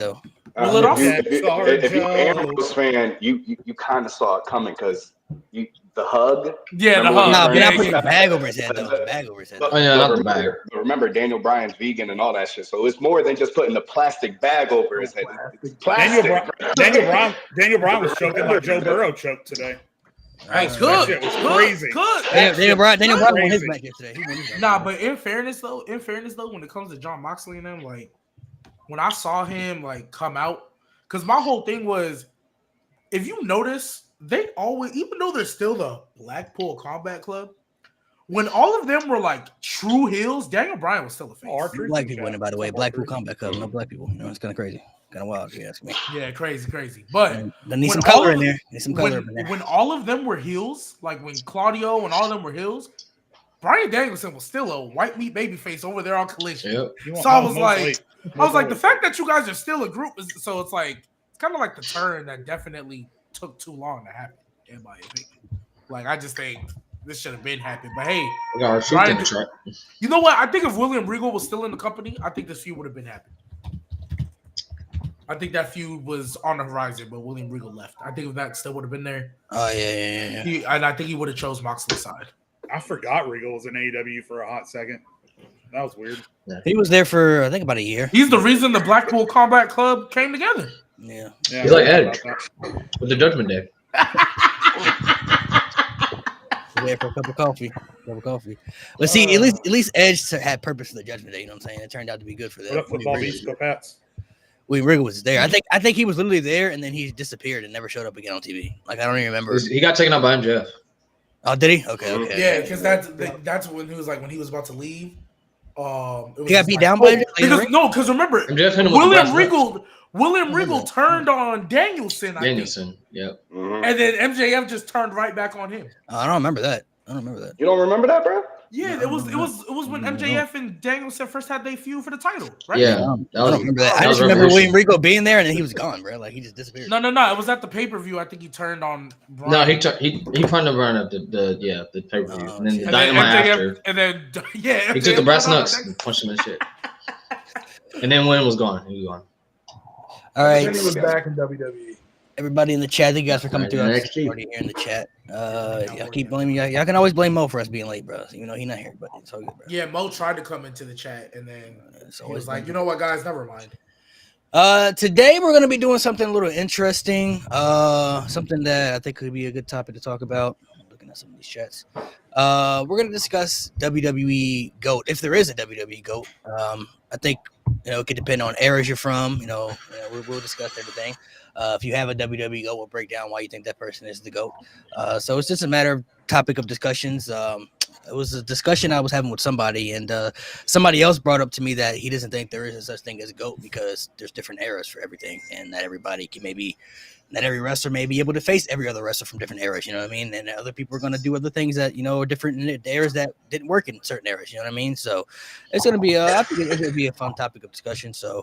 though. Well, it also if you're an Ambrose fan, you kind of saw it coming because the hug. Yeah, the hug. Nah, but Yeah, not putting the bag over his head though. The bag over his head. But, Oh yeah, not the remember, bag. but remember, Daniel Bryan's vegan and all that shit. So it's more than just putting the plastic bag over his head. It's plastic. Daniel Bryan was choking like Joe Burrow choked today. Hey, That good. shit was crazy. Good. Daniel Bryan won crazy. his match yesterday. He won his match. Nah, but in fairness though, when it comes to John Moxley and them, like when I saw him like come out, because my whole thing was, if you notice, they always, even though they're still the Blackpool Combat Club, when all of them were like true heels, Daniel Bryan was still a face. No black people in it, by the way. Blackpool Combat Club, no black people. You know, it's kind of crazy, kind of wild. If you ask me. Yeah, crazy. But They need some color in there. Need some color in there. When all of them were heels, like when Claudio and all of them were heels, Bryan Danielson was still a white meat baby face over there on Collision. Yep. So I was like, the fact that you guys are still a group is, so it's like, it's kind of like the turn that definitely took too long to happen, in my opinion. Like, I just think this should have been happened. But hey, We got our shoot in the track. you know what? I think if William Regal was still in the company, I think this feud would have been happening. I think that feud was on the horizon, but William Regal left. I think if that still would have been there, Oh yeah. and I think he would have chose Moxley's side. I forgot Regal was in AEW for a hot second. That was weird. He was there for I think about a year. He's the reason the Blackpool Combat Club came together. Yeah. He's like Edge with the Judgment Day. There for a cup of coffee. But see, at least Edge had purpose for the Judgment Day. You know what I'm saying? It turned out to be good for them. What up, football beats, go Pats. William Regal was there. I think he was literally there, and then he disappeared and never showed up again on TV. Like I don't even remember. He got taken out by MJF. Oh, did he? Okay. Yeah, because that's when he was like when he was about to leave. It was He got beat down by because remember MJF hit him with William Regal turned on Danielson. Yep. And then MJF just turned right back on him. I don't remember that. You don't remember that, bro? Yeah, it was when MJF and Danielson first had their feud for the title, right? Yeah, I don't remember that. I just remember William Regal being there and then he was gone, bro. Like he just disappeared. No. It was at the pay-per-view. I think he turned on Brian. No, he turned to Brian at the pay-per-view. And then the Dynamite after. And then he took the brass knucks and punched him in the shit. And then William was gone. He was gone. All right. Then he was back in WWE. Everybody in the chat, thank you guys for coming through. Already here in the chat. Y'all keep blaming y'all can always blame Mo for us being late, bro. You know he's not here, but it's all good, bro. Yeah, Mo tried to come into the chat and then he was like, you know what, guys, never mind. Today we're gonna be doing something a little interesting. Something that I think could be a good topic to talk about. Looking at some of these chats. We're gonna discuss WWE GOAT, if there is a WWE GOAT. I think it could depend on eras you're from. We'll discuss everything. If you have a WWE GOAT, we'll break down why you think that person is the GOAT. So it's just a matter of topic of discussions. It was a discussion I was having with somebody, and somebody else brought up to me that he doesn't think there is a such thing as a GOAT because there's different eras for everything, and not every wrestler may be able to face every other wrestler from different eras, you know what I mean? And other people are going to do other things that, are different in the eras that didn't work in certain eras, you know what I mean? So it's going to be, I think it's going to be a fun topic of discussion. So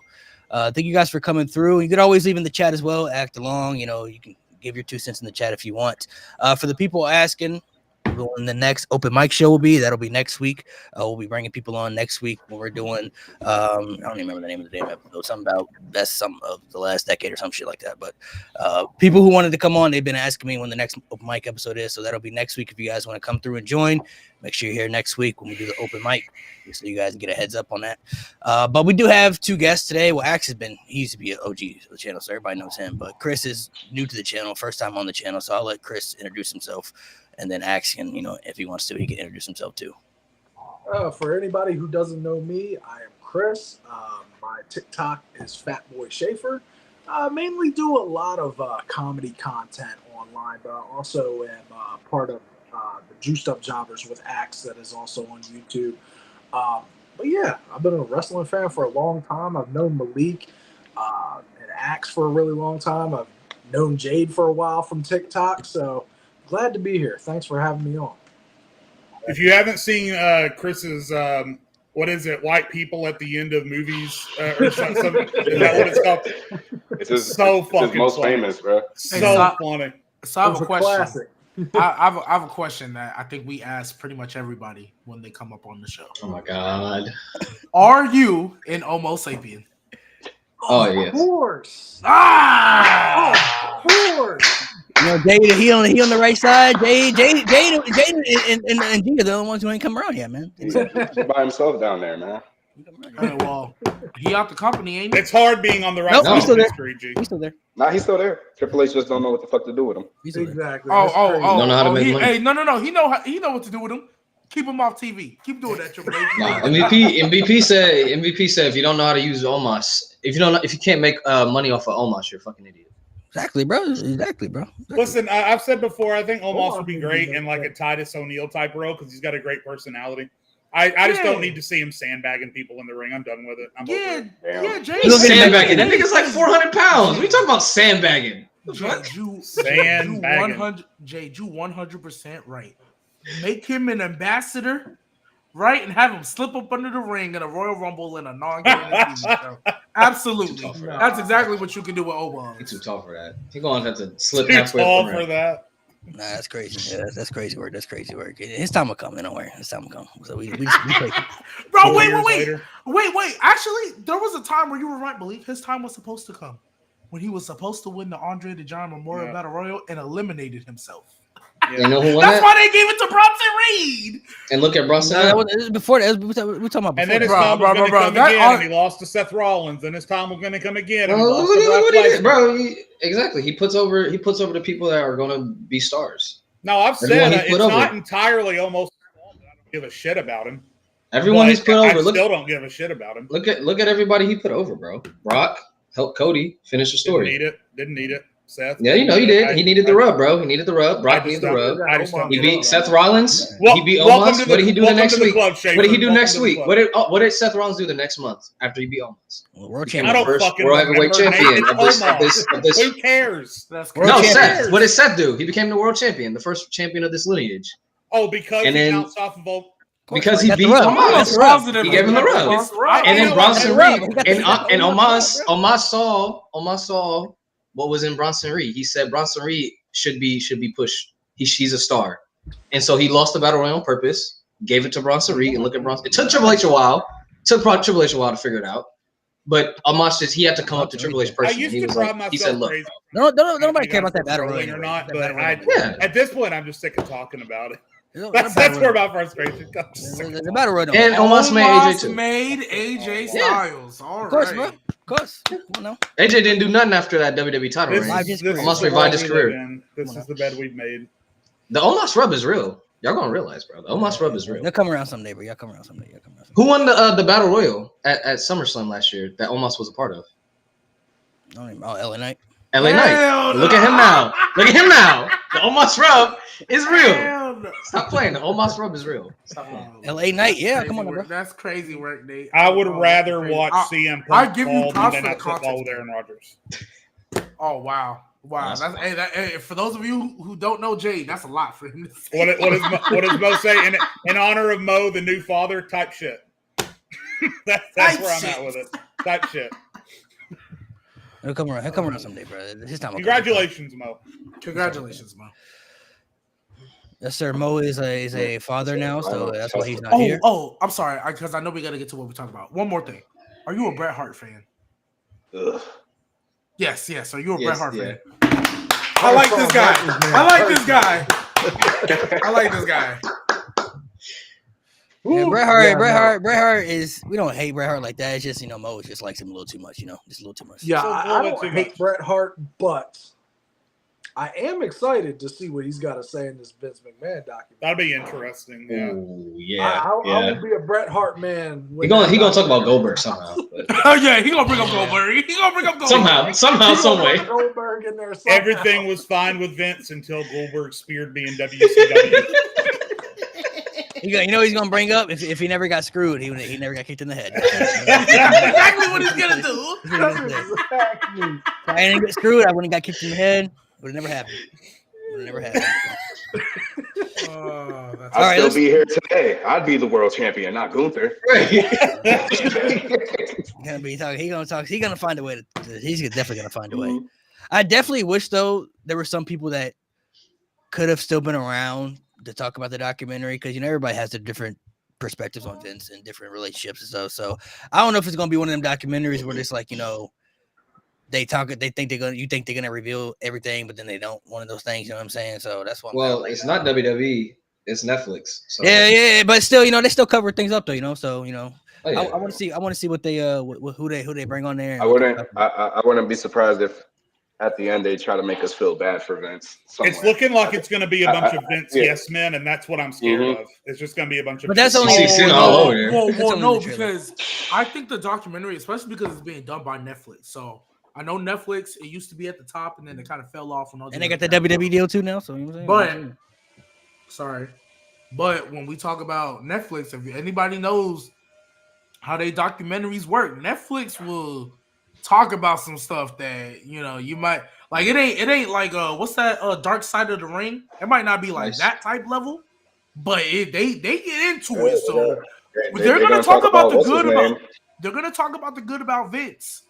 thank you guys for coming through. You could always leave in the chat as well, act along, you can give your 2 cents in the chat if you want. For the people asking, when the next open mic show that'll be next week. We'll be bringing people on next week when we're doing I don't even remember the name of the damn episode, something about best some of the last decade or some shit like that. But people who wanted to come on, they've been asking me when the next open mic episode is, so that'll be next week. If you guys want to come through and join, make sure you're here next week when we do the open mic, so you guys can get a heads up on that. But we do have 2 guests today. Well, Axe he used to be an OG of the channel, so everybody knows him, but Chris is new to the channel, first time on the channel, so I'll let Chris introduce himself. And then Axe can, if he wants to, he can introduce himself too. For anybody who doesn't know me, I am Chris. My TikTok is Fatboy Schaefer. I mainly do a lot of comedy content online, but I also am part of the Juiced Up Jobbers with Axe that is also on YouTube. But yeah, I've been a wrestling fan for a long time. I've known Malik and Axe for a really long time. I've known Jade for a while from TikTok, so glad to be here. Thanks for having me on. If you haven't seen Chris's, what is it, white people at the end of movies? Or something, is that what it's called? It's his, so fucking it's his most funny. famous, bro. So funny. So I have a question. Classic. I have a question that I think we ask pretty much everybody when they come up on the show. Oh my god. Are you an Homo sapien? Oh, yes. Of course. Ah! Of course. You know, Jade, he on the right side. Jade, and G are the only ones who ain't come around yet, man. He's by himself down there, man. Hey, well, he out the company, ain't he? It's hard being on the right Nope, side he's still of there. history, G. He's still there. Nah, he's still there. Triple H just don't know what the fuck to do with him. He's still there. Exactly. Oh, That's oh, crazy. oh, Don't know how to oh, make he, money. hey, no. He know what to do with him. Keep him off TV. Keep doing that, Triple H. Nah, MVP said if you don't know how to use Omos, if you can't make money off of Omos, you're a fucking idiot. Exactly, bro. Exactly, bro. Exactly. Listen, I've said before, I think Omos Omos would be would great be in like great. a Titus O'Neil type role because he's got a great personality. I just don't need to see him sandbagging people in the ring. I'm done with it. I'm over Yeah, it. Damn. yeah, Jay. He's Sandbagging. That nigga's like 400 pounds. We talking about sandbagging. Sandbagging. Jay, you 100% right. Make him an ambassador, right, and have him slip up under the ring in a Royal Rumble in a non-canon TV show. Absolutely, Too tall for that. that's exactly what you can do with Omos. He's too tall for that. He's gonna have to slip Too halfway tall up the for ring. that. Nah, that's crazy. Yeah, that's crazy work. That's crazy work. His time will come. Don't worry. His time will come. So we play. Bro, 4 wait. years later. Actually, there was a time where you were right. Believe his time was supposed to come when he was supposed to win the Andre the Giant Memorial Yeah. Battle Royal and eliminated himself. You know who won That's that? why they gave it to Bronson Reed. And look at Bronson. No, that was before that. We talking about before. And then his Bro, time was bro, going to bro, come that again, on- and he lost to Seth Rollins. And his time was going to come again, and he Oh, lost look to at what Brock he did, Lesnar. bro. Exactly. He puts over the people that are gonna be stars. No, I've Everyone said he put it's not over. entirely almost. I don't give a shit about him. Everyone But he's put I over. Look, still don't give a shit about him. look at everybody he put over, bro. Brock helped Cody finish the story. Didn't need it. Seth. Yeah, you know he did. He needed the rub, bro. He needed the rub. Brock I needed just the don't- rub. I just don't He get beat it. Seth Rollins. Well, He beat welcome Omos. to What did he do the welcome next to the week? club, Schaefer. What did he do Welcome next to the week? club. What did Seth Rollins do the next month after he beat Omos? World I champion. don't First fucking World Heavyweight remember. Champion It's of this- of Omos. this- of this- Who cares? That's World No, champion. Seth. What did Seth do? He became the world champion, the first champion of this lineage. Oh, because And he then- bounced off of Volk. Because he That's beat the rub. That's the rub. Omos. He gave him the rub. That's right. And You then know Bronson what? Reed He got and the- Omos saw what was in Bronson Reed. He said Bronson Reed should be pushed. She's a star, and so he lost the battle royal on purpose. Gave it to Bronson Reed, and look at Bronson. It took Triple H a while. Triple H a while to figure it out, but Omos he had to come up to Triple H I personally. used He to was drive like, myself he said, "Look, crazy. Nobody if you care about guys that battle were royal trolling or anyway. not, That but battle royal I- anyway. yeah." At this point, I'm just sick of talking about it. That That's battle where royal- my frustration comes. Just sick of The battle royal. And Omos made AJ too. made AJ Yeah. Styles. All Of course, right. bro. Of course. Come on now. AJ didn't do nothing after that WWE title This, reign. Revived is, his this career. is Almost the revived world his we career. live in. This is the bed we've made. The Omos rub is real. Y'all gonna realize, bro. The Omos rub is real. They'll come around someday, bro. Y'all come around someday. Who won the battle royal at SummerSlam last year that Omos was a part of? Oh, LA Knight. LA Knight. Hell Look no. at him now. Look at him now. The Omos rub is real. Hell no. Stop playing. The Omos rub is real. Stop playing. LA Knight. Yeah, Crazy come on, work. bro. That's crazy work, Nate. I would Oh, rather crazy. watch I- CM I Punk give you call props Monday for the Night Football context. with Aaron Rodgers. Oh wow. Wow. That's Hey, for those of you who don't know Jay, that's a lot for him to say. What does Mo say? In honor of Mo, the new father, type shit. That's Type where I'm shit. at with it. Type shit. He'll come around. He'll come around someday, bro. His time will come. Congratulations, Mo. Congratulations, Mo. Yes, sir. Mo is a father now, so that's why he's not Oh, here. I'm sorry, because I know we got to get to what we're talking about. One more thing. Are you a Bret Hart fan? Ugh. Yes. Are you a Yes, Bret Hart yeah. fan? I like this guy. I like this guy. Yeah, Bret Hart is. We don't hate Bret Hart like that. It's just Mo just likes him a little too much. Just a little too much. Yeah, So I little don't bit too hate much. Bret Hart, but I am excited to see what he's got to say in this Vince McMahon documentary. That'd be interesting. Yeah. Ooh, yeah. I will be a Bret Hart man. He gonna talk about Goldberg somehow. But Oh yeah, he gonna bring up Goldberg. somehow, some way. Goldberg in there somehow. Everything was fine with Vince until Goldberg speared me in WCW. He's gonna bring up if he never got screwed, he never got kicked in the head. That's exactly what he's gonna do. Exactly. If I didn't get screwed, I wouldn't got kicked in the head. Would have never happened. Oh, that's All right, I'd still let's- be here today. I'd be the world champion, not Gunther. He's gonna be talking. He's gonna find a way to. He's definitely gonna find a way. I definitely wish though there were some people that could have still been around to talk about the documentary because everybody has their different perspectives on Vince and different relationships and stuff. So I don't know if it's gonna be one of them documentaries where it's like they think you think they're gonna reveal everything, but then they don't. One of those things, you know what I'm saying? So that's why. Well, it's not WWE, it's Netflix. So. Yeah, but still, they still cover things up though, So Oh, yeah. I want to see what they who they bring on there. I wouldn't be surprised if at the end they try to make us feel bad for Vince. Somewhere. It's looking like it's going to be a bunch of Vince yes men, and that's what I'm scared of. It's just going to be a bunch of. But that's only all over there. Well, no, because I think the documentary, especially because it's being done by Netflix. So I know Netflix. It used to be at the top, and then it kind of fell off. And they got the WWE deal too now. So you know what I'm saying? But when we talk about Netflix, if anybody knows how they documentaries work, Netflix will talk about some stuff that you might like. It ain't like what's that Dark Side of the Ring? It might not be like that type level, but they get into it. So they're gonna talk about the good about. They're gonna talk about the good about Vince,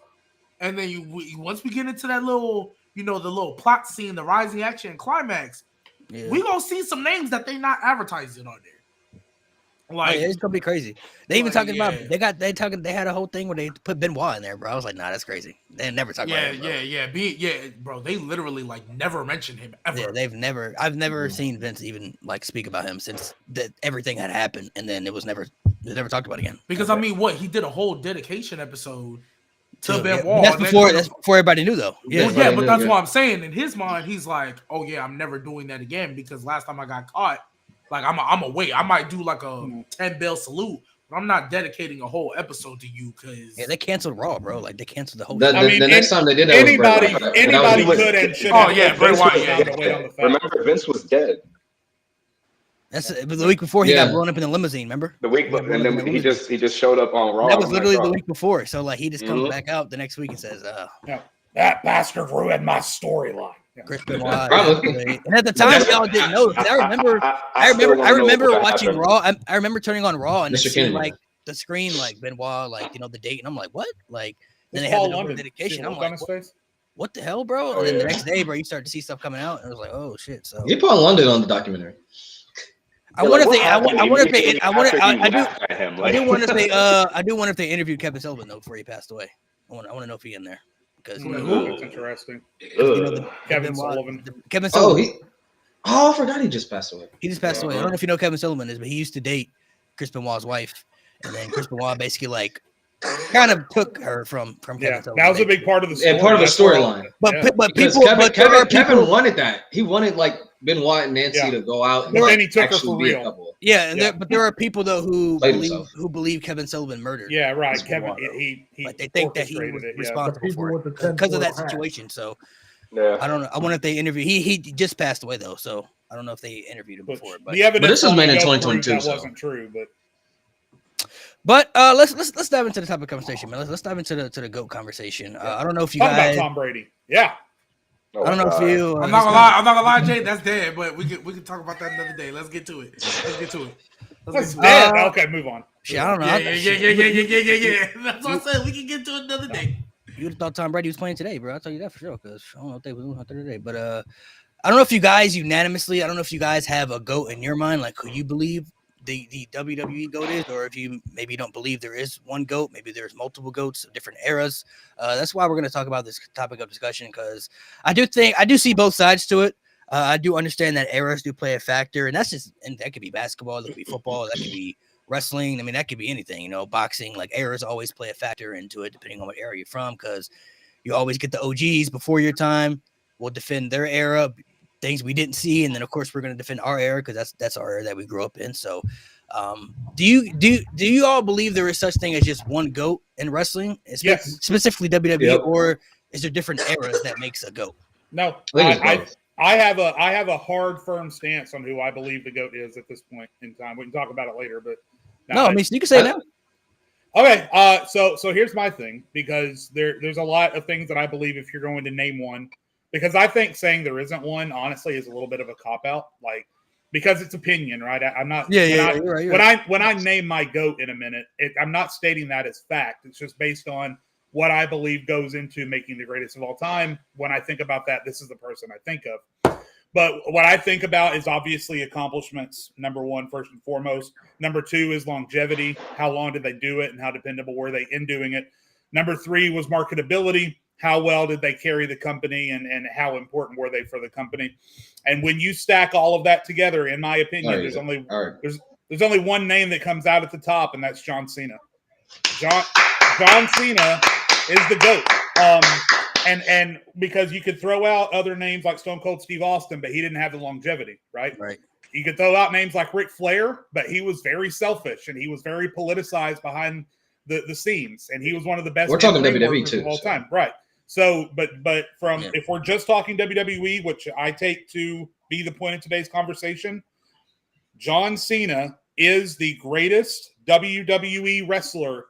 and then once we get into that little the little plot scene, the rising action and climax, we gonna see some names that they not advertising on there. Like it's gonna be crazy. They even talking about they had a whole thing where they put Benoit in there, bro. I was like, nah, that's crazy. They never talk about him. Bro. They literally never mentioned him ever. Yeah, I've never seen Vince even speak about him since everything had happened, and then it was never talked about again. Because he did a whole dedication episode to Benoit. Yeah. That's before everybody knew though. Yeah, but that's what I'm saying. In his mind, he's like, oh yeah, I'm never doing that again because last time I got caught. Like I'm a wait. I might do like a 10 bell salute, but I'm not dedicating a whole episode to you because they canceled Raw, bro. Like they canceled the whole. The next time they did that, anybody could and should. Oh yeah, Bray Wyatt. Remember, Vince was dead. That's the week before he got blown up in the limousine. Remember the week, and then he just showed up on Raw. That was literally the week before. So he just comes back out the next week and says, that bastard ruined my storyline." Chris Benoit. And at the time, y'all didn't know. I remember watching Raw. I remember turning on Raw and seeing the screen, Benoit, the date, and I'm like, what? Then they had the dedication. I'm like, what the hell, bro? And then the next day, bro, you start to see stuff coming out, and I was like, oh shit. So you put London on the documentary. I do wonder if they interviewed Kevin Sullivan though before he passed away. I want to know if he's in there. That's interesting. Kevin Sullivan. I forgot he just passed away. He just passed away. I don't know if you know Kevin Sullivan is, but he used to date Chris Benoit's wife, and then Chris Benoit basically kind of took her from Kevin Sullivan. That was a big part of the story. Yeah, part of the storyline. But Kevin wanted that. He wanted Benoit and Nancy to go out. But then he took her for real. But there are people though who believe Kevin Sullivan murdered. Yeah, right. Kevin, they think that he was responsible for it because of that situation. So I don't know. I wonder if they interviewed. He just passed away though, so I don't know if they interviewed him before. But this was made in 2022. That wasn't true, But let's dive into the topic of conversation, man. Let's dive into the GOAT conversation. I don't know if you guys about Tom Brady. Yeah. I don't know if you. I'm not gonna lie, Jay. That's dead. But we can talk about that another day. Let's get to it. That's dead. Okay, move on. Shit, I don't know. Yeah. That's what I said. We can get to it another day. You would have thought Tom Brady was playing today, bro. I'll tell you that for sure. Because I don't know if they were doing out there today. But I don't know if you guys unanimously. I don't know if you guys have a GOAT in your mind, like who you believe the WWE GOAT is, or if you maybe don't believe there is one GOAT, maybe there's multiple GOATs of different eras. That's why we're going to talk about this topic of discussion, because I do see both sides to it. I do understand that eras do play a factor, and that could be basketball, that could be football, that could be wrestling. I mean, that could be anything, boxing. Eras always play a factor into it, depending on what era you're from, because you always get the OGs before your time will defend their era, things we didn't see, and then of course we're going to defend our era because that's our era that we grew up in. So do you all believe there is such thing as just one GOAT in wrestling, yes, specifically WWE, or is there different eras that makes a GOAT? No, I have a hard, firm stance on who I believe the GOAT is at this point in time. We can talk about it later, but you can say that. Okay, so here's my thing, because there's a lot of things that I believe if you're going to name one. Because I think saying there isn't one, honestly, is a little bit of a cop-out. Because it's opinion, right? I'm not. You're right. When I name my GOAT in a minute, I'm not stating that as fact. It's just based on what I believe goes into making the greatest of all time. When I think about that, this is the person I think of. But what I think about is obviously accomplishments. Number one, first and foremost. Number two is longevity. How long did they do it, and how dependable were they in doing it? Number three was marketability. how well did they carry the company, and how important were they for the company. And when you stack all of that together, in my opinion, there's only one name that comes out at the top, and that's John Cena. John Cena is the GOAT. And because you could throw out other names like Stone Cold Steve Austin, but he didn't have the longevity, right? Right. You could throw out names like Ric Flair, but he was very selfish and he was very politicized behind the scenes, and he was one of the best. We're talking WWE too, of all time, right? So, but if we're just talking WWE, which I take to be the point of today's conversation, John Cena is the greatest WWE wrestler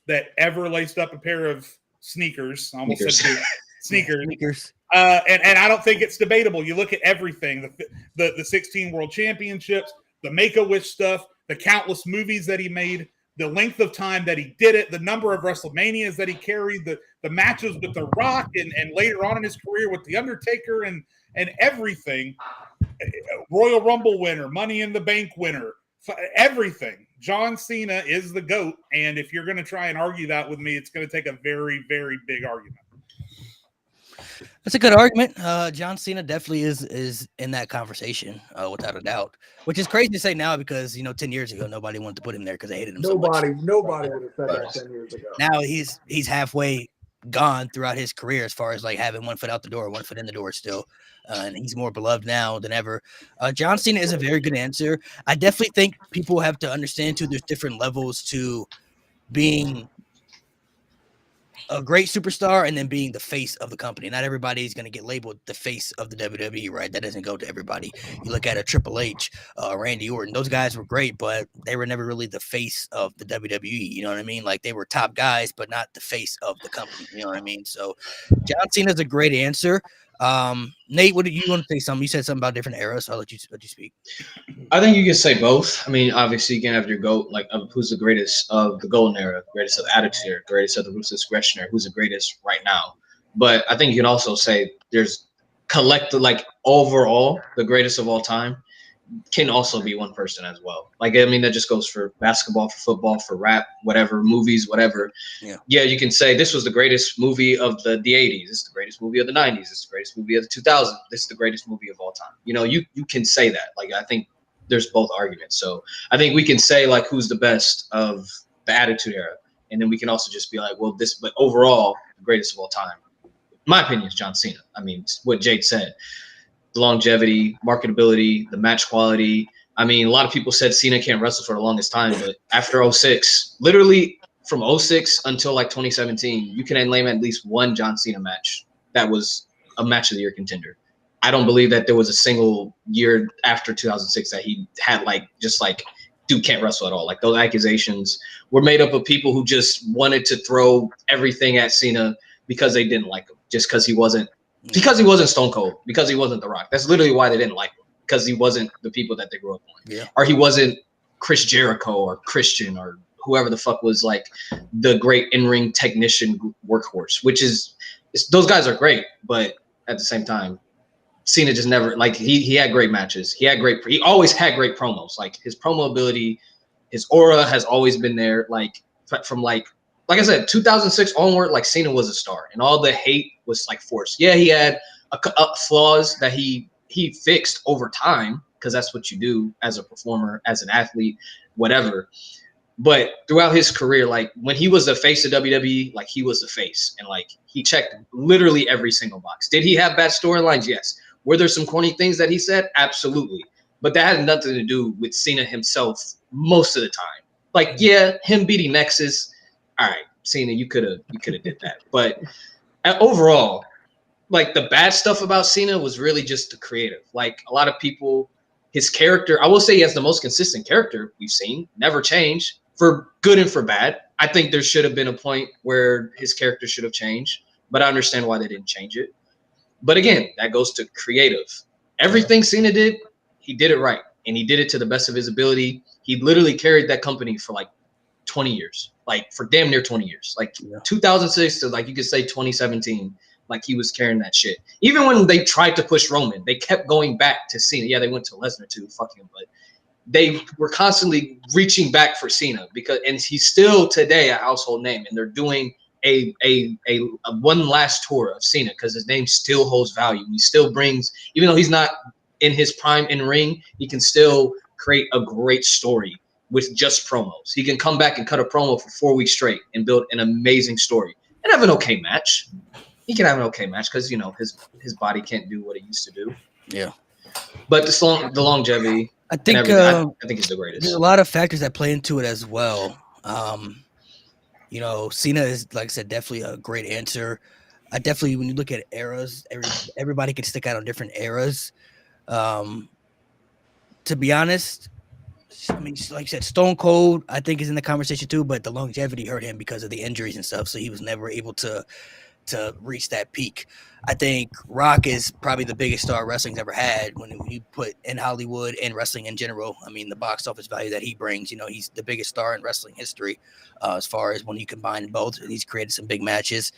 that ever laced up a pair of sneakers. I almost said sneakers. And I don't think it's debatable. You look at everything, the 16 world championships, the Make-A-Wish stuff, the countless movies that he made, the length of time that he did it, the number of WrestleManias that he carried, the matches with The Rock, and later on in his career with The Undertaker and everything. Royal Rumble winner, Money in the Bank winner, everything. John Cena is the GOAT. And if you're going to try and argue that with me, it's going to take a very, very big argument. That's a good argument. John Cena definitely is in that conversation, without a doubt. Which is crazy to say now because 10 years ago nobody wanted to put him there because they hated him so much. Nobody would have said that 10 years ago. Now he's halfway gone throughout his career as far as like having one foot out the door, one foot in the door still, and he's more beloved now than ever. John Cena is a very good answer. I definitely think people have to understand too. There's different levels to being a great superstar and then being the face of the company. Not everybody is going to get labeled the face of the WWE, right? That doesn't go to everybody. You look at a Triple H, Randy Orton, those guys were great, but they were never really the face of the WWE. You know what I mean? Like they were top guys, but not the face of the company. You know what I mean? So John Cena is a great answer. Nate, what did you want to say? Something you said something about different eras, so I'll let you speak. I think you can say both. I mean, obviously you can have your GOAT, like who's the greatest of the golden era, greatest of the Attitude Era, greatest of the Ruthless Aggression Era, who's the greatest right now. But I think you can also say there's collective, like overall, the greatest of all time can also be one person as well. Like, I mean, that just goes for basketball, for football, for rap, whatever, movies, whatever. Yeah, you can say this was the greatest movie of the 80s. This is the greatest movie of the 90s. This is the greatest movie of the 2000s. This is the greatest movie of all time. You can say that. Like, I think there's both arguments. So I think we can say, like, who's the best of the Attitude Era. And then we can also just be like, well, but overall, the greatest of all time, my opinion, is John Cena. I mean, what Jade said. The longevity, marketability, the match quality. I mean, a lot of people said Cena can't wrestle for the longest time, but after 06, literally from 06 until like 2017, you can name at least one John Cena match that was a match of the year contender. I don't believe that there was a single year after 2006 that he had dude can't wrestle at all. Like those accusations were made up of people who just wanted to throw everything at Cena because they didn't like him, just because he wasn't Stone Cold, because he wasn't The Rock. That's literally why they didn't like him, because he wasn't the people that they grew up on. Yeah. Or he wasn't Chris Jericho or Christian or whoever the fuck was like the great in-ring technician workhorse, those guys are great, but at the same time, Cena just never, like, he had great matches. He always had great promos. Like his promo ability, his aura has always been there. Like from like I said, 2006 onward, like Cena was a star, and all the hate was like forced. Yeah, he had flaws that he fixed over time, because that's what you do as a performer, as an athlete, whatever. But throughout his career, like when he was the face of WWE, like he was the face, and like he checked literally every single box. Did he have bad storylines? Yes. Were there some corny things that he said? Absolutely. But that had nothing to do with Cena himself most of the time. Like, yeah, him beating Nexus. All right, Cena, you could have did that. But overall, like the bad stuff about Cena was really just the creative. Like a lot of people, his character, I will say he has the most consistent character we've seen, never changed, for good and for bad. I think there should have been a point where his character should have changed, but I understand why they didn't change it. But again, that goes to creative. Everything Cena did, he did it right, and he did it to the best of his ability. He literally carried that company for like 20 years, like for damn near 20 years, like 2006 to like you could say 2017, like he was carrying that shit. Even when they tried to push Roman, they kept going back to Cena. Yeah, they went to Lesnar too, fuck him, but they were constantly reaching back for Cena and he's still today a household name, and they're doing a one last tour of Cena because his name still holds value. He still brings, even though he's not in his prime in ring, he can still create a great story with just promos. He can come back and cut a promo for 4 weeks straight and build an amazing story and have an okay match. He can have an okay match because his body can't do what it used to do. Yeah, but the longevity. I think I think he's the greatest. There's a lot of factors that play into it as well. Cena is, like I said, definitely a great answer. I definitely, when you look at eras, everybody can stick out on different eras. To be honest, I mean, like you said, Stone Cold, I think, is in the conversation too, but the longevity hurt him because of the injuries and stuff, so he was never able to reach that peak. I think Rock is probably the biggest star wrestling's ever had when you put in Hollywood and wrestling in general. I mean, the box office value that he brings, he's the biggest star in wrestling history as far as when you combine both. He's created some big matches.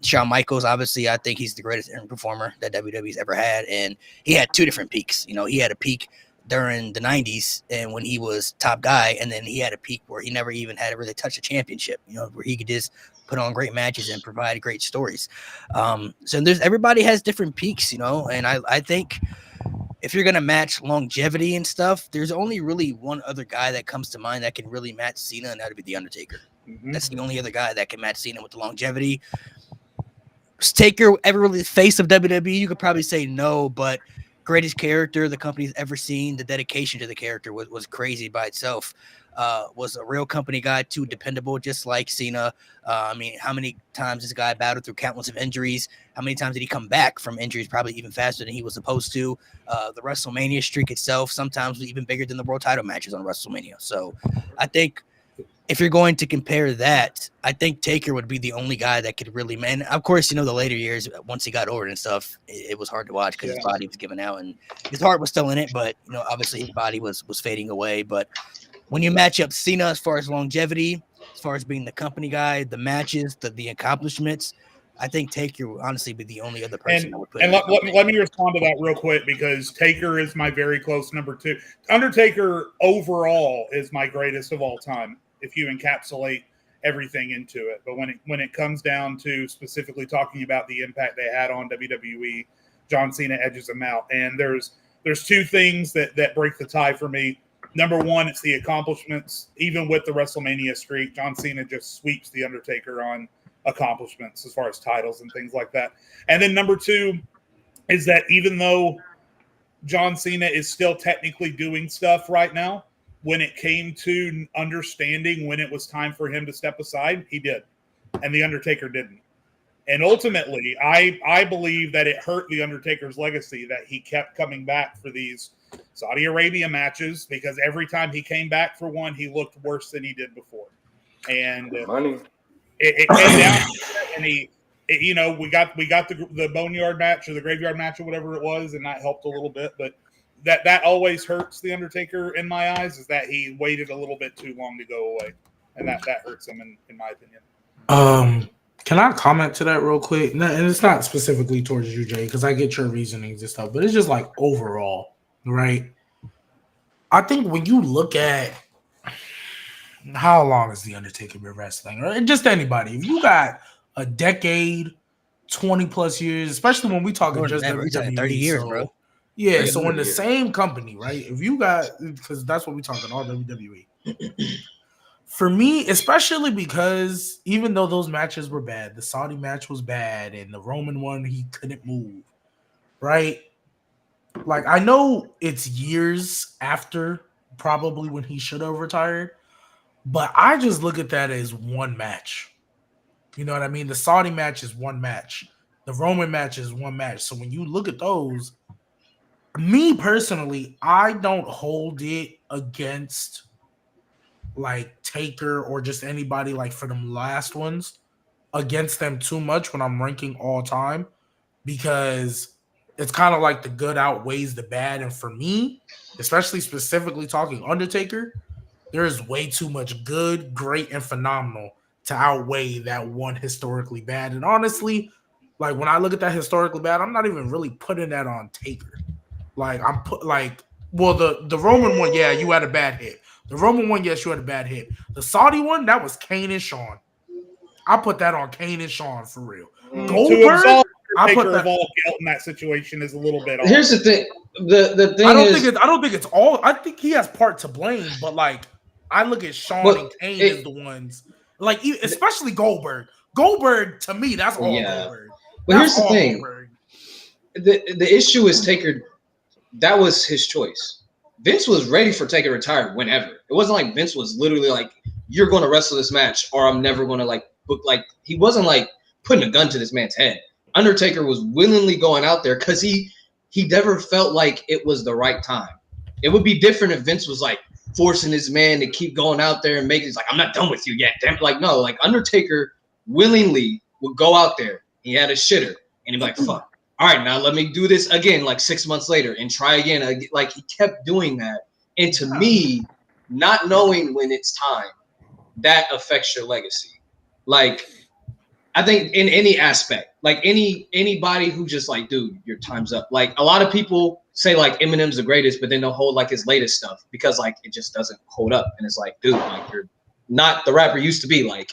Shawn Michaels, obviously, I think he's the greatest performer that WWE's ever had, and he had two different peaks. He had a peak during the 90s and when he was top guy, and then he had a peak where he never even had to really touch a championship, where he could just put on great matches and provide great stories. So everybody has different peaks, and I think if you're going to match longevity and stuff, there's only really one other guy that comes to mind that can really match Cena, and that would be The Undertaker. Mm-hmm. That's the only other guy that can match Cena with the longevity. Taker, ever really the face of WWE? You could probably say no, but greatest character the company's ever seen. The dedication to the character was crazy by itself. Was a real company guy, too dependable, just like Cena. I mean, how many times this guy battled through countless of injuries? How many times did he come back from injuries? Probably even faster than he was supposed to. The WrestleMania streak itself sometimes was even bigger than the world title matches on WrestleMania. So I think if you're going to compare that, I think Taker would be the only guy that could really, man. Of course, the later years, once he got older and stuff, it was hard to watch because his body was giving out and his heart was still in it. But, obviously his body was fading away. But when you match up Cena as far as longevity, as far as being the company guy, the matches, the accomplishments, I think Taker would honestly be the only other person I would put. And let me respond to that real quick because Taker is my very close number 2. Undertaker overall is my greatest of all time, if you encapsulate everything into it. But when it comes down to specifically talking about the impact they had on WWE, John Cena edges them out. And there's two things that break the tie for me. Number one, it's the accomplishments. Even with the WrestleMania streak, John Cena just sweeps The Undertaker on accomplishments as far as titles and things like that. And then number two is that even though John Cena is still technically doing stuff right now, when it came to understanding when it was time for him to step aside, he did. And The Undertaker didn't. And ultimately, I believe that it hurt The Undertaker's legacy that he kept coming back for these Saudi Arabia matches because every time he came back for one, he looked worse than he did before. And money. It came down and we got the boneyard match or the graveyard match or whatever it was, and that helped a little bit. But that always hurts The Undertaker in my eyes is that he waited a little bit too long to go away, and that hurts him in my opinion. Can I comment to that real quick? No, and it's not specifically towards you, Jay, because I get your reasonings and stuff, but it's just like overall, right? I think when you look at how long has The Undertaker been wrestling, or just anybody, if you got a decade, 20 plus years, especially when we talking just WWE, 30 years, bro. Yeah, so in the same company, right? If you got, because that's what we're talking, all WWE. For me, especially because even though those matches were bad, the Saudi match was bad, and the Roman one, he couldn't move, right? Like, I know it's years after probably when he should have retired, but I just look at that as one match. You know what I mean? The Saudi match is one match. The Roman match is one match. So when you look at those, me personally, I don't hold it against like Taker or just anybody like for them last ones against them too much when I'm ranking all time, because it's kind of like the good outweighs the bad. And for me, especially specifically talking Undertaker, there is way too much good, great, and phenomenal to outweigh that one historically bad. And honestly, like when I look at that historically bad, I'm not even really putting that on Taker. Like the Roman one, yeah, you had a bad hit. The Roman one, yes, you had a bad hit. The Saudi one, that was Kane and Shawn. I put that on Kane and Shawn for real. To Goldberg, absolve I put Taker that. of all guilt in that situation is a little bit off. Here's the thing. The thing I don't think it's all. I think he has part to blame, but like I look at Shawn But and Kane as the ones, like especially Goldberg. Goldberg to me, that's all Goldberg. But here's That's the all thing. Goldberg. The issue is Taker. That was his choice. Vince was ready for Taker to retire whenever. It wasn't like Vince was literally like, "You're going to wrestle this match, or I'm never going to like book." Like he wasn't like putting a gun to this man's head. Undertaker was willingly going out there because he never felt like it was the right time. It would be different if Vince was like forcing his man to keep going out there and making. It's like, "I'm not done with you yet." Damn, like no, like Undertaker willingly would go out there. He had a shitter, and he'd be like, "Fuck. All right, now let me do this again, like 6 months later, and try again." Like he kept doing that, and to me, not knowing when it's time, that affects your legacy. Like, I think in any aspect, like anybody who just like, dude, your time's up. Like a lot of people say like Eminem's the greatest, but then they'll hold like his latest stuff because like it just doesn't hold up, and it's like, dude, like you're not the rapper you used to be. Like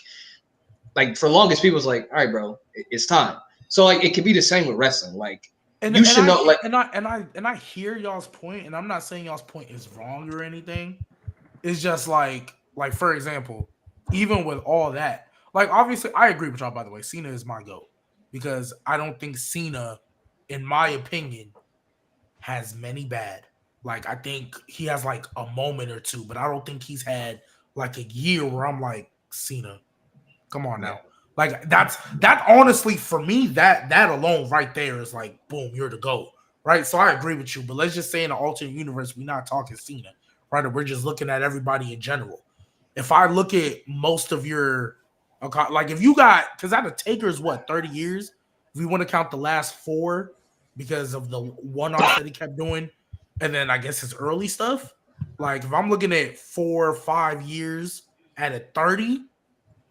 for the longest, people was like, all right, bro, it's time. So like it could be the same with wrestling. Like you should know. Like and I hear y'all's point, and I'm not saying y'all's point is wrong or anything. It's just like for example, even with all that, like obviously I agree with y'all. By the way, Cena is my GOAT because I don't think Cena, in my opinion, has many bad. Like I think he has like a moment or two, but I don't think he's had like a year where I'm like, Cena, come on now. Like that honestly for me, that alone right there is like, boom, you're the GOAT, right? So I agree with you, but let's just say in an alternate universe, we're not talking Cena, right? Or we're just looking at everybody in general. If I look at most of your, like if you got, because out of Taker's what, 30 years? If we want to count the last 4 because of the one-off that he kept doing, and then I guess his early stuff. Like if I'm looking at 4 or 5 years at a 30,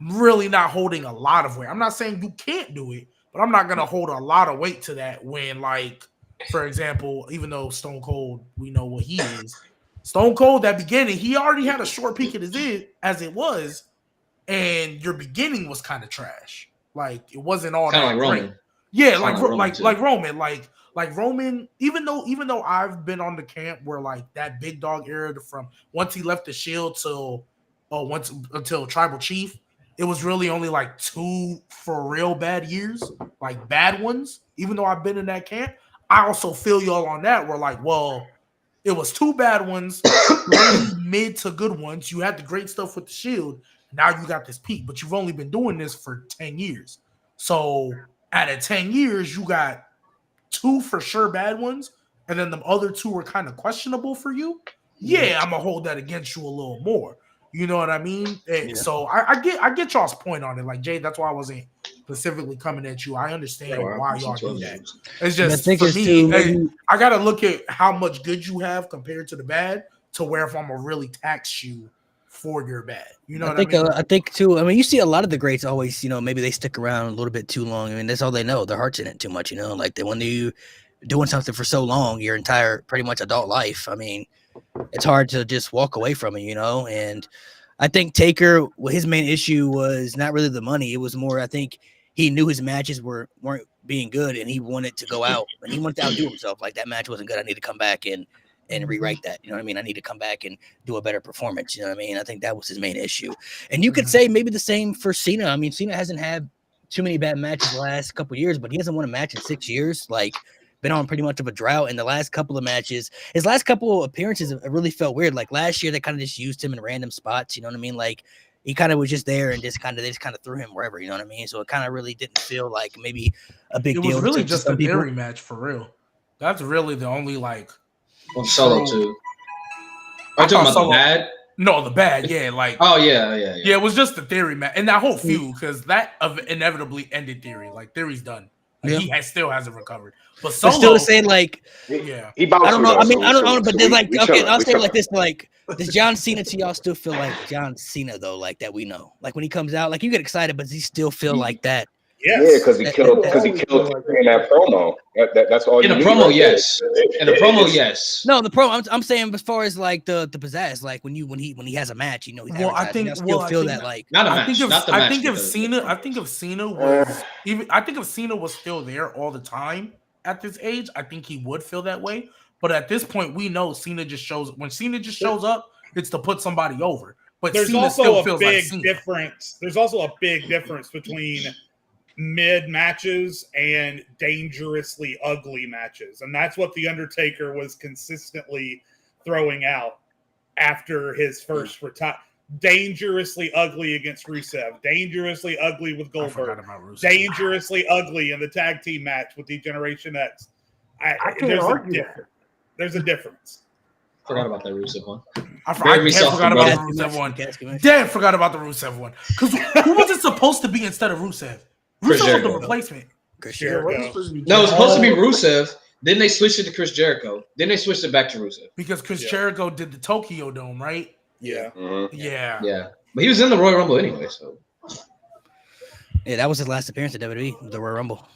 really not holding a lot of weight. I'm not saying you can't do it, but I'm not going to hold a lot of weight to that when, like, for example, even though Stone Cold, we know what he is. Stone Cold, that beginning, he already had a short peak at as it was, and your beginning was kind of trash. Like, it wasn't all kind that of like great. Roman. Yeah, like Roman, even though I've been on the camp where, like, that big dog era from once he left the Shield until Tribal Chief, it was really only like 2 for real bad years, like bad ones. Even though I've been in that camp, I also feel y'all on that. We're like, well, it was 2 bad ones, 3 mid to good ones. You had the great stuff with the Shield. Now you got this peak, but you've only been doing this for 10 years. So out of 10 years, you got 2 for sure bad ones, and then the other 2 were kind of questionable for you. Yeah, I'm gonna hold that against you a little more. You know what I mean? Yeah. So I get y'all's point on it. Like Jay, that's why I wasn't specifically coming at you. I understand why y'all do that. It's just for me, I gotta look at how much good you have compared to the bad to where if I'm gonna really tax you for your bad. You know what I mean? I think too. I mean, you see a lot of the greats always, maybe they stick around a little bit too long. I mean, that's all they know. Their heart's in it too much, like when you doing something for so long, your entire pretty much adult life. I mean, it's hard to just walk away from it, and I think Taker, his main issue was not really the money. It was more, I think he knew his matches weren't being good, and he wanted to go out, and he wanted to outdo himself. Like, that match wasn't good. I need to come back and rewrite that. You know what I mean? I need to come back and do a better performance. You know what I mean? I think that was his main issue. And you could say maybe the same for Cena. I mean, Cena hasn't had too many bad matches the last couple of years, but he hasn't won a match in 6 years. Like, been on pretty much of a drought in the last couple of matches. His last couple of appearances really felt weird. Like last year, they kind of just used him in random spots. You know what I mean? Like he kind of was just there and they just kind of threw him wherever. You know what I mean? So it kind of really didn't feel like maybe a big deal. It was really just a theory match for real. That's really the only like. Well, Solo too. Are you talking about the bad? No, the bad. Yeah, like. Oh yeah. Yeah, it was just the theory match, and that whole feud because that inevitably ended Theory. Like Theory's done. Like, he still hasn't recovered. But Solo, still saying like, yeah, he bounced. I don't know. I mean, I don't know. But then like, okay, I'll say it like this: like, does John Cena to y'all still feel like John Cena though? Like that we know. Like when he comes out, like you get excited, but does he still feel like that? Yes. Yeah, because he killed in that promo. That's all. In you a need promo, right there. yes. In a promo, yes. No, the pro. I'm saying as far as like the pizzazz, like when he has a match, you know, he's Well, I advertising. think- I still well, I feel think- that like Not a I match. think if not the I match think if because of Cena, the I think if Cena was even, I think if Cena was still there all the time at this age, I think he would feel that way. But at this point, we know Cena just shows when Cena just shows up, it's to put somebody over. But There's Cena also still a feels like big Cena. difference. There's also a big difference between mid matches and dangerously ugly matches, and that's what the Undertaker was consistently throwing out after his first retire. Dangerously ugly against Rusev, dangerously ugly with I forgot Goldberg, about Rusev. dangerously ugly in the tag team match with D-Generation X. I can't argue that. There's a difference. Forgot about that Rusev one. I Bury me damn softly, forgot about the brother. Rusev one. Casket match. Damn forgot about the Rusev one. Because who was it supposed to be instead of Rusev? Chris Rusev was the Jericho. Chris replacement. Yeah, Jericho. what is supposed to be No, it was supposed to be Oh. Rusev. Then they switched it to Chris Jericho. Then they switched it back to Rusev. Because Chris Yeah. Jericho did the Tokyo Dome, right? Yeah. Mhm. Yeah. Yeah, but he was in the Royal Rumble anyway. So Yeah, that was his last appearance at WWE, the Royal Rumble.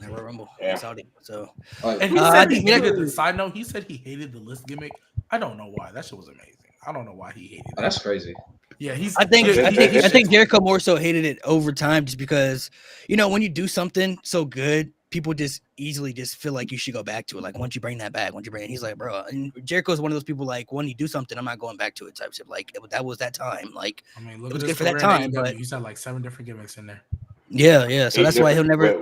The Royal Rumble. Yeah. Saudi. So And he I said he think- hated the side note. He said he hated the list gimmick. I don't know why. That shit was amazing. I don't know why he hated it. that's crazy. Yeah, he's. I think he- I he- think his I think shit's- Jericho more so hated it over time just because when you do something so good, people just easily just feel like you should go back to it. Like once you bring that back, once you bring it, he's like, bro. And Jericho's one of those people like when you do something, I'm not going back to it type shit. Like that was that time. Like I mean, look it was at good his for that career in time, AEW. but- He's had like 7 different gimmicks in there. yeah. So that's why he'll never do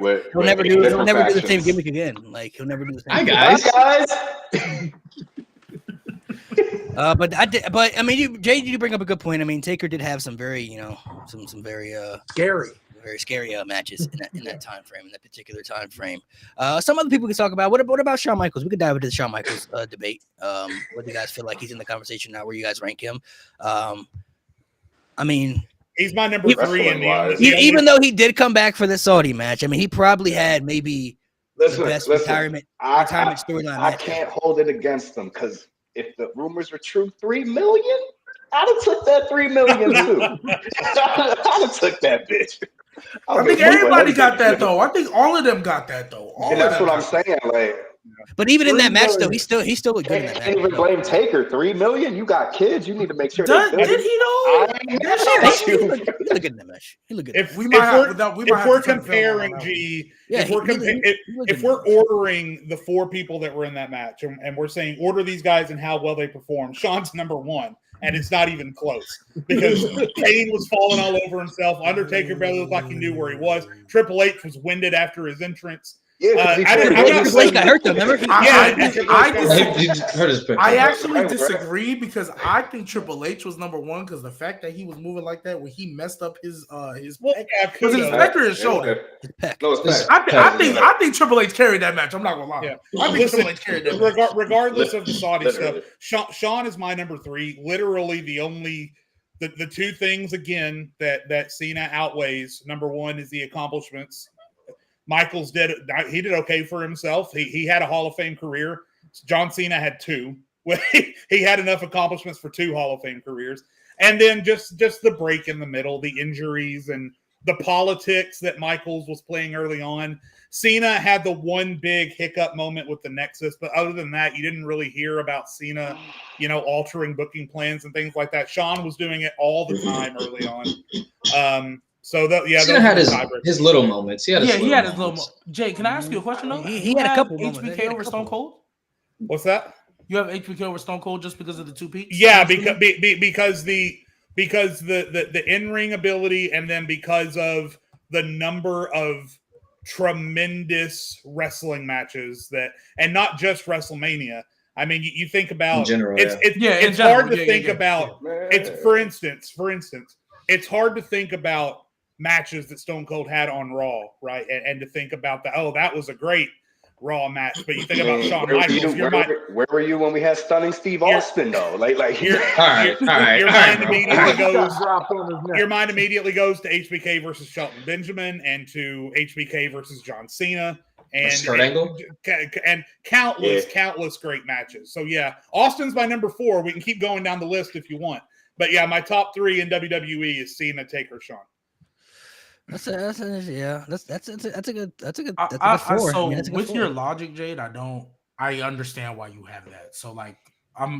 the same gimmick. gimmick again. Like he'll never do the same. Hi gimmick. guys. But I mean, Jay, you bring up a good point. I mean, Taker did have some very, some very scary. very scary matches in that time frame, in that particular time frame. Some other people can talk about. What about Shawn Michaels? We could dive into the Shawn Michaels debate. What do you guys feel like he's in the conversation now? Where you guys rank him? I mean, He's my number 3 in Wrestling-wise. even though he did come back for the Saudi match, I mean, he probably had maybe the best retirement storyline I match. can't hold it against them because if the rumors were true, 3 million, I'd have took that 3 million too. I'd have took that bitch. I think everybody got that though. I think all of them got that though. All And of that's them what I'm got that. saying. Like, But even in that 3 match, though, million. he still looked good in that can't even match. blame Taker. 3 million. You got kids. You need to make sure. Did they he though? I ain't mad at He you. looked good in that match. He looked good. If We we might have- we're, without- we if might have we're to turn film on comparing that. G, Yeah, if we're he compa- looked if good in we're that match. ordering the 4 people that were in that match, and we're saying order these guys and how well they perform, Sean's number 1, and it's not even close because Kane was falling all over himself. Undertaker barely looked like he knew where he was. Triple H was winded after his entrance. Yeah, 'cause he I don't- played I'm good. not Triple H got hurt though. Remember? He just hurt his pick. I actually Right. disagree because I think Triple H was number 1 because the fact that he was moving like that when he messed up his Well, pec, yeah, was it his kudos. pec or his shoulder? His peck. No, it's This- back. I think Triple H carried that match. I'm not gonna lie. Yeah. I think Listen, Triple H carried that match. regardless of the Saudi Literally. stuff, Sean is my number 3. Literally the only the 2 things again that Cena outweighs. Number 1 is the accomplishments. Michaels did okay for himself. He had a Hall of Fame career. John Cena had 2. He had enough accomplishments for 2 Hall of Fame careers. And then just the break in the middle, the injuries and the politics that Michaels was playing early on. Cena had the one big hiccup moment with the Nexus, but other than that, you didn't really hear about Cena, altering booking plans and things like that. Sean was doing it all the time early on. Cena had his little moments. He had his little moments. Jay, can I ask you a question though? He You had a have couple moments. He HBK had a over couple. Stone Cold. What's that? You have HBK over Stone Cold just because of the 2 peaks? Yeah, because the in-ring ability, and then because of the number of tremendous wrestling matches and not just WrestleMania. I mean, you think about In general, it's general, hard to think about. Man. It's for instance, it's hard to think about matches that Stone Cold had on Raw, right? And to think about that was a great Raw match. But you think about Shawn Michaels, Where were you when we had Stunning Steve Austin though? Like your All right. mind immediately goes. Dropped on his neck. Your mind immediately goes to HBK versus Shelton Benjamin and to HBK versus John Cena and Kurt Angle? and countless great matches. So yeah, Austin's my number 4. We can keep going down the list if you want, but yeah, my top 3 in WWE is Cena, Taker, Shawn. That's a good I, four. so that's a good with four. your logic, Jade, I understand why you have that. So like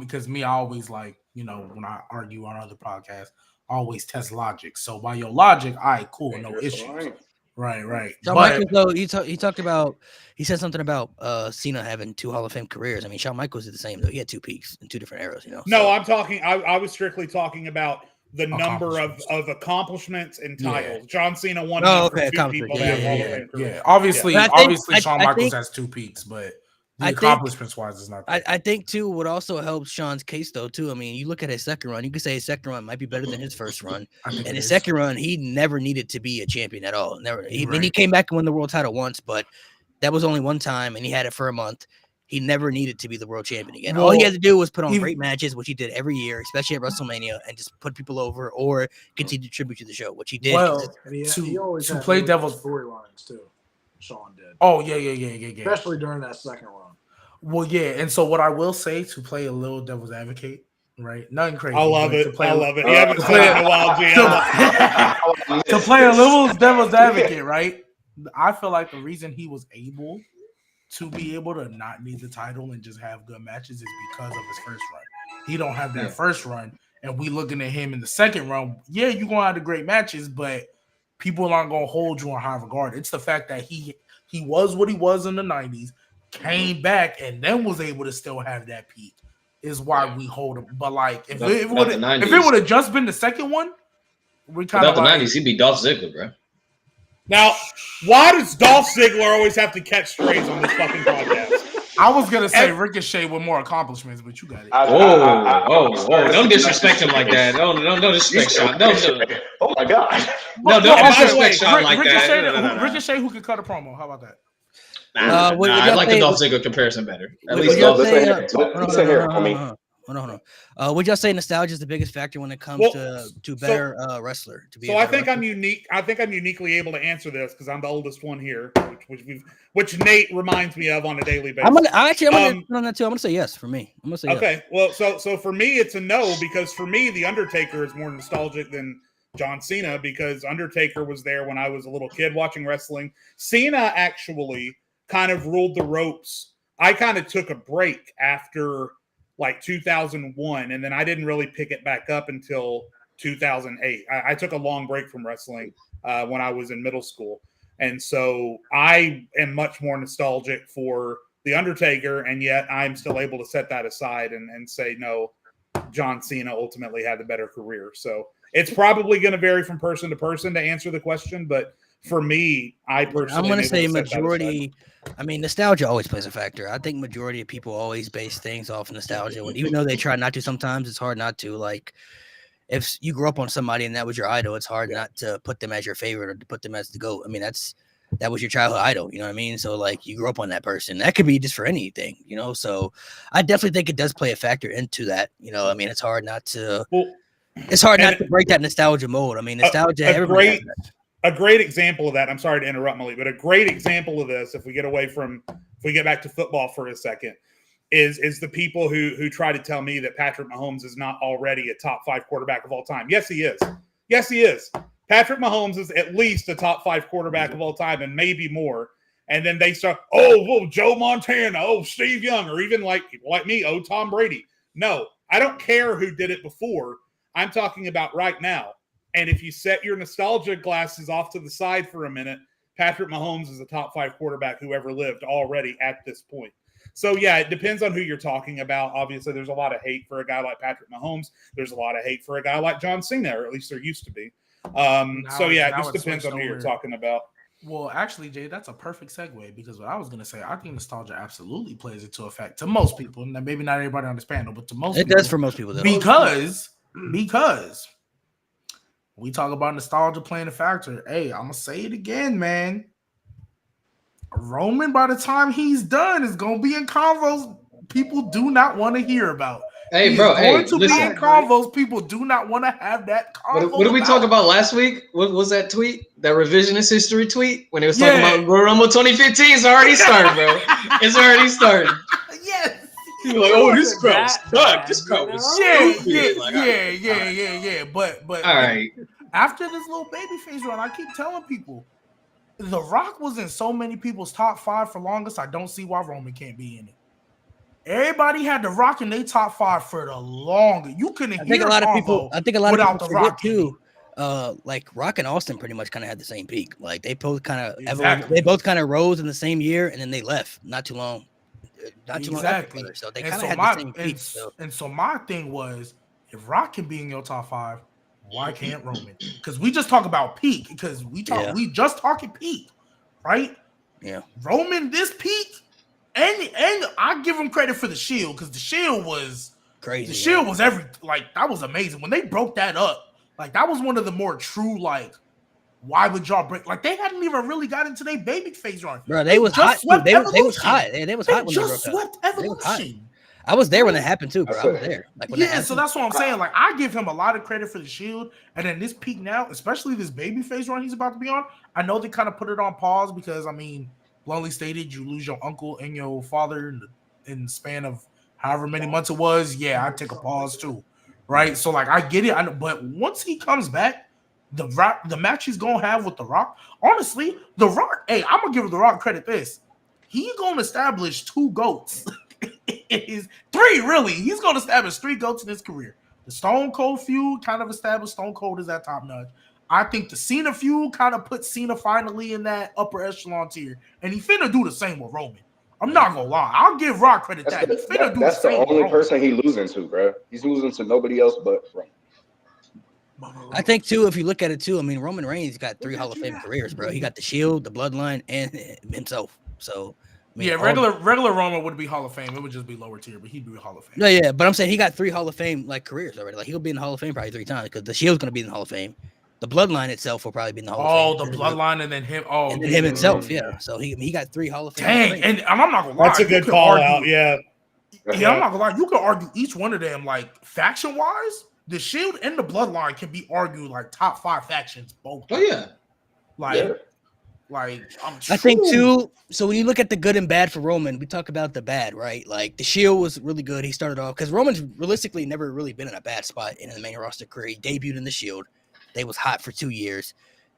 because me, I always like, when I argue on other podcasts, I always test logic. So by your logic, all right, cool, no issues. Right. Shawn Michaels, though, he said something about Cena having 2 Hall of Fame careers. I mean, Shawn Michaels did the same, though. He had 2 peaks in 2 different eras, No, so. I'm talking. I was strictly talking about the number of accomplishments and titles. John Cena won. Oh, okay, 2 people that have Hall of Fame careers. Yeah. Obviously, But I think- Shawn I Michaels think- has 2 peaks, but the I think- accomplishments wise is not. I think too what also helps Sean's case though too. I mean, you look at his second run, you could say his second run might be better than his first run. And his second run, he never needed to be a champion at all. Never. I mean, he came back and won the world title once, but that was only one time, and he had it for a month. He never needed to be the world champion again. All he had to do was put on great matches, which he did every year, especially at WrestleMania, and just put people over or continue to tribute to the show, which he did. Well, he always to had play really devil's storylines too. Sean did. Oh yeah. Especially during that second run. Well, yeah, and so what I will say, to play a little devil's advocate, right? Nothing crazy. I love it. I love it. You haven't played it in a while, G. To play a little devil's advocate, right? I feel like the reason he was able to be able to not need the title and just have good matches is because of his first run. He don't have that first run, and we looking at him in the second run. Yeah, you're gonna have the great matches, but people aren't gonna hold you in high regard. It's the fact that he was what he was in the 90s. Came back and then was able to still have that peak is why we hold him. But like if it would have just been the second one, we kind of the 90s, he'd be Dolph Ziggler, bro. Now, why does Dolph Ziggler always have to catch strays on this fucking podcast? I was gonna say Ricochet with more accomplishments, but you got it. Don't disrespect him like that. Don't disrespect Sean. Oh my god. Don't disrespect Sean like that. Ricochet who could cut a promo. How about that? I like the Dolph Ziggler comparison better. At least Dolph Ziggler. Hold on. Would y'all say nostalgia is the biggest factor when it comes to better wrestler? To be so I think I'm unique. I think I'm uniquely able to answer this because I'm the oldest one here, which Nate reminds me of on a daily basis. I'm gonna on that too. I'm gonna say yes for me. I'm gonna say okay. Yes. Well, so for me it's a no because for me the Undertaker is more nostalgic than John Cena because Undertaker was there when I was a little kid watching wrestling. Cena actually kind of ruled the ropes. I kind of took a break after like 2001, and then I didn't really pick it back up until 2008. I took a long break from wrestling when I was in middle school, and so I am much more nostalgic for The Undertaker, and yet I'm still able to set that aside and say, no, John Cena ultimately had the better career. So it's probably going to vary from person to person to answer the question, but for me, I personally, I'm going to say majority. I mean, nostalgia always plays a factor. I think majority of people always base things off nostalgia. Even though they try not to, sometimes it's hard not to. Like, if you grew up on somebody and that was your idol, it's hard not to put them as your favorite or to put them as the GOAT. I mean, that was your childhood idol. You know what I mean? So, like, you grew up on that person. That could be just for anything, you know? So, I definitely think it does play a factor into that. You know, I mean, it's hard not to. It's hard not to break that nostalgia mold. I mean, nostalgia. A great example of that. I'm sorry to interrupt, Malik, but a great example of this, if we get back to football for a second, is the people who try to tell me that Patrick Mahomes is not already a top 5 quarterback of all time. Yes, he is. Yes, he is. Patrick Mahomes is at least a top 5 quarterback of all time, and maybe more. And then they start, Joe Montana, Steve Young, or even like people like me, Tom Brady. No, I don't care who did it before. I'm talking about right now. And if you set your nostalgia glasses off to the side for a minute, Patrick Mahomes is a top 5 quarterback who ever lived already at this point. So, yeah, it depends on who you're talking about. Obviously, there's a lot of hate for a guy like Patrick Mahomes. There's a lot of hate for a guy like John Cena, or at least there used to be. It just depends on who you're talking about. Well, actually, Jay, that's a perfect segue because what I was going to say, I think nostalgia absolutely plays into effect to most people. And maybe not everybody on this panel, but to most people. It does for most people, though. Because we talk about nostalgia playing a factor. Hey, I'm going to say it again, man. Roman, by the time he's done, is going to be in convos people do not want to hear about. Hey, bro. Be in convos people do not want to have that convo. What did we talk about last week? What was that tweet? That revisionist history tweet? When it was talking about Royal Rumble 2015. It's already started, bro. It's already started. Yes. You're like, this crowd sucked. This crowd was stupid. Yeah. But all right. after this little babyface run, I keep telling people, The Rock was in so many people's top 5 for longest. I don't see why Roman can't be in it. Everybody had The Rock in their top 5 for the longest. You couldn't I think hear a lot of Convo people. I think a lot without of The people forget Rock in it. too. Like Rock and Austin pretty much kind of had the same peak. Like they both kind of Exactly. they both kind of rose in the same year, and then they left not too long after Exactly. each other. So they And kind of so had my the same peak. So and so my thing was, if Rock can be in your top 5, why can't Roman? Because we just talk about peak. Because we just talking peak, right? yeah, Roman this peak, and I give him credit for the Shield because the Shield was crazy. the Shield was that was amazing when they broke that up. Like that was one of the more true why would y'all break? Like they hadn't even really got into their baby phase run. Bro, they was hot. swept They was Evolution. hot. They was They hot when they just broke up. swept They was hot. Evolution. I was there when that happened too, bro. I was there. Like when that Yeah, happened. so that's what I'm saying. Like I give him a lot of credit for the Shield, and then this peak now, especially this baby phase run he's about to be on. I know they kind of put it on pause because I mean, bluntly stated, you lose your uncle and your father in the span of however many months it was. Yeah, I take a pause too, right? So like I get it, but once he comes back, the match he's gonna have with The Rock, honestly, The Rock. Hey, I'm gonna give The Rock credit. He's gonna establish 2 GOATs. Is 3 really? He's gonna establish 3 GOATs in his career. The Stone Cold feud kind of established Stone Cold as that top notch. I think the Cena feud kind of put Cena finally in that upper echelon tier, and he finna do the same with Roman. I'm not gonna lie. I'll give Rock credit that. He finna do That's the the same with only Roman. person he losing to, bro. He's losing to nobody else but Roman. I think too, if you look at it too, I mean, Roman Reigns got 3 Hall of Fame careers, bro. He got the Shield, the Bloodline, and himself. So, I mean, Yeah, regular Roman would be Hall of Fame. It would just be lower tier, but he'd be Hall of Fame. No, yeah, but I'm saying he got 3 Hall of Fame like careers already. Like he'll be in the Hall of Fame probably 3 times because the Shield's gonna be in the Hall of Fame. The Bloodline itself will probably be in the Hall of Fame. The Bloodline and then him. Oh, and then him himself, yeah. So he got 3 Hall of Fame. Dang, and I'm not gonna lie. That's a good call out. Yeah. Yeah, I'm not gonna lie. You could argue each one of them, like faction wise, the Shield and the Bloodline can be argued like top 5 factions both. Oh yeah. I think too. So when you look at the good and bad for Roman, we talk about the bad, right? Like the Shield was really good. He started off because Roman's realistically never really been in a bad spot in the main roster career. He debuted in the Shield. They was hot for 2 years.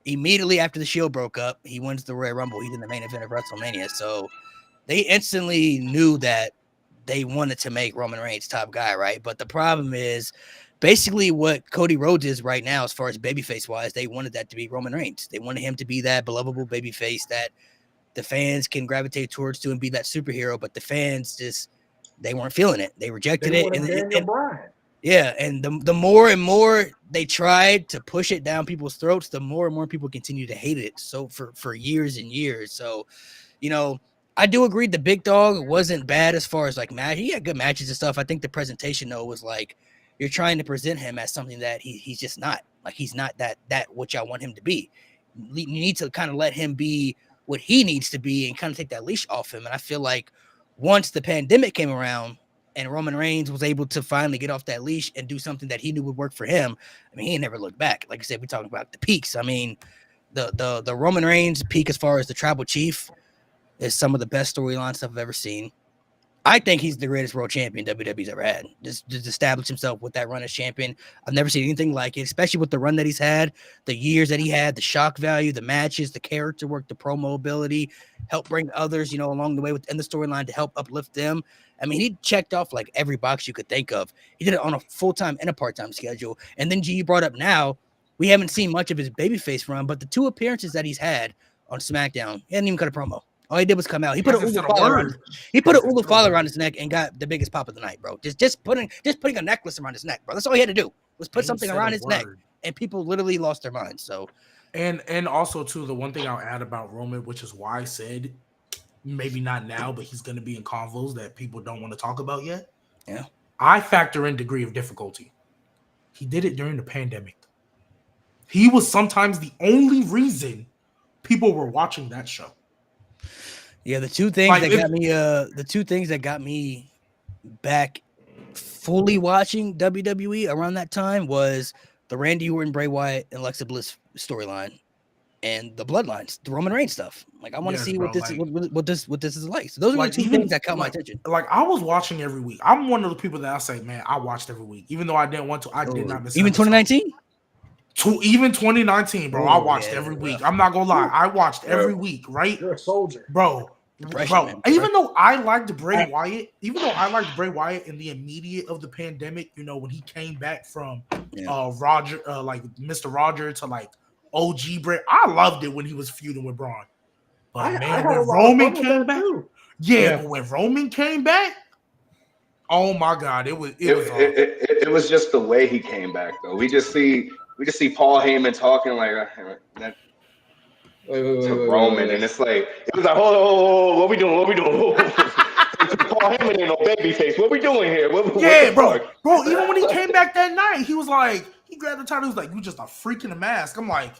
Immediately after the Shield broke up, he wins the Royal Rumble. He's in the main event of WrestleMania. So they instantly knew that they wanted to make Roman Reigns top guy, right? But the problem is basically what Cody Rhodes is right now, as far as babyface wise, they wanted that to be Roman Reigns. They wanted him to be that belovable babyface that the fans can gravitate towards to and be that superhero. But the fans they weren't feeling it. They rejected it. And the more and more they tried to push it down people's throats, the more and more people continue to hate it. So for years and years. So, you know, I do agree the Big Dog wasn't bad as far as like match. He had good matches and stuff. I think the presentation though was like you're trying to present him as something that he's just not. Like he's not that what y'all want him to be. You need to kind of let him be what he needs to be and kind of take that leash off him. And I feel like once the pandemic came around and Roman Reigns was able to finally get off that leash and do something that he knew would work for him, I mean, he never looked back. Like I said, we're talking about the peaks. I mean, the Roman Reigns peak as far as the Tribal Chief is some of the best storyline stuff I've ever seen. I think he's the greatest world champion WWE's ever had. Just establish himself with that run as champion. I've never seen anything like it, especially with the run that he's had, the years that he had, the shock value, the matches, the character work, the promo ability, help bring others, along the way within the storyline to help uplift them. I mean, he checked off like every box you could think of. He did it on a full-time and a part-time schedule. And then you brought up now, we haven't seen much of his babyface run, but the 2 appearances that he's had on SmackDown, he hadn't even cut a promo. All he did was come out. He put an Ulu Fowler around his neck and got the biggest pop of the night, bro. Just putting a necklace around his neck, bro. That's all he had to do was put something around his neck, and people literally lost their minds. So, and also too, the one thing I'll add about Roman, which is why I said maybe not now, but he's going to be in convos that people don't want to talk about yet. Yeah, I factor in degree of difficulty. He did it during the pandemic. He was sometimes the only reason people were watching that show. Yeah, the two things that got me back fully watching WWE around that time was the Randy Orton, Bray Wyatt, and Alexa Bliss storyline, and the Bloodlines, the Roman Reigns stuff. Like I want to see what this is like. So those are the 2 things that caught my attention. Like I was watching every week. I'm one of the people that I say, man, I watched every week, even though I didn't want to. I did not miss. Even 2019. To even 2019, bro. I Ooh, watched yeah, every week. rough. I'm not gonna lie. I watched every week, right? You're a soldier. Bro. Freshman. Even though I liked Bray Wyatt, in the immediate of the pandemic, you know, when he came back from Roger, like Mr. Roger to like OG Bray, I loved it when he was feuding with Braun. But man, when Roman came back, but when Roman came back, oh my God, it was just the way he came back though. We just see Paul Heyman talking like that. To Roman, and it's like it was like, oh, what we doing? Paul Heyman ain't no baby face. What we doing here? Bro. Even when he came back that night, he was like, he grabbed the title. He was like, "You just a freak in the mask." I'm like,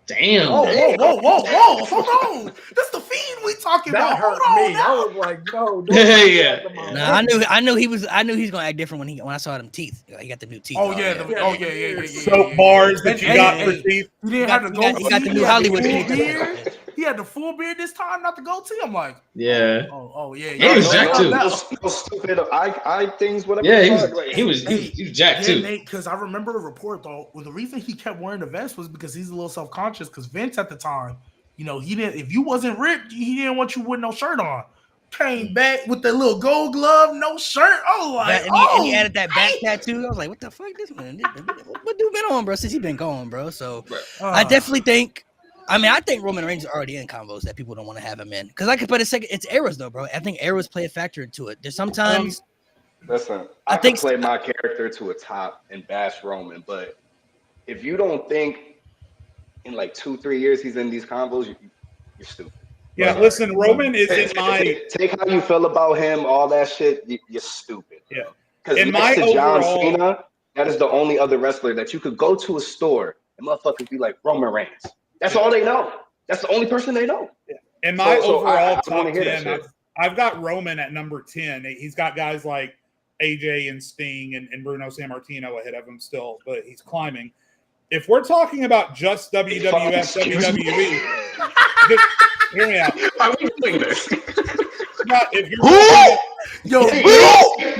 damn. Whoa! Hold on, that's the Fiend we talking That about. hurt Hold on, me. now. I was like, no. Yeah. Nah, I knew he was gonna act different when I saw them teeth. He got the new teeth. Yeah. Soap bars that you got for teeth. He didn't have to go. He got the new Hollywood teeth. Beard. He had the full beard this time, not the goatee. I'm like, yeah. Yeah. He was jacked too. No stupid eye things, whatever. Yeah, he was jacked too. Because I remember a report though. Well, the reason he kept wearing the vest was because he's a little self-conscious. Because Vince at the time, you know, he didn't. If you wasn't ripped, he didn't want you with no shirt on. Came back with that little gold glove, no shirt. Oh, like, and he added that back tattoo. I was like, what the fuck, this man? What dude been on, bro? Since he been gone, bro. So I definitely think. I think Roman Reigns is already in combos that people don't want to have him in. Because it's eras though, bro. I think eras play a factor into it. There's sometimes. Listen, I think play my character to a top and bash Roman, but if you don't think in like 2-3 years he's in these combos, you're stupid. Yeah, listen, Roman is in my. Take how you feel about him, all that shit. You're stupid. Yeah. Because next to John Cena, that is the only other wrestler that you could go to a store and motherfuckers be like Roman Reigns. That's all they know. That's the only person they know. Yeah. In my overall I top 10, I've got Roman at number 10. He's got guys like AJ and Sting and Bruno Sammartino ahead of him still, but he's climbing. If we're talking about just WWF, WWE, just hear me out. Why are we doing this? If you're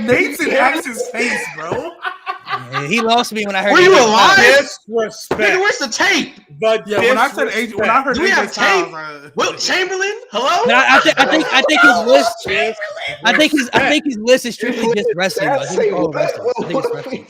Nate's in Axe's face, bro. Yeah, he lost me when I heard. Were you alive? Disrespect. Nigga, where's the tape? But yeah, when I said AJ, when I heard, do we have tape? Wilt Chamberlain? Hello? But I think his list. I think his list is strictly just wrestling. I think it's all wrestling.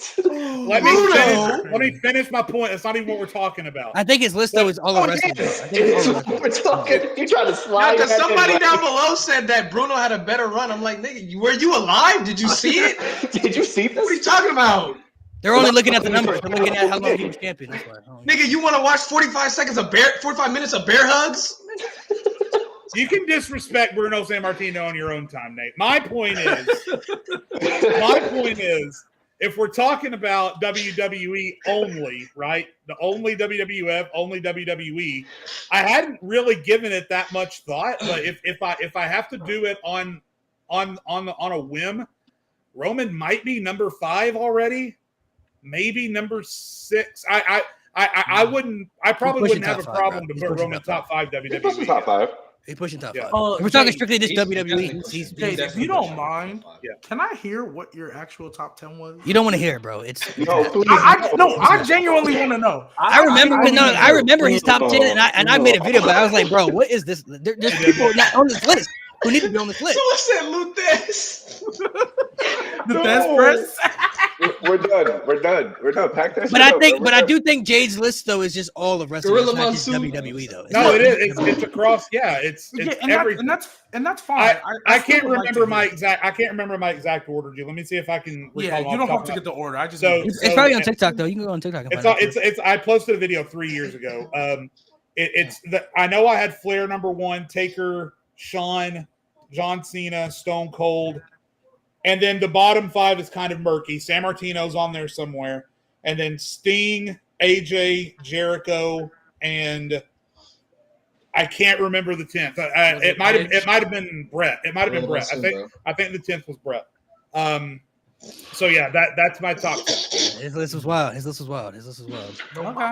Let me finish my point. That's not even what we're talking about. I think his list though is all wrestling. I think it's all wrestling. We're talking. You trying to slide? Because somebody down below said that Bruno had a better run. I'm like, nigga, were you alive? Did you see it? Did you see this? What are you talking about? They're only looking at the numbers. They're looking at how long he was champion. That's why. Nigga, you want to watch 45 minutes of bear hugs? You can disrespect Bruno Sammartino on your own time, Nate. My point is, if we're talking about WWE only, right? The only WWF, only WWE, I hadn't really given it that much thought. But if I have to do it on a whim, Roman might be number 5 already. Maybe number 6. I probably wouldn't have a problem to put Roman top 5 WWE. Top 5. He's pushing top 5. Yeah. If we're talking strictly just WWE. If you don't mind, can I hear what your actual top 10 was? You don't want to hear it, bro. I genuinely want to know. I remember his top 10, and I made a video, but I was like, bro, what is this? There's people not on this list who need to be on this list. Someone said Luthes. Luthes press. We're done. Pack that. But I do think Jade's list though is just all of wrestling. It's not just WWE though. It is. It's across. Yeah, it's everything. And that's fine. I can't remember my exact order. Let me see if I can. Yeah, you don't have to get the order. I just it's probably on TikTok though. You can go on TikTok. It's I posted a video 3 years ago. I know I had Flair number 1, Taker, Shawn, John Cena, Stone Cold. And then the bottom 5 is kind of murky. Sammartino's on there somewhere. And then Sting, AJ, Jericho, and I can't remember the 10th. It might have been Brett. I think the 10th was Brett. So yeah, that's my top 10. His list was wild. Okay.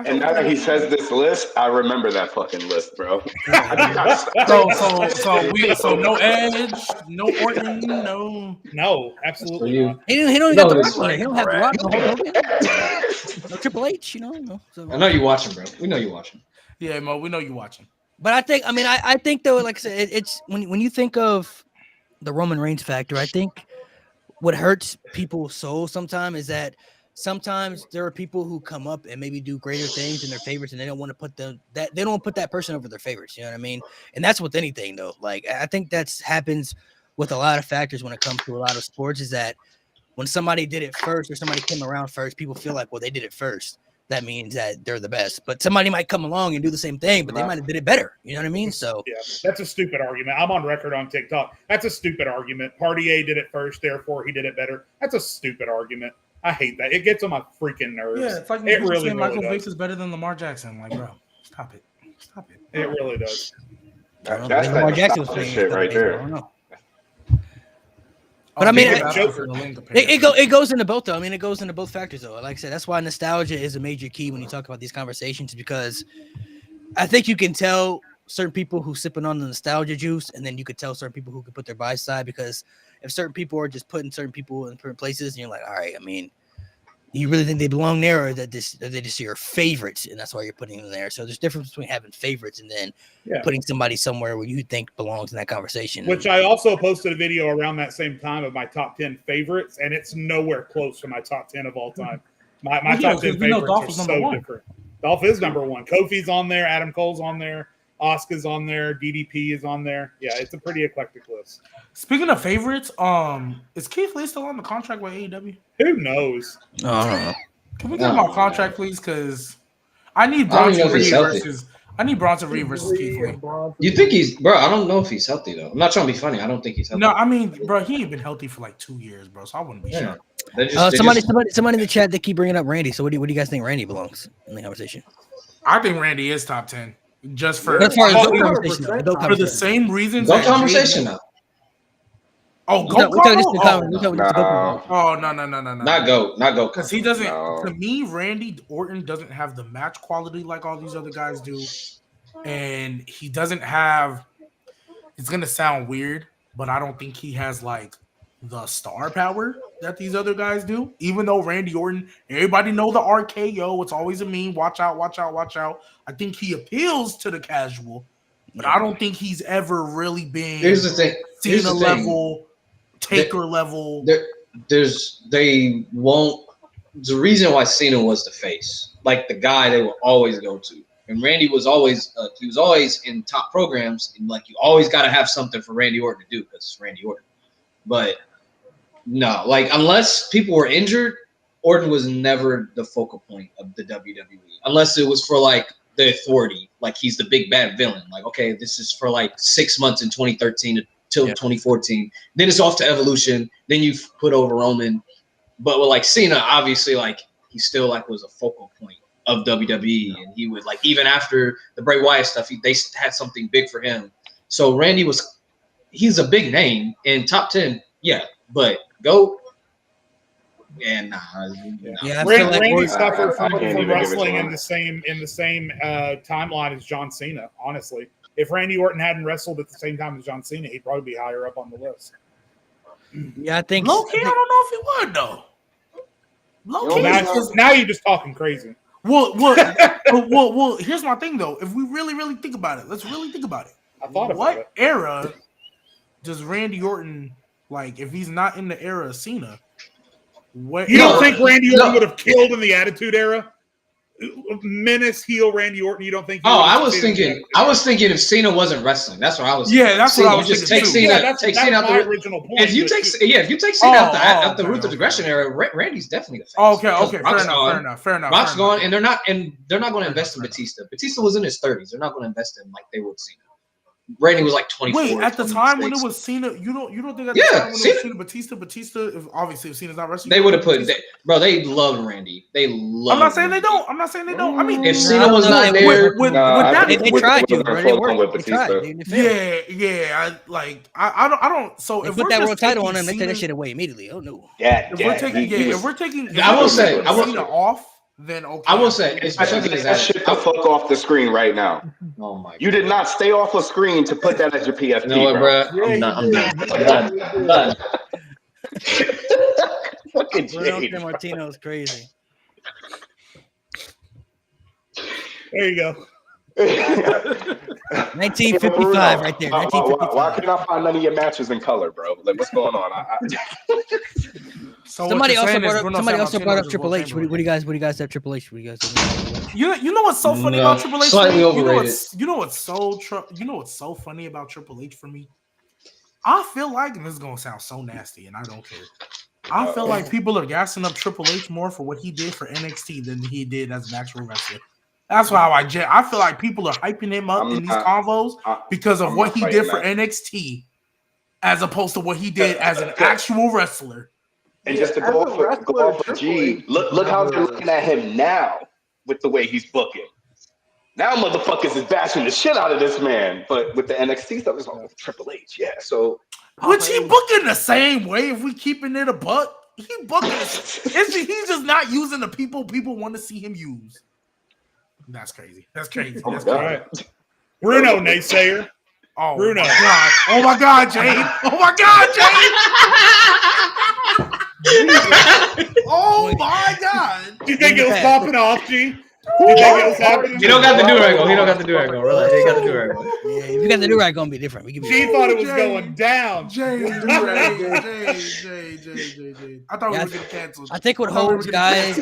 And now that he says this list, I remember that fucking list, bro. So no Edge, no Orton, no, absolutely not. He don't even got the Rock on there. He don't have the Rock. Triple H, So. I know you watching, bro. We know you watching. Yeah, Mo, we know you watching. But I think though, like I said, it's when you think of the Roman Reigns factor, I think what hurts people's soul sometimes is that sometimes there are people who come up and maybe do greater things than their favorites, and they don't want to put that person over their favorites. You know what I mean? And that's with anything though. Like I think that's happens with a lot of factors when it comes to a lot of sports. Is that when somebody did it first or somebody came around first, people feel like, well, they did it first. That means that they're the best. But somebody might come along and do the same thing, but they might have did it better. You know what I mean? So yeah, that's a stupid argument. I'm on record on TikTok. That's a stupid argument. Party A did it first, therefore he did it better. That's a stupid argument. I hate that. It gets on my freaking nerves. Yeah, it's like it really, saying Michael really Vick is better than Lamar Jackson. Like, bro, stop it. It really does. That's Lamar that Jackson was nostalgia saying shit it's right better. I there. don't know. But I mean, it goes into both though. I mean, it goes into both factors though. Like I said, that's why nostalgia is a major key when you talk about these conversations, because I think you can tell certain people who sipping on the nostalgia juice, and then you could tell certain people who could put their bias aside, because if certain people are just putting certain people in certain places, and you're like, all right, I mean, you really think they belong there, or that they just your favorites, and that's why you're putting them there. So there's a difference between having favorites and then putting somebody somewhere where you think belongs in that conversation. Which I also posted a video around that same time of my top 10 favorites, and it's nowhere close to my top 10 of all time. My top 10 favorites are so different. Dolph is number one. Kofi's on there. Adam Cole's on there. Asuka's on there. DDP is on there. Yeah, it's a pretty eclectic list. Speaking of favorites, is Keith Lee still on the contract with AEW? Who knows? Oh, I don't know. Can we talk about contract, please? Because I need Bronson Reed versus Keith Lee. You think he's, bro? I don't know if he's healthy though. I'm not trying to be funny. I don't think he's healthy. No, I mean, bro, he ain't been healthy for like 2 years, bro. So I wouldn't be sure. Somebody in the chat, they keep bringing up Randy. So what do you guys think Randy belongs in the conversation? I think Randy is top 10, just for the same reasons. No conversation now. Oh, go! Oh, no. Not go. Because he doesn't. To me, Randy Orton doesn't have the match quality like all these other guys do, and he doesn't have. It's gonna sound weird, but I don't think he has like the star power that these other guys do. Even though Randy Orton, everybody know the RKO. It's always a meme. Watch out! I think he appeals to the casual, but I don't think he's ever really been. Here's the thing. Cena level. Taker level. They won't. The reason why Cena was the face, like the guy they will always go to, and Randy was always in top programs, and like you always got to have something for Randy Orton to do because it's Randy Orton. But no, like unless people were injured, Orton was never the focal point of the WWE, unless it was for like the Authority, like he's the big bad villain. Like okay, this is for like 6 months in 2013 till 2014. Then it's off to Evolution. Then you put over Roman. But with like Cena, obviously, like he still like was a focal point of WWE, and he would like even after the Bray Wyatt stuff, they had something big for him. So Randy he's a big name in top 10, but go. And Randy suffered from wrestling in the same timeline as John Cena, honestly. If Randy Orton hadn't wrestled at the same time as John Cena, he'd probably be higher up on the list. Yeah, I think. Low-key, I don't know if he would though. Now you're just talking crazy. Well, here's my thing though. If we really think about it, let's really think about it. I thought about what it. era does Randy Orton like? If he's not in the era of Cena, what? You don't think Randy Orton would have killed in the Attitude Era? Menace heel Randy Orton. You don't think? I was thinking if Cena wasn't wrestling. That's what I was. Yeah, that's what I was thinking. Take Cena. Take Cena out the original point. If you take Cena out the Root of Aggression era, Randy's definitely the face. Okay, fair enough. Rock's gone, and they're not going to invest in Batista. Batista was in his 30s. They're not going to invest in him like they would Cena. Randy was like 24. Wait, at the time when it was Cena, you don't think at the time when it was Cena, Batista, if Cena's not wrestling, they would have put they love Randy. They love. I'm not saying they don't. I mean, if Cena was not there, they tried to, bro. They worked. They tried. Yeah. I don't. So if put that world title on him, they take that shit away immediately. Oh no. If we're taking, I will say, Cena off. Then okay. I will say, especially that shit the fuck off the screen right now. Oh my! You did not stay off the screen to put that as your PFP, bro. I'm done. Fucking Bruno Martino is crazy. There you go. 1955 right there. 1955. Why can't I find none of your matches in color, bro? Like, what's going on? So Somebody what you're also saying is brought up. Bruno Sammartino brought up is Triple Will H. What do you guys? What do you guys have Triple H? What do you guys have? You know what's so funny No, about Triple H? slightly for me? overrated. You know what's so funny about Triple H for me? I feel like, and this is gonna sound so nasty, and I don't care. I feel like people are gassing up Triple H more for what he did for NXT than he did as an actual wrestler. That's why I feel like people are hyping him up in these convos because of what he did for NXT, as opposed to what he did as an actual wrestler. And just to go off of G, look how they're looking at him now with the way he's booking. Now motherfuckers is bashing the shit out of this man, but with the NXT stuff, it's like Triple H, yeah. So, which he booking the same way. If we keeping it a buck, he booking. He's just not using the people want to see him use. That's crazy. That's crazy. Oh my That's God. crazy. Right. Bruno, naysayer. Oh, Bruno. My God. Oh my God, Jade. Oh my God, Jade. Oh my God. Do you think it was popping off, G? Do you think it was happening? He don't got the do-rag. He don't got the do-rag. Relax. He got the do-rag. Yeah, if you got the new right, gonna be different. We can G thought it was going down. Jade. I thought we were getting canceled. I think what holds guys.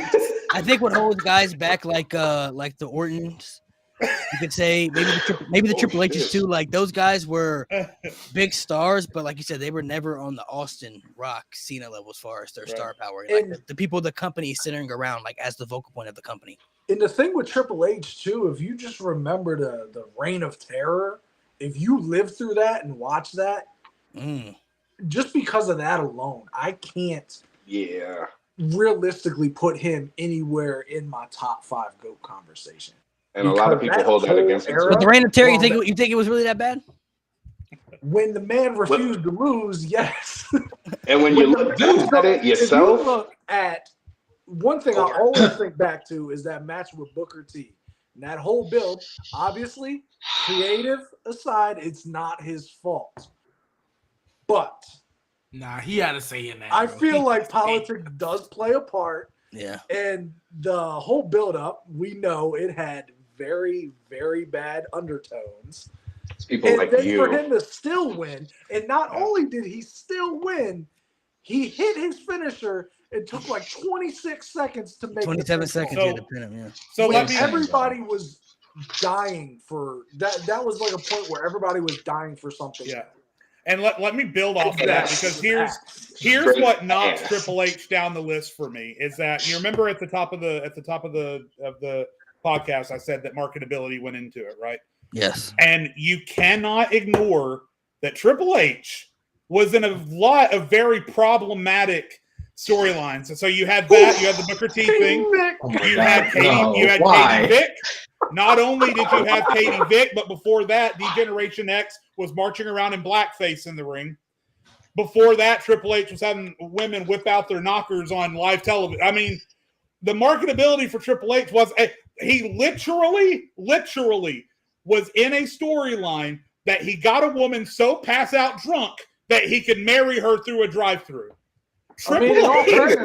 I think what holds guys back like the Ortons. You could say maybe the Triple H's too. Like those guys were big stars, but like you said, they were never on the Austin Rock Cena level as far as their star power. Like the people the company is centering around, like as the focal point of the company. And the thing with Triple H too, if you just remember the Reign of Terror, if you lived through that and watched that, just because of that alone, I can't realistically put him anywhere in my top 5 GOAT conversation. And a lot of people hold that against him. But the Reign of Terror, you think it was really that bad? When the man refused to lose, yes. And when you look at it yourself, if you look at one thing I always think back to is that match with Booker T. And that whole build, obviously, creative aside, it's not his fault. But nah, he had to say in that. I feel like politics does play a part. Yeah. And the whole build-up, we know it had very, very bad undertones. it's people And like then you. for him to still win, and not only did he still win, he hit his finisher. It took like 26 seconds to make 27 seconds So- you had to pin him, yeah. So when let me. everybody was dying for that. That was like a point where everybody was dying for something. Yeah. And let me build off of that because here's Straight what knocks ass. Triple H down the list for me is that you remember at the top of the podcast I said that marketability went into it, right? Yes. And you cannot ignore that Triple H was in a lot of very problematic storylines. And so you had that, you had the Booker T thing, you had Katie Vick. Not only did you have Katie Vick, but before that, D-Generation X was marching around in blackface in the ring. Before that, Triple H was having women whip out their knockers on live television. I mean, the marketability for Triple H was he literally was in a storyline that he got a woman so pass out drunk that he could marry her through a drive-through. Triple H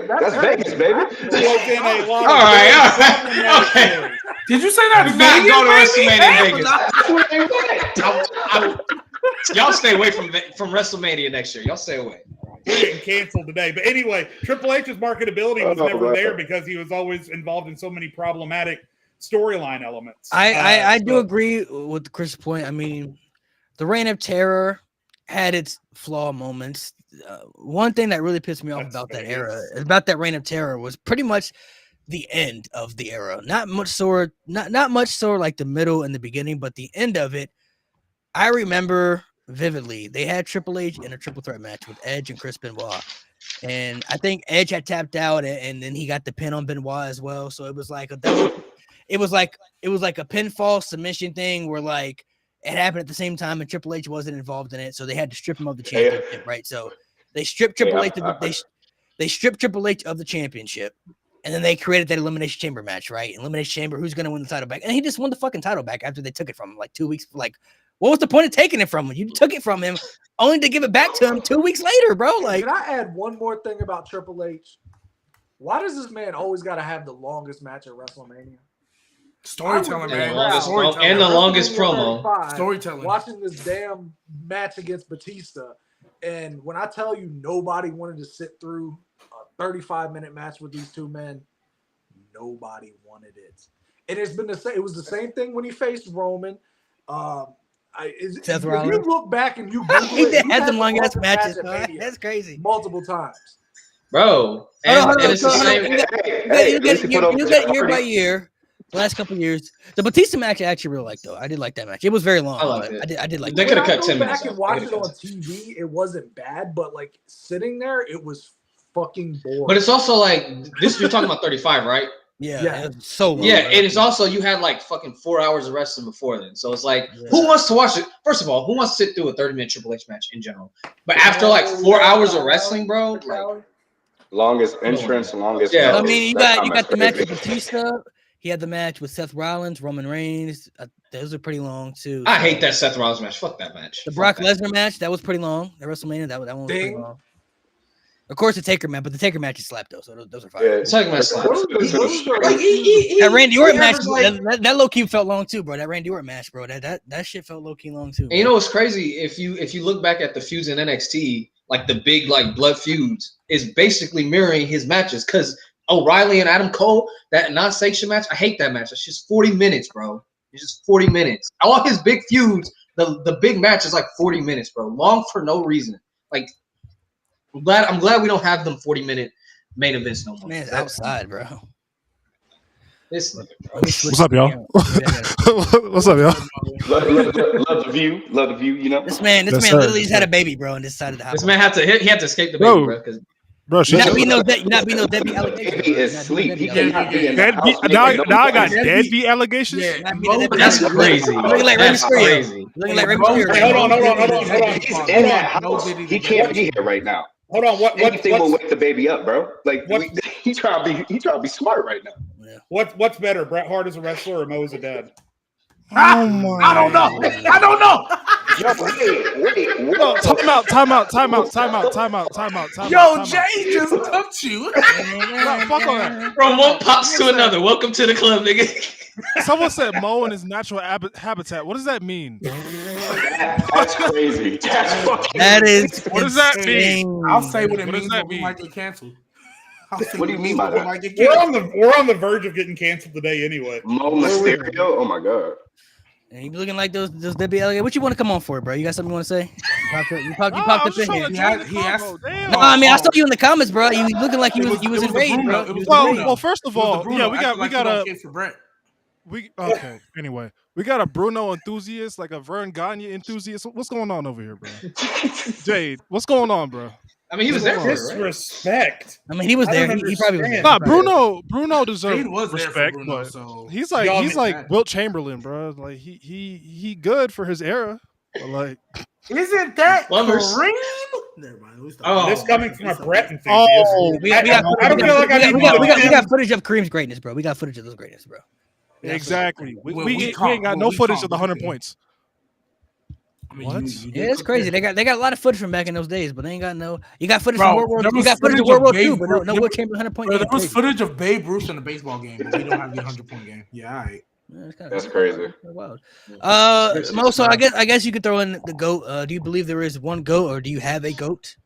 That's Vegas, baby. was in a lot of Okay. Did you say that? Do not Vegas, go to baby? WrestleMania in Vegas. Y'all stay away from WrestleMania next year. Y'all stay away. We're getting canceled today. But anyway, Triple H's marketability was never there because he was always involved in so many problematic storyline elements. I do agree with Chris' point. I mean, the Reign of Terror had its flaw moments. One thing that really pissed me off about that era, about that Reign of Terror, was pretty much the end of the era. Not much so like the middle and the beginning, but the end of it. I remember vividly. They had Triple H in a triple threat match with Edge and Chris Benoit. And I think Edge had tapped out and then he got the pin on Benoit as well. So it was like a pinfall submission thing where like it happened at the same time and Triple H wasn't involved in it. So they had to strip him of the championship, right? So they stripped Triple H they stripped Triple H of the championship. And then they created that Elimination Chamber match, right? Elimination Chamber, who's going to win the title back? And he just won the fucking title back after they took it from him, like 2 weeks. Like, what was the point of taking it from him? You took it from him only to give it back to him 2 weeks later, bro. Like, can I add one more thing about Triple H? Why does this man always got to have the longest match at WrestleMania? Storytelling, I man. would- Storytelling. And the longest WrestleMania promo. 35, Storytelling. Watching this damn match against Batista, and when I tell you nobody wanted to sit through a 35-minute match with these two men, nobody wanted it. And it's been the same. It was the same thing when he faced Roman. Seth If you Rollins. look back and you Google He it, he had them the long ass longest match matches. at Bro. Mania That's crazy. multiple times. Bro. And it's the same. You get it year by year. The last couple of years, the Batista match I actually really liked though. I did like that match. It was very long. I liked but it. I did like They that. could have When I cut go 10 minutes back and off. watch They it could've on cut- TV. It wasn't bad, but like sitting there, it was fucking boring. But it's also like this. You're talking about 35, right? Yeah, it was so long. Yeah, bro. and it's also you had like fucking 4 hours of wrestling before then. So it's like, Yeah. who wants to watch it? First of all, who wants to sit through a 30-minute Triple H match in general? But after like 4 hours of wrestling, bro, like Longest entrance, longest. Yeah. I match. mean, you That got the match comment's with crazy. Batista. He had the match with Seth Rollins, Roman Reigns. Those are pretty long too. I hate that Seth Rollins match. Fuck that match. The Fuck Brock that. Lesnar match that was pretty long. The WrestleMania that one was pretty Ding. long. Of course, the Taker match, but the Taker match is slapped though, so those are fine. Yeah. It's like my slap. Like, That Randy Orton match, like, that low key felt long too, bro. That Randy Orton match, bro. That shit felt low key long too. And you know what's crazy? If you look back at the feuds in NXT, like the big like blood feuds, is basically mirroring his matches. Because O'Reilly and Adam Cole, that non-sanction match, I hate that match. It's just 40 minutes, bro. It's just 40 minutes. All his big feuds, the big match is like 40 minutes, bro. Long for no reason. Like I'm glad we don't have them 40-minute main events no more. man's outside, bro. This What's up, y'all? What's up, y'all? Love the view. Love the view. You know. This man Yes, sir. literally just had a baby, bro, and decided to hop this on. man had to escape the baby, Bro. bro. Because Bro, shut You're up. not being no Debbie allegations. He bro. is You're not asleep. being He Debbie cannot be in the Deadbeat- house. now, making no now I got noise. deadbeat allegations. Yeah, Not Mo being a Debbie that's Allen. crazy. Looking like Rey That's Mysterio. crazy. Looking like Rey Mo- Mysterio. Hey, hold on. He's in that house. He can't be here right now. Hold on. Anything will wake the baby up, bro. Like What- he trying to be smart right now. What's better, Bret Hart as a wrestler or Mo as a dad? I don't know. I don't know. Yo, wait. No, What? time out. Yo, Jay just cooked you. Fuck on that. From one pops to another. Welcome to the club, nigga. Someone said Mo in his natural habitat. What does that mean? That's crazy. That's fucking. That is. What does that insane. I'll say what it What does means, that but we mean? might get canceled. What do you mean by that? We're on the verge of getting canceled today anyway. Mo Mysterio. Oh my god. And you be looking like those Debbie alligators. What you want to come on for, bro? You got something you want to say? You popped up in here. He asked- No, I mean I saw you in the comments, bro. You looking like you was enraged, bro. It was Well, first of all, yeah, we got okay. Anyway, we got a Bruno enthusiast, like a Vern Gagne enthusiast. What's going on over here, bro? Jade, what's going on, bro? I mean, he was there for it, right? Disrespect. I mean he was I there. don't He probably was there. understand. Nah, Bruno deserves Jade was there for respect, Bruno, but so he's like Y'all he's make like that. Wilt Chamberlain, bro. Like he good for his era, but like isn't that Plumbers. Kareem? Never mind. We stop. Oh. This coming from a Brett enthusiast. oh We got I don't feel like I need we got to- footage of Kareem's greatness, bro. We got footage of those greatness, bro. exactly. We When ain't come, got when no we footage come, of the 100 we- points. I mean, What? you Yeah, it's crazy. They got a lot of footage from back in those days, but they ain't got no. You got footage Bro, from World War. there You was got footage of footage World of War Babe II, but no Ruth. Will Chamberlain 100-point Bro, game. there was footage of Babe Ruth in the baseball game, but we don't have the 100-point game. Yeah, all right. That's crazy. Wild. Mo, so I guess you could throw in the goat. Do you believe there is one goat, or do you have a goat?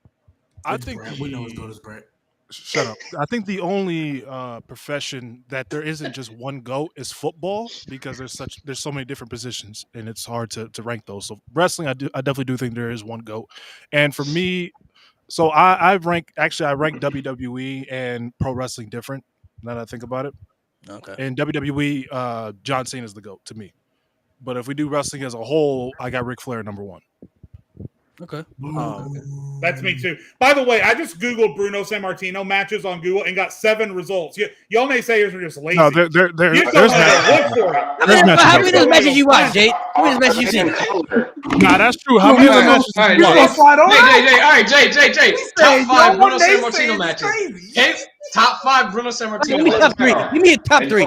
I It's think Brett. we know it's good as Brett. shut up. I think the only profession that there isn't just one GOAT is football, because there's so many different positions and it's hard to rank those. So wrestling, I definitely do think there is one GOAT. And for me, so I rank WWE and pro wrestling different now that I think about it. Okay. In WWE, John Cena is the GOAT to me. But if we do wrestling as a whole, I got Ric Flair number one. Okay. That's me too. By the way, I just Googled Bruno Sammartino matches on Google and got 7 results. Y'all naysayers are just lazy. No, You there's just don't matches. look for it. How many of those matches you watch, Jake? How many of those matches you seen? Nah, that's true. How many All other right, matches? all right, you Jay. watch? Slide on? All right, Jay. Top 5 Bruno Sammartino matches. Crazy. Okay? Top 5 Bruno Give Sammartino me top matches. 3. Give me a top 3.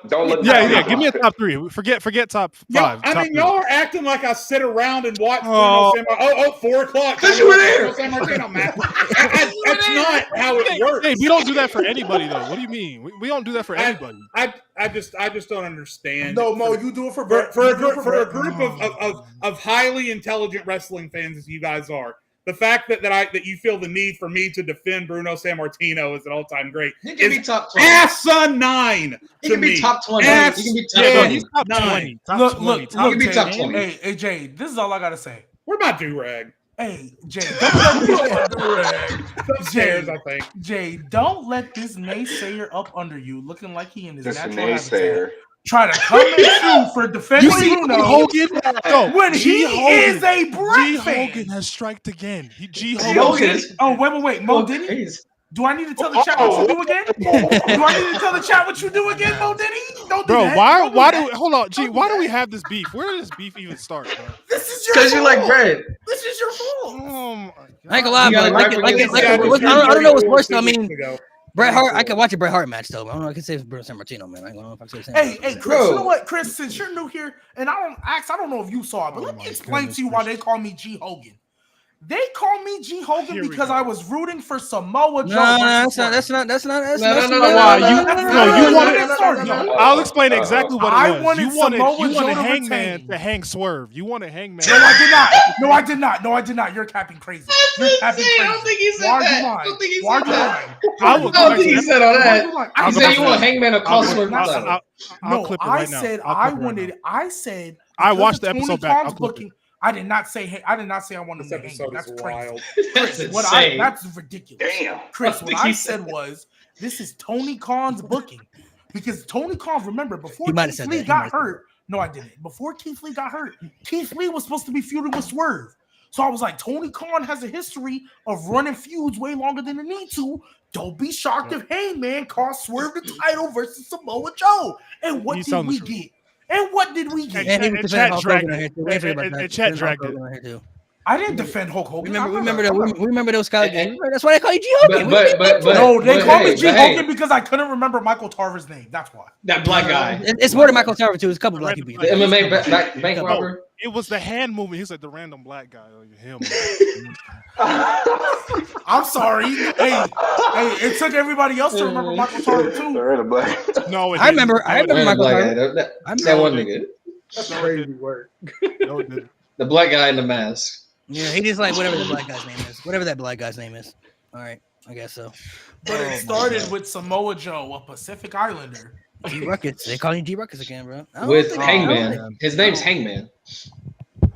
Don't look. Yeah. Give me a top 3. Forget top 5. I top mean, 3. y'all are acting like I sit around and watch Oh. Bruno Sammartino. 4 o'clock. 'Cause you were there. Bruno Sammartino match. That's not how it works. Hey, we don't do that for anybody though. What do you mean? We don't do that for anybody. I I just don't understand. No, Mo, for, you do it for for, Brett. for, You a, do it group, for a Brett. group of highly intelligent wrestling fans as you guys are. The fact that you feel the need for me to defend Bruno Sammartino as an all-time great He can be is top 20. asinine He to can be me. top 20. He can be top Yeah, 20. He's top Nine. 20. Top Look, 20. look, top look, He can be Jay. top 20. Hey, Jay, this is all I gotta say. Where my do-rag? Hey, Jay, don't let Upstairs, I think. Jay, don't let this naysayer up under you, looking like he in his Just a natural habitat, naysayer. try to come at you for defending You see Bruno Hogan? Yo, when G. he Hogan. is a G. Brett fan. Hogan has striked again. Mo G. Hogan Hogan. is- Oh, wait, Mo Diddy? Crazy. Do I need to tell the chat what you do again? Do I need to tell the chat what you do again, Mo Diddy? Don't do Bro, that. why Don't why that. do hold on, G? Don't do Why do that. we have this beef? Where did this beef even start, bro? This is your Because you like fault. bread. This is your fault. Oh my I ain't gonna God. lie, You bro. gotta Like grab it, like your it, like hands it. down. I don't know what's worse. I 2 mean, weeks ago. Bret Hart. I could watch a Bret Hart match though. But I don't know. I could say it's Bruno Sammartino, man. I ain't gonna know if I can say the same. Hey, Chris, Bro. you know what, Chris? Since you're new here, and I don't know if you saw it, but Oh let me my explain goodness, to you why Chris. they call me G Hogan. They call me G Hogan Here we because go. I was rooting for Samoa Joe. No, versus that's Swerve. not. Why? You wanted- I'll explain exactly what I it was. wanted You wanted Samoa Joe to Hangman retain. to hang Swerve. You wanted Hangman. No, I did not. No, I did not. No, I did not. You're capping crazy. You're capping insane. crazy. I don't think he said Why are that. you I lying? don't think he Why are said you that. lying? I will I don't think he said all Why are that. you lying? I'll He go said back you to want that. Hangman to I'll call clip- Swerve I'll- title. I'll No, clip it I right now. said I'll I clip it right wanted. now. I said I because watched of the episode Tony back. I'll Khan's clip it. booking. I did not say. I did not say I wanted This to hang. episode That's is crazy. wild. That's Chris, insane. that's ridiculous. Damn. Chris, I what think I he said said was this is Tony Khan's booking because Tony Khan. Remember before He might have Keith said Lee that. He might got have said hurt. No, I didn't. Before Keith Lee got hurt, Keith Lee was supposed to be feuding with Swerve. So I was like, Tony Khan has a history of running feuds way longer than they need to. Don't be shocked if Hangman cost Swerve the title versus Samoa Joe. And what He did sounds we true. get? And what did we get? And he was And defending Chat Hulk dragged Hogan on it. here too. We ain't forget about And that. Chat Defending dragged Hulk it. Hogan on here too. I didn't defend Hulk Hogan. We remember those Skyler Eh, games. That's why they call you G Hogan. But No, they but called me hey, G but Hogan hey, because I couldn't remember Michael Tarver's name. That's why. that black guy, It's more than Michael Tarver too. It's a couple black people. the MMA bank No, robber. it was the hand movement. He said the random black guy. Him. I'm sorry. Hey, it took everybody else to remember Michael Tarver too. No, I remember Random Michael black guy. Tarver. That one nigga. That's No, it crazy didn't. work. No, it didn't. The black guy in the mask. Yeah, he just like whatever the black guy's name is. Whatever that black guy's name is. All right, I guess so. But it started with Samoa Joe, a Pacific Islander. G Ruckus. They call you G Ruckus again, bro. I don't With think- Hangman. His name's Hangman.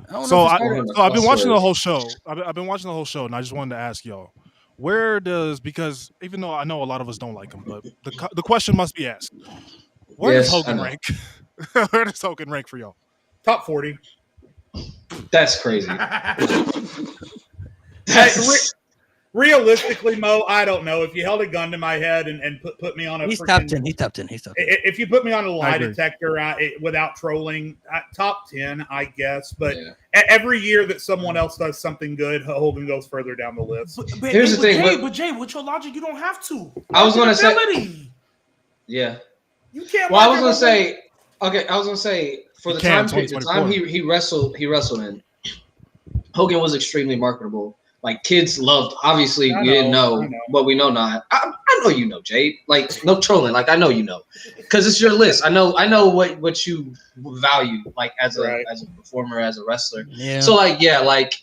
I don't know So if I, it's started- so I've been watching the Swerve. whole show. I've been watching the whole show, and I just wanted to ask y'all, where does, because even though I know a lot of us don't like him, but the question must be asked: where Yes, does I Hogan know. rank? Where does Hogan rank for y'all? Top 40. That's crazy. That's Realistically, Mo, I don't know. If you held a gun to my head and put me on a He's freaking- top 10. He's top 10. He's top 10. If you put me on a lie agree. detector without trolling, top 10, I guess. But yeah. every year that someone else does something good, Hogan goes further down the list. But Here's the thing, But Jay, with your logic, you don't have to. I was gonna say- Marketability. Yeah. You can't. Well, I was market gonna Hogan. say, okay, I was gonna say for He the can, time he wrestled in, Hogan was extremely marketable. Like kids loved. Obviously, I we didn't know, know I know. what we know now. I know you know, Jay. Like no trolling. Like I know you know, because it's your list. I know what you value, like as Right. a performer, as a wrestler. Yeah. So like yeah, like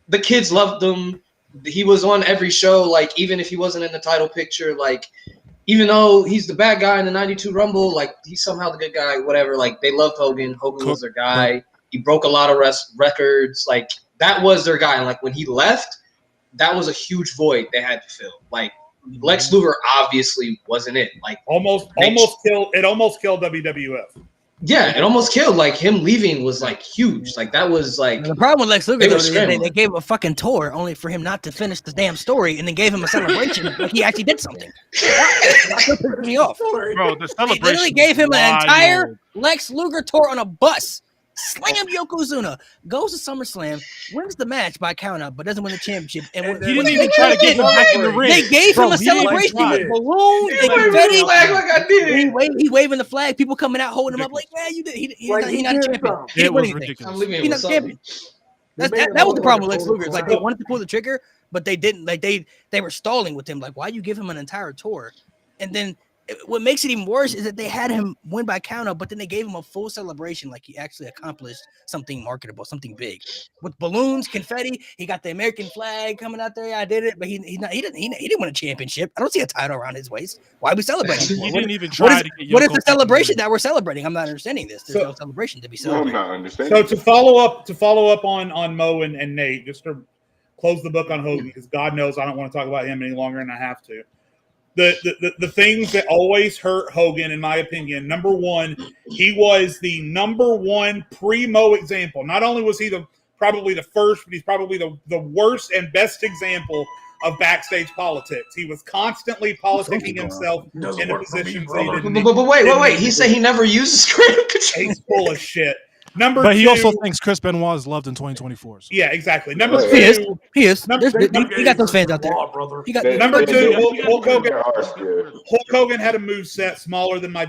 the kids loved him. He was on every show. Like even if he wasn't in the title picture, like even though he's the bad guy in the '92 Rumble, like he's somehow the good guy. Whatever. Like they loved Hogan. Hogan was their guy. He broke a lot of records. Like that was their guy. And like when he left, that was a huge void they had to fill. Like Lex Luger obviously wasn't it. Like Almost killed WWF. yeah, it almost killed. Like him leaving was like huge. Like that was like The problem with Lex Luger They though, were is scrambling. they gave him a fucking tour only for him not to finish the damn story, and then gave him a celebration like he actually did something. That's what pissed me off. Bro, the They celebration. literally gave him an wild. entire Lex Luger tour on a bus. Slammed Yokozuna, goes to SummerSlam, wins the match by count out, but doesn't win the championship. And when, He didn't even try to get him back in the ring. they gave Bro, him a he didn't celebration try. with balloons and He waved confetti. the flag like I did. He waving the flag, people coming out holding him up like, man, you did. He's Like, not, he he's not a did champion. something. He It didn't win was anything. ridiculous. I'm leaving it He's with not a champion. something. That was the problem with Lex Total Luger. It's like they wanted to pull the trigger, but they didn't. Like they were stalling with him. Like, why you give him an entire tour, and then what makes it even worse is that they had him win by countout, but then they gave him a full celebration, like he actually accomplished something marketable, something big, with balloons, confetti. He got the American flag coming out there. Yeah, I did it, but he didn't win a championship. I don't see a title around his waist. Why are we celebrating? He didn't even try to get What is Yoko the celebration that we're celebrating? I'm not understanding this. There's no celebration to be I'm celebrated. not understanding. So to follow up on Mo and Nate, just to close the book on Hogan, because God knows I don't want to talk about him any longer, and I have to. The things that always hurt Hogan, in my opinion, number one, he was the number one primo example. Not only was he probably the first, but he's probably the worst and best example of backstage politics. He was constantly politicking himself into positions. But wait. He said he never uses creative control. He's full of shit. Number But two, he also thinks Chris Benoit is loved in 2024. So. yeah, exactly. Number He two, He is. Number- He got those fans out there. Brother. He got Number two, Hulk Hogan. There are still. Hulk Hogan had a moveset smaller than my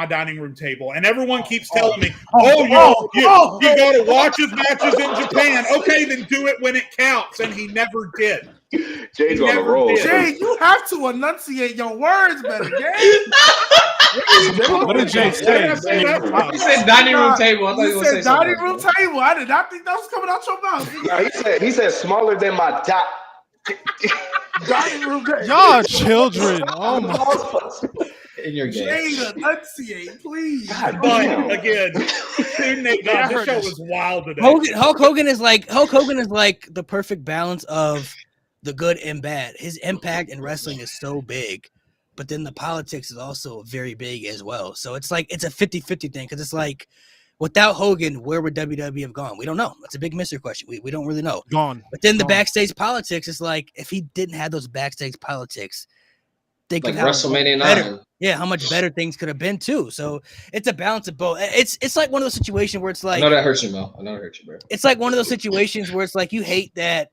dining room table, and everyone keeps telling me, you go to watch his matches in Japan. Okay, then do it when it counts, and he never did. Jay's on the Never roll. did. Jay, you have to enunciate your words better, Jay. What did Jay say? He said dining room table. I thought You was said dining room table. I did not think that was coming out your mouth. No, he said smaller than my dot. Dining room table. Y'all children. Oh my. in your game. Jay, enunciate, please. But again, Nate, Yeah, I this heard show this. was wild today. Hulk Hogan is like the perfect balance of the good and bad. His impact in wrestling is so big, but then the politics is also very big as well. So it's like it's a 50-50 thing, because it's like without Hogan, where would WWE have gone? We don't know. That's a big mystery question. We don't really know. Gone. But then the Gone. backstage politics is like, if he didn't have those backstage politics, they could Like have WrestleMania better. 9. Yeah, how much better things could have been too. So it's a balance of both. It's like one of those situations where it's I like, know that hurts you, Mo. I know that hurts you, bro. it's like one of those situations where it's like you hate that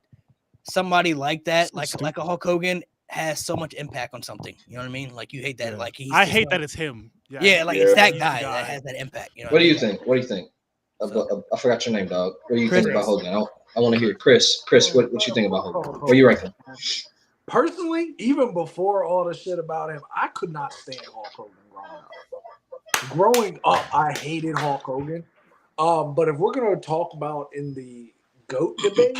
somebody like that, So like stupid. a Hulk Hogan, has so much impact on something. You know what I mean? Like you hate that. Yeah. Like he's I just hate like- that it's him. Yeah, like it's that He's guy the that has that impact. You know What do I you mean? think? What do you think? I forgot your name, dog. What do you Chris. think about Hogan? I want to hear Chris. Chris, what you think about Hogan? Where you rank him? Personally, even before all the shit about him, I could not stand Hulk Hogan growing up. I hated Hulk Hogan. But if we're gonna talk about in the GOAT debate,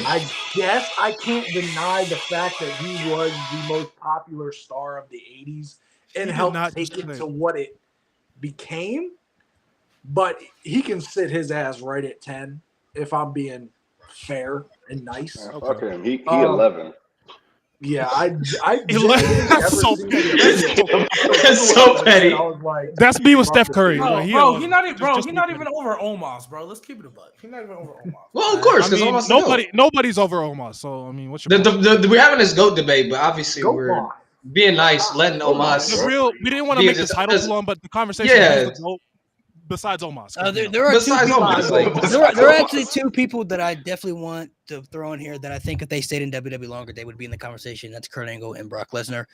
I guess I can't deny the fact that he was the most popular star of the 80s and did helped not take just it claim. to what it became. But he can sit his ass right at 10 if I'm being fair and nice. Man, fuck him. He Um, 11. Yeah, I That's so That's so petty. I was like, That's me with Steph Curry. Bro, Like, bro, he he not even, bro, just he not look even over Omos, bro. Let's keep it a buck. He not even over Omos. Well, of course, I because mean, nobody's over Omos. So I mean, what's your point? we're having this GOAT debate, but obviously go we're on. being nice, letting The Omos. real, we didn't want to Yeah, make the just- title just- too long, but the conversation Yeah. was the GOAT besides Omos. 'cause, you know. There are two Besides people, Omos, like- there are actually two people that I definitely want to throw in here that I think if they stayed in WWE longer, they would be in the conversation. That's Kurt Angle and Brock Lesnar.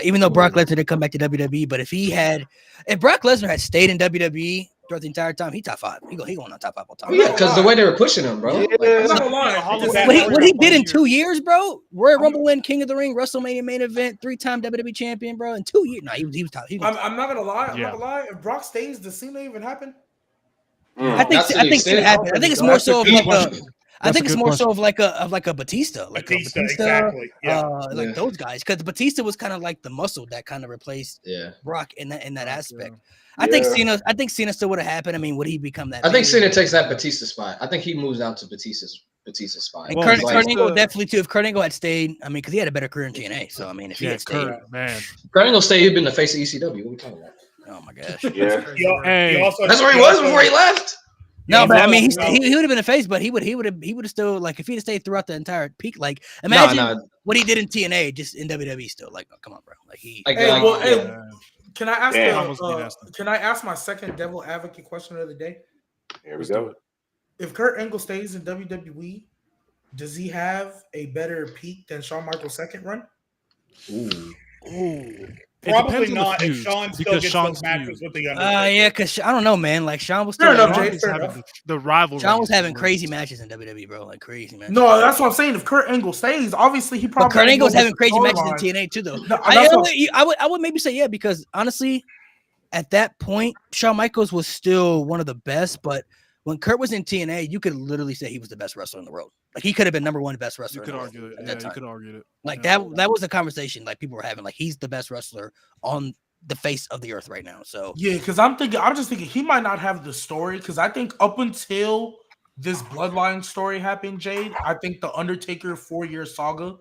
Even though Brock Lesnar did come back to WWE, but if Brock Lesnar had stayed in WWE throughout the entire time, he top 5. He going on top 5 all time. Yeah, because the way they were pushing him, bro. Yeah. Like, I'm not gonna lie. Hall of Just- Fame. What he did in 4 2 years, bro. Royal Rumble win, King of the Ring, WrestleMania main event, 3-time WWE champion, bro. In 2 years, no, he was top. He was I'm not gonna lie. I'm Yeah. not gonna lie. If Brock stays, does Cena even happen? I think Not to the I think extent- it happened. I think it's more That's a so of good like question. I That's think a it's good more question. so of like a Batista, Batista, exactly. Yeah. like Yeah. those guys, because Batista was kind of like the muscle that kind of replaced yeah. Brock in that Yeah. aspect. Yeah. I think Cena still would have happened. I mean, would he become that? I think big? Cena takes that Batista spot. I think he moves down to Batista's spot. And Well, Kurt, like- Kurt Angle Batista- definitely too. If Kurt Angle had stayed, I mean, because he had a better career in TNA. So I mean, if he Yeah, had stayed, Kurt, man. Kurt Angle stayed. He'd been the face of ECW. What are we talking about? oh my gosh. Yeah. Hey. That's where he was before he left. No, Yeah, but I no, mean, no. he would have been a face, but he would have still, like, if he'd have stayed throughout the entire peak. Like, imagine No. what he did in TNA, just in WWE still. Like, oh, come on, bro. Like he. Like, Hey, like, well, hey, Yeah. Can I ask? Damn. Almost beat Aston. Can I ask my second devil advocate question of the day? Here we go. If Kurt Angle stays in WWE, does he have a better peak than Shawn Michaels' second run? ooh. Ooh. It Probably depends on the not if feud, Sean still because gets Sean's those matches feud. with the Undertaker. Yeah, because I don't know, man. Like Sean was still Fair enough, Sean Jay. is Fair having enough. the rivalry. Sean was is having really crazy tough. matches in WWE, bro. Like crazy matches. No, that's what I'm saying. If Kurt Angle stays, obviously he probably. But Kurt Angle was goes having with crazy the matches in storyline. TNA too, though. No, that's what- I would maybe say yeah, because honestly, at that point, Shawn Michaels was still one of the best. But when Kurt was in TNA, you could literally say he was the best wrestler in the world. Like he could have been #1 best You wrestler. could in the world argue it. at Yeah, that you time. could argue it. Like Yeah. that was a conversation like people were having. Like he's the best wrestler on the face of the earth right now. So Yeah, because I'm just thinking he might not have the story. Because I think up until this Bloodline story happened, Jade, I think the Undertaker 4-year saga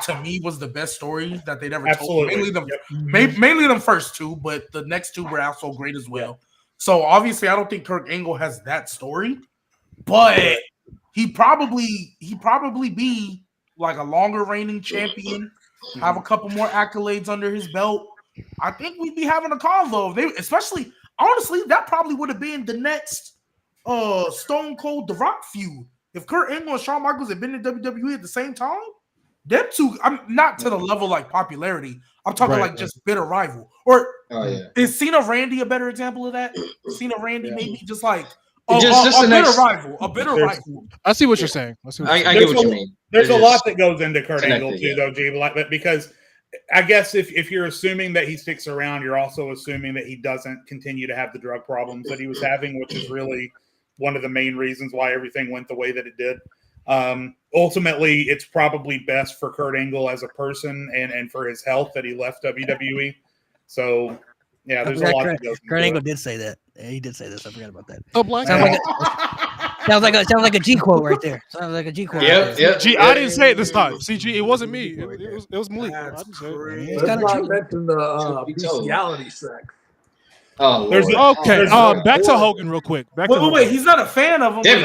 to me was the best story that they'd ever told. Absolutely. Mainly them first two, but the next two were also great as well. So obviously, I don't think Kurt Angle has that story, but he probably be like a longer reigning champion, have a couple more accolades under his belt. I think we'd be having a convo. They, especially, honestly, that probably would have been the next Stone Cold The Rock feud. If Kurt Angle and Shawn Michaels had been in WWE at the same time, them two, I'm not to the level like popularity. I'm talking like just bitter rival. Or is Cena Randy a better example of that? Cena Randy maybe just like a bitter rival. A bitter rival. I see what you're saying. I get what you mean. There's a It lot is that goes into Kurt connected, Angle too, yeah. though, G. Like, because I guess if you're assuming that he sticks around, you're also assuming that he doesn't continue to have the drug problems that he was having, which is really one of the main reasons why everything went the way that it did. Ultimately, it's probably best for Kurt Angle as a person and for his health that he left WWE. So, yeah, there's a lot that goes into Kurt Angle it. did say that. Yeah, he did say this. I forgot about that. Oh, black. Sounds like a G quote right there. Sounds like a G quote. Yep. G, I didn't say it this time. See, G, it wasn't me. It was Malik. I That's didn't say it. crazy. It's Let's kinda not true. mention the Truth be told. bestiality sex. Oh, There's Lord. Okay, There's- back to Hogan real quick. Back to Wait, Hogan. he's not a fan of him. Damn,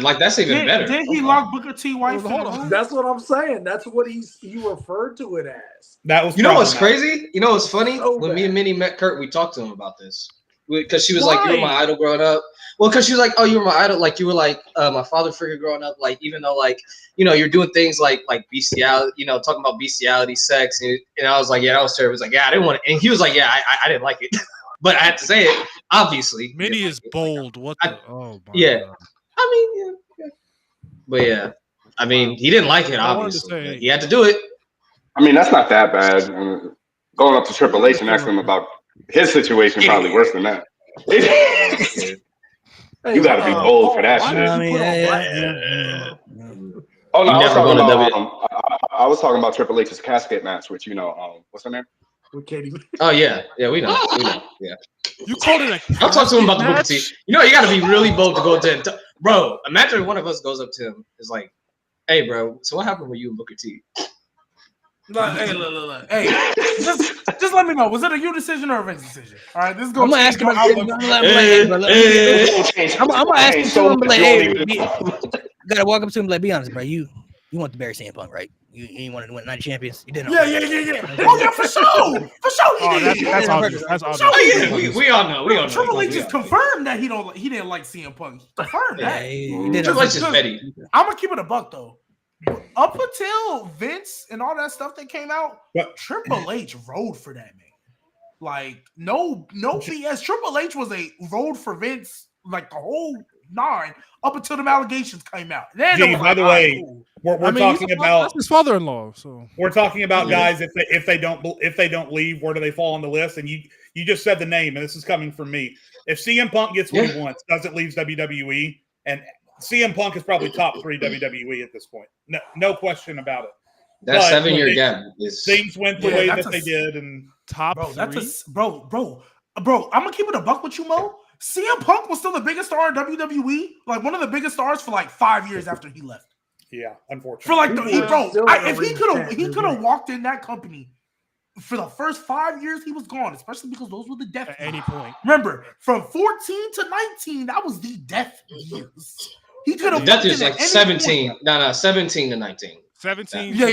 but that's even better. Did he lock Booker T wife? Hold in the on. room? That's what I'm saying. That's what he referred to it as. That was You know what's problematic. crazy? You know what's funny? So When me bad. and Minnie met Kurt, we talked to him about this. Because she was like, you were my Why? idol growing up. Well, because she was like, oh, you were my idol. Like, you were like my father figure growing up. Like, even though, like, you know, you're doing things like bestiality, you know, talking about bestiality, sex. And I was like, yeah, that was terrible. He was like, yeah, I didn't want it. And he was like, yeah, I didn't like it. But I had to say it, obviously. Minnie is bold. What the? Oh, my Yeah. God. I mean, yeah. But yeah. I mean, he didn't like it, I wanted to obviously. say- but he had to do it. I mean, that's not that bad. Going up to Triple H and asking him about his situation, probably worse than that. Hey, You gotta be bold for that why shit. did you I mean, put on yeah, black? Oh no, You I was never talking gonna about. I was talking about Triple H's casket match, which what's her name? With Katie. Oh, yeah. Yeah, we know. Yeah. You called it a. I'll talk to him about the Booker match? T. You know, you got to be really bold to go to. Bro, imagine if one of us goes up to him, is like, hey, bro, so what happened with you and Booker T? Like, hey, look. Hey, just let me know. Was it a you decision or a Vince decision? All right, this is I'm going gonna ask him. I'm outlook. gonna ask him. I'm gonna like, hey, gotta walk up to him. Like, be honest, bro. You want to bury CM Punk, right? You ain't want to win 90 champions. You didn't. Yeah. Oh yeah, for sure. Oh, He did. that's obvious. That's obvious. Oh, yeah, we all know. We all know. Triple H We just all know. confirmed that he didn't like CM Punk. He confirmed Yeah, that. he did. Triple H is petty. I'm gonna keep it a buck though. Up until Vince and all that stuff that came out, What? Triple H rode for that man. Like no BS. Triple H was a rode for Vince like the whole 9 up until the allegations came out. Then Gee, it was by like, the all right, way, cool. we're he's talking about that's his father-in-law. So we're talking about guys if they don't leave, where do they fall on the list? And you just said the name, and this is coming from me. If CM Punk gets what he wants, doesn't leave WWE, and CM Punk is probably top 3 WWE at this point. No question about it. That But 7-year gap is. Things went the Yeah, way that's that they did, and top Bro, 3. that's bro. I'm gonna keep it a buck with you, Mo. CM Punk was still the biggest star in WWE, like one of the biggest stars for like 5 years after he left. yeah, unfortunately. For like if he Still could have walked in that company for the first 5 years, he was gone, especially because those were the death At years. any point. Remember, from 14 to 19, that was the death years. He could have That walked in is at like any 17. point. No, 17 to 19. 17. Yeah.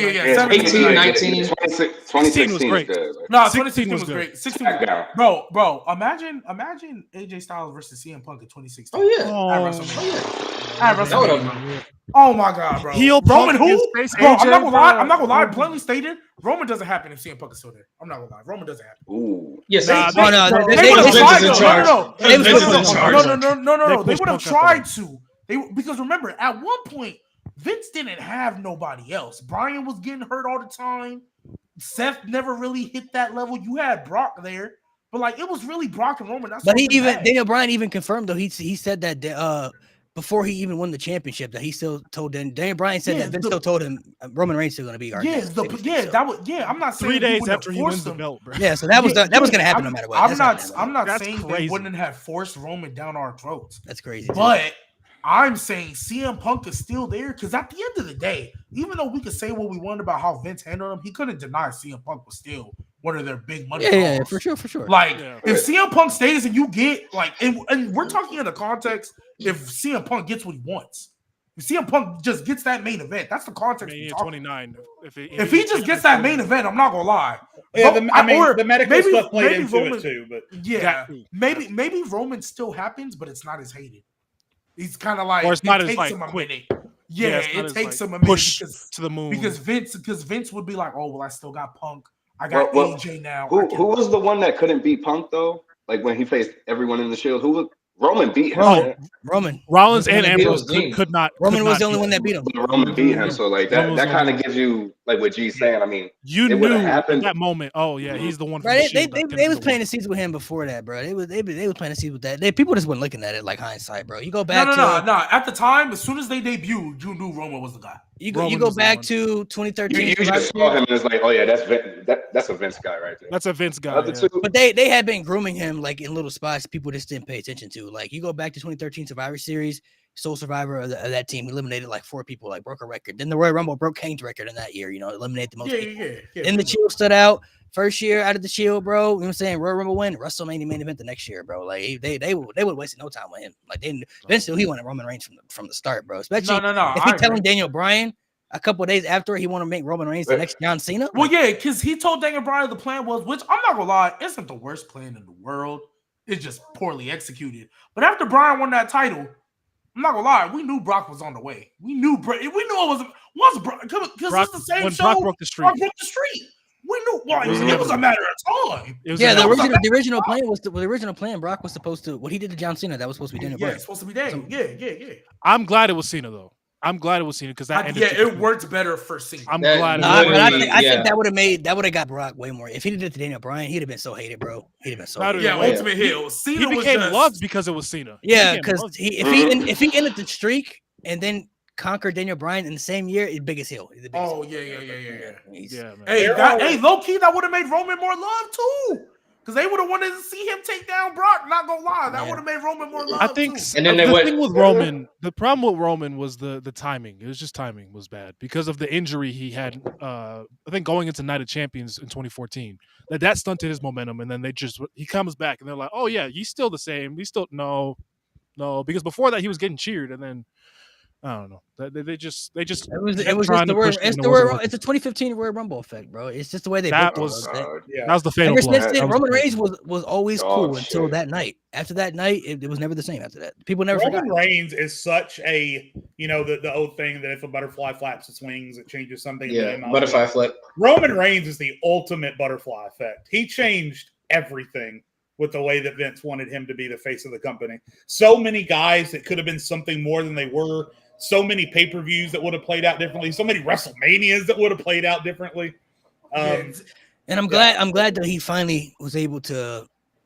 18, 19. 2016 was is great. good. Like, No, 16 2016 was was good. great. 16 was SmackDown. bro. Imagine AJ Styles versus CM Punk in 2016. Oh yeah. At Oh, WrestleMania. At That would WrestleMania, have. bro. Oh my god, bro. Heel Roman Punk against who? face Bro, I'm AJ, not gonna lie. bro. I'm not gonna lie. Bluntly stated, Roman doesn't happen if CM Punk is still there. I'm not gonna lie. Roman doesn't happen. Ooh. Yes. Nah, Oh no, They they would have was Vince tried is in to. charge. No. They was Vince putting is in him on charge. No. They They pushed would have Punk out tried to. Because remember, at one point, Vince didn't have nobody else. Bryan was getting hurt all the time. Seth never really hit that level. You had Brock there, but like it was really Brock and Roman. That's But what he Vince even had. Daniel Bryan even confirmed though he said that before he even won the championship that he still told Daniel Bryan said Yeah, that Vince still told him Roman Reigns still going to be our next babyface, so. That was I'm not saying 3 he days wouldn't after have he wins forced the him. belt, bro. Yeah, so that was going to happen no matter what. I'm That's not That's saying they crazy. wouldn't have forced Roman down our throats. That's crazy. too. But I'm saying CM Punk is still there because at the end of the day, even though we could say what we wanted about how Vince handled him, he couldn't deny CM Punk was still one of their big money. yeah, calls. for sure. Like Yeah. if CM Punk stays and you get like, and we're talking in the context if CM Punk gets what he wants. If CM Punk just gets that main event, that's the context. Mania we're talking. 29. If he just gets that main event, I'm not gonna lie. Yeah, But- the medical maybe- stuff played maybe into Roman- it too, but Yeah, That too. maybe Roman still happens, but it's not as hated. He's kind of like Or it's not it as, takes like, him a quick. minute. Yeah, Yeah, it's not it as, takes like, him a minute push because to the moon. Vince would be like, oh well, I still got Punk. I got Well, AJ now. I Who can- was the one that couldn't beat Punk though? Like when he faced everyone in the Shield, who was Roman beat him? Roman. right? Roman. Rollins and It Ambrose was Dean. could not. Roman could was not the only beat one that him. beat him. But Roman beat him, so like Roman that was that the kind only of gives you like what G's saying. I mean, You It knew would've at happened. that moment. Oh yeah, he's the one. From Right, the Shield that they can was do playing it. the season with him before that, bro. They was playing the season with that. People just weren't looking at it like hindsight, bro. You go back no. to At the time, as soon as they debuted, you knew Roman was the guy. you Roman go was the back one. to 2013. you just saw him and it's like, oh yeah, that's a Vince guy right there. That's a Vince guy. Other Yeah. two, But they had been grooming him like in little spots people just didn't pay attention to. Like you go back to 2013 Survivor Series, sole survivor of that team eliminated like 4 people, like broke a record. Then the Royal Rumble broke Kane's record in that year. You know, eliminated the most people. Yeah. Then the Shield stood out. First year out of the Shield, bro. You know what I'm saying? Royal Rumble win, WrestleMania main event the next year, bro. Like they would waste no time with him. Like Vince knew he wanted Roman Reigns from the start, bro. Especially No. if he telling Daniel Bryan a couple of days after he want to make Roman Reigns the next John Cena. Well, yeah, because he told Daniel Bryan the plan was, which I'm not gonna lie, isn't the worst plan in the world. It's just poorly executed. But after Bryan won that title, I'm not gonna lie, we knew Brock was on the way. We knew it was once Brock because it's the same when show. Brock broke the streak. Brock broke the streak. We knew it was a matter of time. It was Yeah, a- the original plan was the original plan. Brock was supposed to what he did to John Cena. That was supposed to be Daniel Yeah, Bryan. it's supposed to be Daniel. Yeah. I'm glad it was Cena though. I'm glad it was Cena because that ended. Yeah, it worked better for Cena. I'm That- glad. Nah, but I Literally, think that would have got Brock way more. If he did it to Daniel Bryan, he'd have been so hated, bro. He'd have been so Not hated. even- Yeah, Ultimate Hill. Cena he was became just, loved because it was Cena. He Yeah, became because loved. if he ended the streak and then conquered Daniel Bryan in the same year, it's biggest heel. He's the biggest Oh heel. yeah. He's- Yeah, man. Hey, low key, that would have made Roman more love too. Because they would have wanted to see him take down Brock. Not gonna lie, that Yeah. would have made Roman more love. I think too. And then they the went- thing with Roman, the problem with Roman was the timing. It was just timing was bad because of the injury he had. I think going into Night of Champions in 2014, that stunted his momentum, and then he comes back and they're like, oh yeah, he's still the same. He's still no, because before that he was getting cheered, and then I don't know. They just It was kept just trying the to word. push him It's and the it wasn't word. working. It's a 2015 Royal Rumble effect, bro. It's just the way they That booked it, was- bro. yeah. that was the fatal Ever blow. since That then, was Roman the- Reigns was always Oh, cool until shit. that night. After that night, it was never the same. After that, people never forgot. Roman Reigns is such a the old thing that if a butterfly flaps its wings, it changes something. Yeah, in the butterfly flip. Roman Reigns is the ultimate butterfly effect. He changed everything with the way that Vince wanted him to be the face of the company. So many guys that could have been something more than they were. So many pay-per-views that would have played out differently. So many WrestleManias that would have played out differently. Yeah, And I'm glad that he finally was able to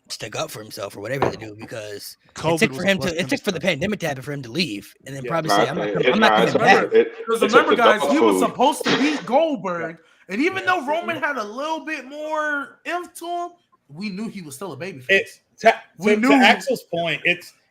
stick up for himself or whatever to do because COVID it took was for a him blessing it in took for the disguise. pandemic to happen for him to leave and then Yeah. probably Nah, say I'm not coming back. Because remember, guys, he was supposed. supposed to beat Goldberg, and even though Roman had a little bit more oomph to him, we knew he was still a babyface. It's to Axel's point.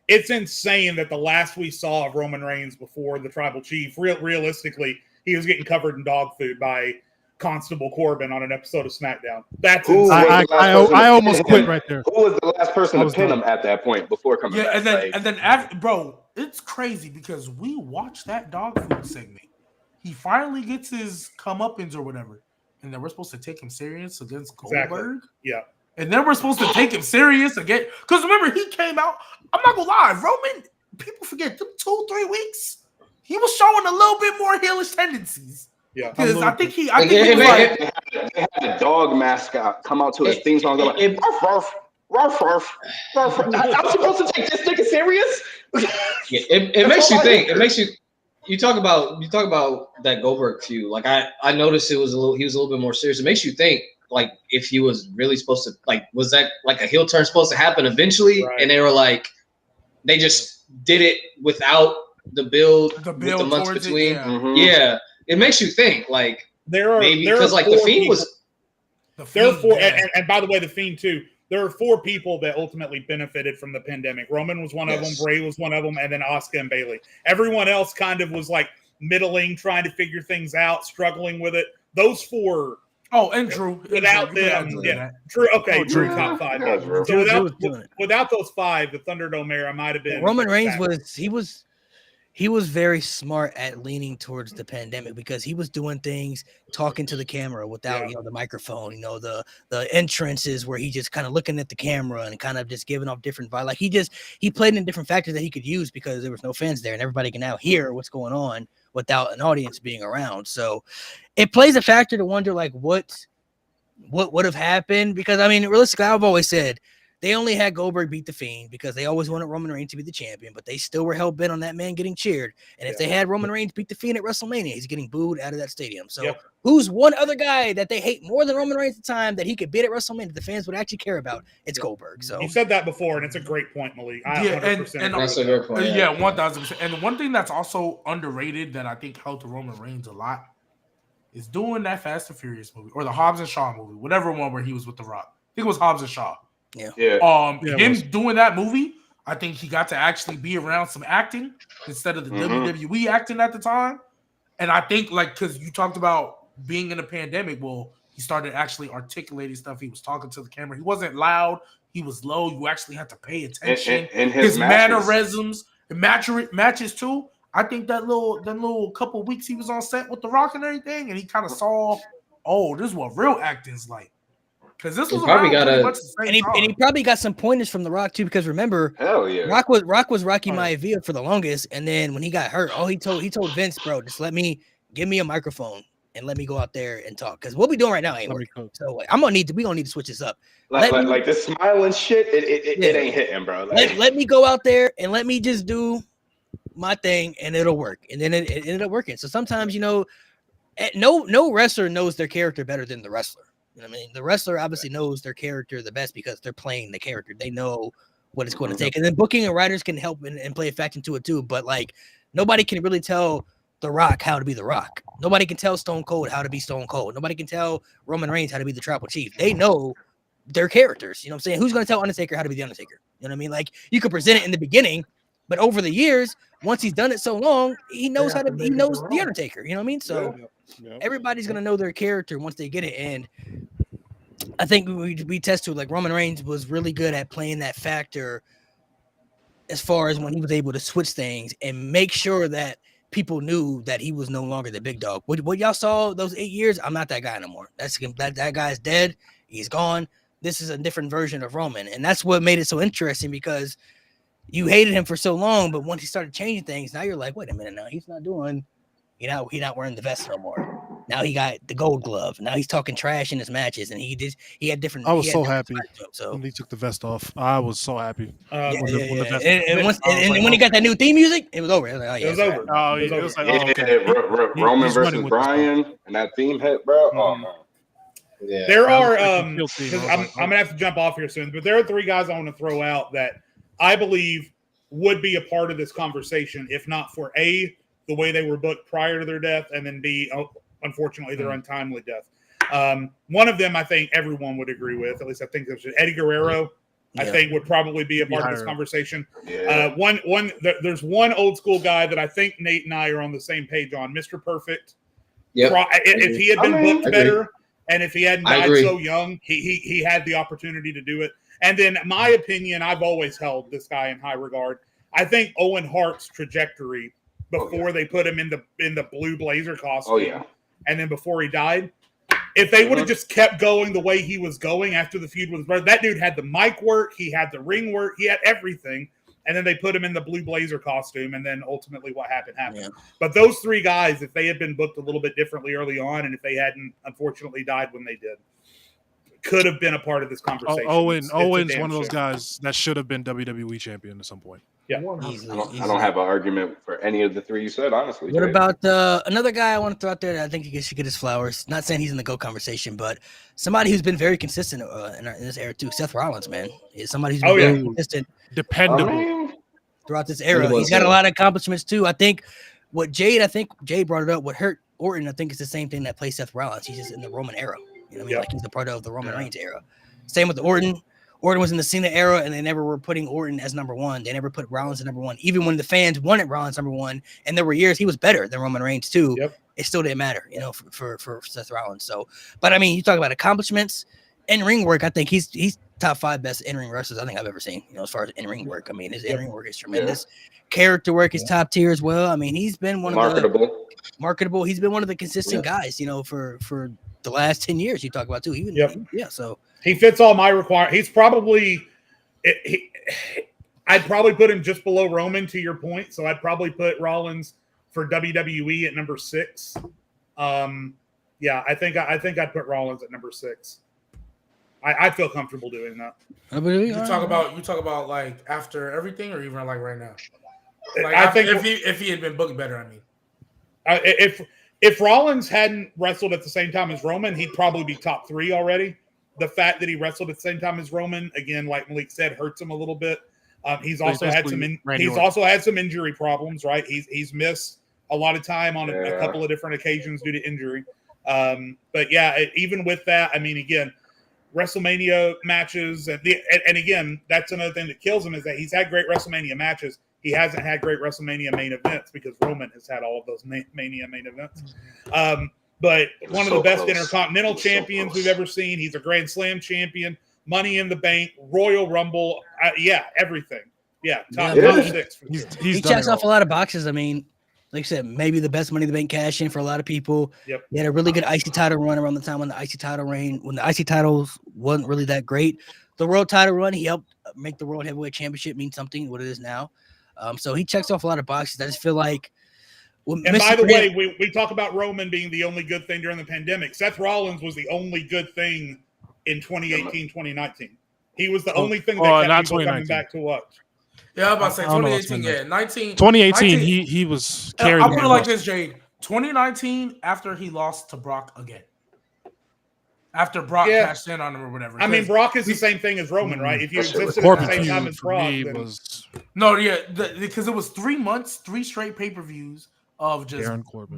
It's insane that the last we saw of Roman Reigns before the Tribal Chief, realistically, he was getting covered in dog food by Constable Corbin on an episode of SmackDown. That's Who insane. was the last person to I pin almost him? quit right there. Who was the last person I to was pin done. him at that point before coming Yeah, back? and then after, bro, it's crazy because we watched that dog food segment. He finally gets his comeuppance or whatever, and then we're supposed to take him serious against Exactly. Goldberg. Yeah. And then we're supposed to take him serious again. Because remember, he came out. I'm not gonna lie, Roman. People forget them 2-3 weeks. He was showing a little bit more heelish tendencies. Yeah. Because I think he was like, They had the dog mascot come out to his theme song. Go like, ruff, ruff, ruff, ruff, ruff. I'm supposed to take this nigga serious? Yeah, it makes you think. It makes you. You talk about that Goldberg feud. Like I noticed he was a little bit more serious. It makes you think like if he was really supposed to like was that like a heel turn supposed to happen eventually, Right. and they were like they just did it without the build with the months towards between. It, yeah. Mhm. Yeah, it makes you think like There are maybe there are because like the four Fiend people- was There are Fiend, four, yeah. and by the way, the Fiend too. There are 4 people that ultimately benefited from the pandemic. Roman was one of them. Yes. Bray was one of them, and then Asuka and Bayley. Everyone else kind of was like middling, trying to figure things out, struggling with it. Those 4, Oh, and Drew. without You could add them, Drew yeah. in that. Drew. Okay, Oh, Drew Drew. top 5. Yeah, Drew. So Drew was doing it. without those 5, the Thunderdome era might have been Roman Reigns fabulous. he was very smart at leaning towards the pandemic because he was doing things talking to the camera without Yeah. the microphone, the entrances where he just kind of looking at the camera and kind of just giving off different vibe. Like he played in different factors that he could use because there was no fans there and everybody can now hear what's going on without an audience being around. So it plays a factor to wonder like what would have happened, because I mean realistically I've always said they only had Goldberg beat the Fiend because they always wanted Roman Reigns to be the champion, but they still were hell bent on that man getting cheered. And if they had Roman Reigns beat the Fiend at WrestleMania, he's getting booed out of that stadium. So who's one other guy that they hate more than Roman Reigns at the time that he could beat at WrestleMania that the fans would actually care about? It's Goldberg. So You said that before, and it's a great point, Malik. I Yeah, 100% and agree that's a with good that. point. Yeah, 1000%. And one thing that's also underrated that I think helped Roman Reigns a lot is doing that Fast and Furious movie or the Hobbs and Shaw movie, whatever one where he was with The Rock. I think it was Hobbs and Shaw. Yeah. Yeah, it Him was. doing that movie, I think he got to actually be around some acting instead of the WWE acting at the time. And I think because you talked about being in a pandemic, well, he started actually articulating stuff. He was talking to the camera. He wasn't loud. He was low. You actually had to pay attention. And his matches. mannerisms, matches too. I think that little couple of weeks he was on set with The Rock and everything, and he kind of saw, oh, this is what real acting's like. Because this He was probably around got pretty a- much the same and he time. probably got some pointers from The Rock too, because remember, Hell yeah. Rock was Rocky Oh, yeah. Maivia for the longest, and then when he got hurt, he told Vince, bro, just give me a microphone and let me go out there and talk, because what we doing right now ain't Let me working. cook. So we gonna need to switch this up. Like this smiling shit, it ain't hitting, bro. Like, Let me go out there and let me just do my thing, and it'll work. And then it ended up working. So sometimes no wrestler knows their character better than the wrestler. You know what I mean? The wrestler obviously knows their character the best because they're playing the character. They know what it's going to take. And then booking and writers can help and play a factor into it too. But like nobody can really tell The Rock how to be The Rock. Nobody can tell Stone Cold how to be Stone Cold. Nobody can tell Roman Reigns how to be the Tribal Chief. They know their characters. You know what I'm saying? Who's going to tell Undertaker how to be the Undertaker? You know what I mean? Like you could present it in the beginning, but over the years, once he's done it so long, he knows he knows the Undertaker. You know what I mean? So Yeah. everybody's gonna know their character once they get it. And I think we test to like Roman Reigns was really good at playing that factor as far as when he was able to switch things and make sure that people knew that he was no longer the big dog. What y'all saw those 8 years, I'm not that guy no more. That guy's dead. He's gone. This is a different version of Roman. And that's what made it so interesting, because you hated him for so long, but once he started changing things, now you're like, wait a minute, now he's not doing, he's not wearing the vest no more. Now he got the gold glove. Now he's talking trash in his matches, and he had different. I was he had so different happy sides to him, so when he took the vest off. I was so happy. yeah. when the vest- And when he got that new theme music, it was over. I was like, oh, yeah, It was it's over. right. Oh, It was it over. was like, yeah, oh, okay. Roman he's versus running with this Bryan and that theme hit, bro. Oh Mhm. man. Yeah. There I was are thinking Kill Team. 'cause I I'm was like, gonna have to jump off here soon, but there are 3 guys I want to throw out that I believe would be a part of this conversation, if not for A, the way they were booked prior to their death, and then B, unfortunately, their untimely death. One of them I think everyone would agree with, at least I think there's Eddie Guerrero. I Yeah. think would probably be a part of this higher. conversation. Yeah. There's one old school guy that I think Nate and I are on the same page on, Mr. Perfect. Yep. If he had been I mean, booked I agree. better, and if he hadn't I died agree. so young, he had the opportunity to do it. And then my opinion, I've always held this guy in high regard. I think Owen Hart's trajectory before they put him in the blue blazer costume, Oh yeah. and then before he died, if they would have just kept going the way he was going after the feud with his brother, that dude had the mic work, he had the ring work, he had everything. And then they put him in the blue blazer costume, and then ultimately what happened. Yeah. But those three guys, if they had been booked a little bit differently early on, and if they hadn't unfortunately died when they did, could have been a part of this conversation. Owens a one damn of those shame. guys that should have been WWE champion at some point. Yeah. 100%. I don't have an argument for any of the three you said, honestly. What Jay. about another guy I want to throw out there that I think he should get his flowers? Not saying he's in the GOAT conversation, but somebody who's been very consistent in this era too. Seth Rollins, man, is somebody who's been very consistent Dependable. throughout this era. He's got a lot of accomplishments too. I think Jade brought it up. What hurt Orton, I think, is the same thing that plays Seth Rollins. He's just in the Roman era. You know what I mean? Like he's a part of the Roman Reigns era. Same with Orton. Orton was in the Cena era, and they never were putting Orton as number one. They never put Rollins at number one. Even when the fans wanted Rollins number one, and there were years he was better than Roman Reigns too, it still didn't matter, you know, for Seth Rollins. So, but I mean, you talk about accomplishments, in-ring work, I think he's top 5 best in-ring wrestlers I think I've ever seen, you know, as far as in-ring work. I mean, his in-ring work is tremendous. Character work is top tier as well. I mean, he's been one of the marketable. He's been one of the consistent guys, you know, for the last 10 years you talk about too. So he fits all my requirements. He's probably I'd probably put him just below Roman, to your point. So I'd probably put Rollins for WWE at number 6. I think I'd put Rollins at number 6. I feel comfortable doing that. You talk about like after everything, or even like right now. Like I think if he had been booked better, I mean, if Rollins hadn't wrestled at the same time as Roman, he'd probably be top 3 already. The fact that he wrestled at the same time as Roman, again, like Malik said, hurts him a little bit. He's also had some injury problems, right? He's missed a lot of time on a couple of different occasions due to injury. But yeah, even with that, I mean, again, WrestleMania matches, and again, that's another thing that kills him, is that he's had great WrestleMania matches. He hasn't had great WrestleMania main events because Roman has had all of those Mania main events. But one of the best Intercontinental champions we've ever seen. He's a Grand Slam champion, Money in the Bank, Royal Rumble. Everything. Top 6. He checks off a lot of boxes. I mean, like I said, maybe the best Money in the Bank cash in for a lot of people. He had a really good IC title run around the time when the IC titles wasn't really that great. The world title run, he helped make the World Heavyweight Championship mean something, what it is now. So he checks off a lot of boxes. I just feel like. And by the way, we talk about Roman being the only good thing during the pandemic. Seth Rollins was the only good thing in 2018, 2019. He was the only thing that kept people coming back to watch. Yeah, I'm about to say 2018. 2018, he was carrying. I'll put it like this, Jade. 2019, after he lost to Brock again. After Brock cashed in on him or whatever. I mean, Brock is the same thing as Roman, right? If you existed at the same time as Brock, because it was 3 months, 3 straight pay-per-views of just